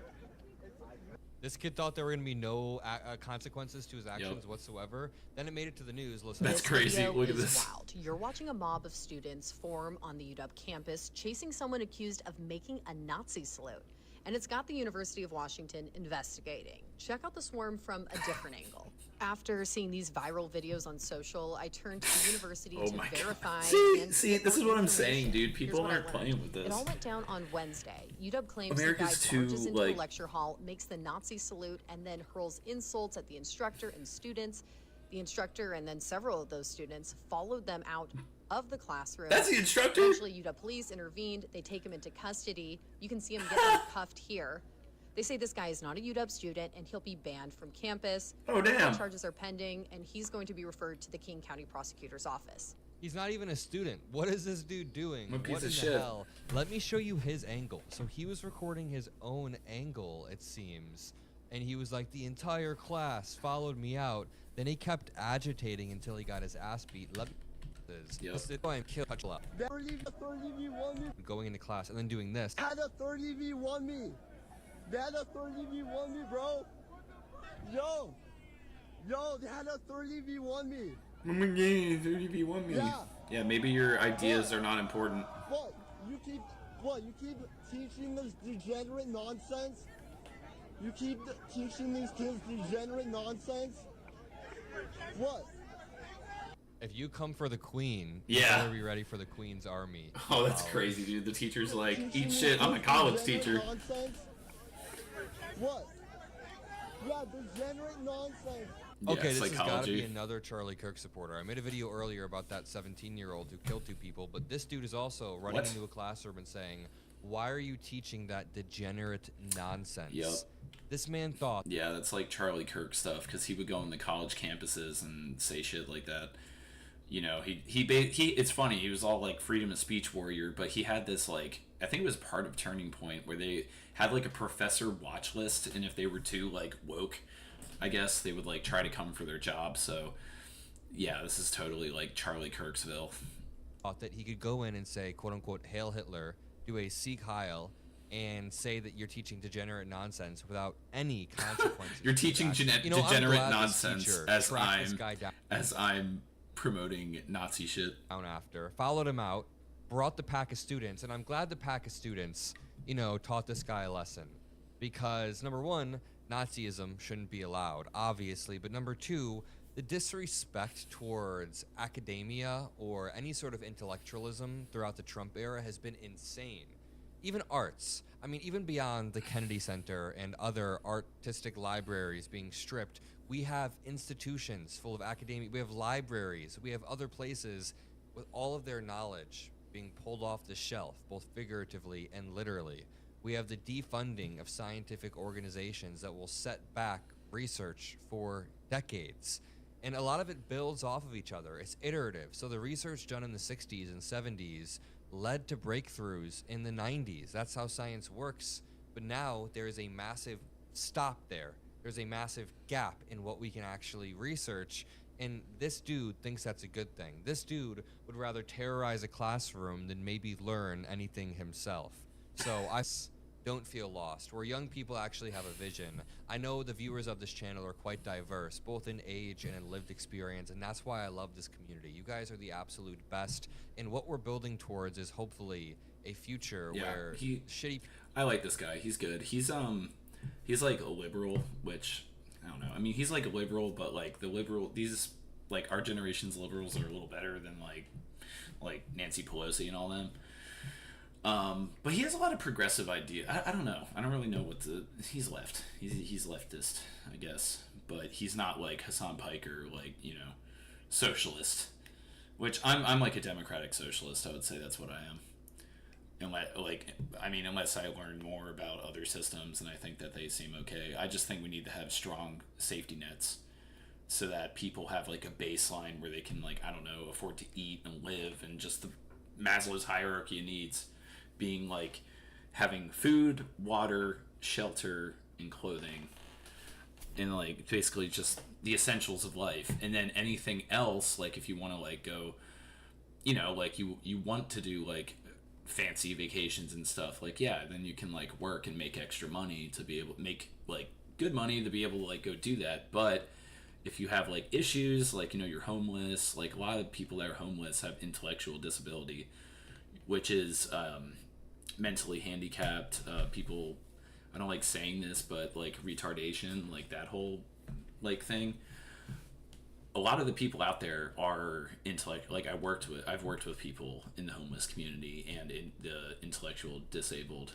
This kid thought there were going to be no consequences to his actions whatsoever. Then it made it to the news. Listen, That's crazy. Video Look at is this. Wild. You're watching a mob of students form on the UW campus, chasing someone accused of making a Nazi salute. And it's got the University of Washington investigating. Check out the swarm from a different angle. After seeing these viral videos on social, I turned to the university Oh to my god. verify. and See, this is what I'm information. saying, dude. Here's People what I aren't learned. playing with It this. all went down on Wednesday. UW claims America's the guy barges too, into like- a lecture hall, makes the Nazi salute, and then hurls insults at the instructor and students. The instructor and then several of those students followed them out of the classroom. That's the instructor? Eventually, UW police intervened. They take him into custody. You can see him getting cuffed here. They say this guy is not a UW student and he'll be banned from campus. Oh, damn. Charges are pending, and he's going to be referred to the King County Prosecutor's Office. He's not even a student. What is this dude doing? What a piece What of in shit. the hell? Let me show you his angle. So he was recording his own angle, it seems. And he was like, the entire class followed me out. Then he kept agitating until he got his ass beat. Let me I'm going into class and then doing this. Had a 30v1 me. They had a 30v1 me, bro. Yo, they had a 30v1 me. Oh my god, 30v1 me. Yeah. Yeah, maybe your ideas are not important. What? You keep teaching this degenerate nonsense? You keep teaching these kids degenerate nonsense? What? If you come for the queen, Yeah. you better be ready for the queen's army. Oh, that's crazy, dude. The teacher's like, eat shit. I'm a college teacher. Nonsense? What? Yeah, degenerate nonsense. Okay, this has got to psychology. be another Charlie Kirk supporter. I made a video earlier about that 17-year-old who killed 2 people, but this dude is also running What? into a classroom and saying, why are you teaching that degenerate nonsense? Yep. This man thought... Yeah, that's like Charlie Kirk stuff, because he would go on the college campuses and say shit like that. You know, he it's funny, he was all like freedom of speech warrior, but he had this like, I think it was part of Turning Point, where they had like a professor watch list, and if they were too like woke, I guess, they would like try to come for their job. So yeah, this is totally like Charlie Kirksville. thought that he could go in and say, quote unquote, Hail Hitler, do a Sieg Heil, and say that you're teaching degenerate nonsense without any consequences. You're teaching You know, I'm degenerate glad this nonsense teacher as tracked this guy down. I'm promoting Nazi shit. After, followed him out, brought the pack of students, and I'm glad the pack of students, you know, taught this guy a lesson. because number one, Nazism shouldn't be allowed, obviously, but number two, the disrespect towards academia or any sort of intellectualism throughout the Trump era has been insane. Even arts, I mean, even beyond the Kennedy Center and other artistic libraries being stripped, we have institutions full of academia, we have libraries, we have other places with all of their knowledge being pulled off the shelf, both figuratively and literally. We have the defunding of scientific organizations that will set back research for decades. And a lot of it builds off of each other. It's iterative. So the research done in the 60s and 70s led to breakthroughs in the 90s. That's how science works. But now there is a massive stop there. There's a massive gap in what we can actually research. And this dude thinks that's a good thing. This dude would rather terrorize a classroom than maybe learn anything himself. So I don't feel lost, where young people actually have a vision. I know the viewers of this channel are quite diverse, both in age and in lived experience, and that's why I love this community. You guys are the absolute best, and what we're building towards is hopefully a future where shitty... I like this guy. He's good. He's like a liberal, which, I don't know. I mean, he's like a liberal, but like these, like our generation's liberals are a little better than like Nancy Pelosi and all them. But he has a lot of progressive ideas. I don't know. I don't really know what he's left. He's leftist, I guess. But he's not like Hassan Piker, like, you know, socialist. Which I'm like a democratic socialist. I would say that's what I am. Unless I learn more about other systems and I think that they seem okay. I just think we need to have strong safety nets so that people have like a baseline where they can, like, I don't know, afford to eat and live, and just the Maslow's hierarchy of needs being like having food, water, shelter, and clothing, and like basically just the essentials of life. And then anything else, like if you want to like go, you know, like you want to do like fancy vacations and stuff, like, yeah, then you can like work and make extra money to be able to make like good money to be able to like go do that. But if you have like issues, like, you know, you're homeless, like a lot of people that are homeless have intellectual disability, which is mentally handicapped people. I don't like saying this, but like retardation, like that whole like thing. A lot of the people out there are like I've worked with people in the homeless community and in the intellectually disabled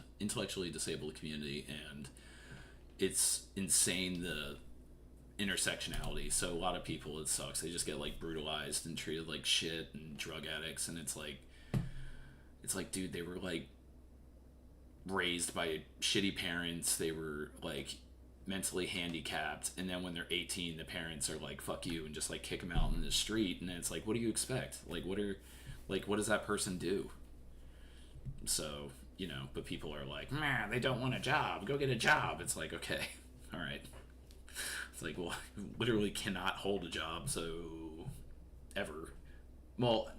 community, and it's insane the intersectionality. So a lot of people, it sucks. They just get like brutalized and treated like shit, and drug addicts, and it's like, dude, they were like raised by shitty parents. They were like mentally handicapped, and then when they're 18, the parents are like, fuck you, and just like kick them out in the street. And then it's like, what do you expect? Like, what does that person do? So, you know, but people are like, man, they don't want a job, go get a job. It's like, okay, all right. It's like, well, literally cannot hold a job, so ever. Well,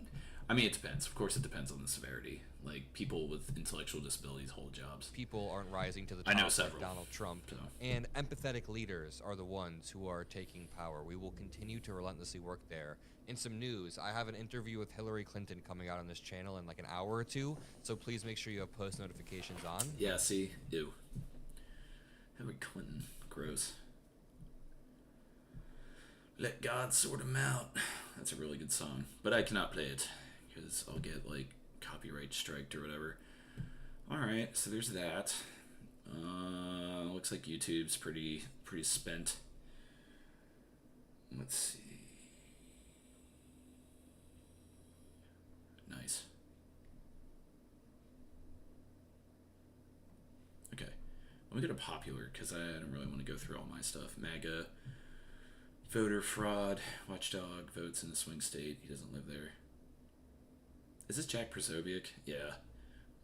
I mean, it depends. Of course, it depends on the severity. Like, people with intellectual disabilities hold jobs. People aren't rising to the top I know like several. Donald Trump. So. And empathetic leaders are the ones who are taking power. We will continue to relentlessly work there. In some news, I have an interview with Hillary Clinton coming out on this channel in like an hour or two, so please make sure you have post notifications on. Yeah, see? Ew. Hillary Clinton. Gross. Let God sort him out. That's a really good song. But I cannot play it, because I'll get, like, copyright striked or whatever. Alright, so there's that. Looks like YouTube's pretty spent. Let's see. Nice. Okay. Let me go to popular, because I don't really want to go through all my stuff. MAGA, voter fraud, Watchdog, votes in the swing state. He doesn't live there. Is this Jack Prosobiec? Yeah.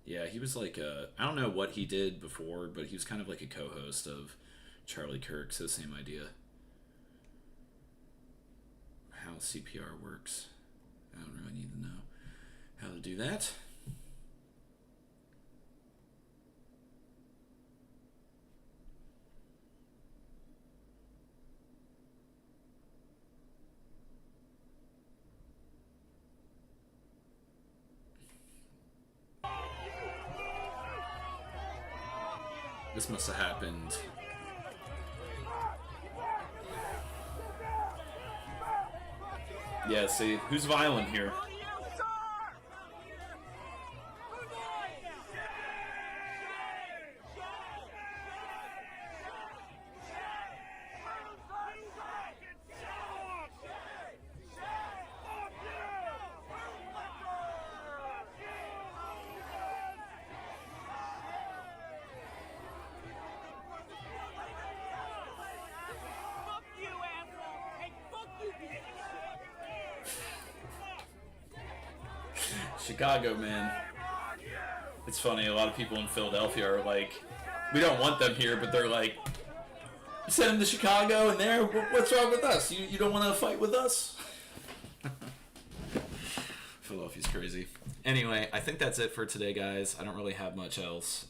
Yeah, he was like I don't know what he did before, but he was kind of like a co-host of Charlie Kirk, so same idea. How CPR works. I don't really need to know how to do that. This must have happened. Yeah, see, who's violent here? Chicago, man. It's funny, a lot of people in Philadelphia are like, we don't want them here, but they're like, send them to Chicago and there, what's wrong with us? You don't want to fight with us? Philadelphia's crazy. Anyway, I think that's it for today, guys. I don't really have much else.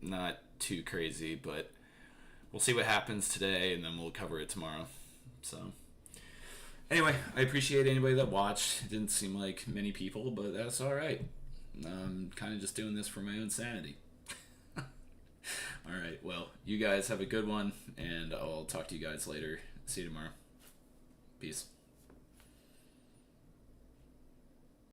Not too crazy, but we'll see what happens today, and then we'll cover it tomorrow. So, anyway, I appreciate anybody that watched. It didn't seem like many people, but that's all right. I'm kind of just doing this for my own sanity. All right, well, you guys have a good one, and I'll talk to you guys later. See you tomorrow. Peace.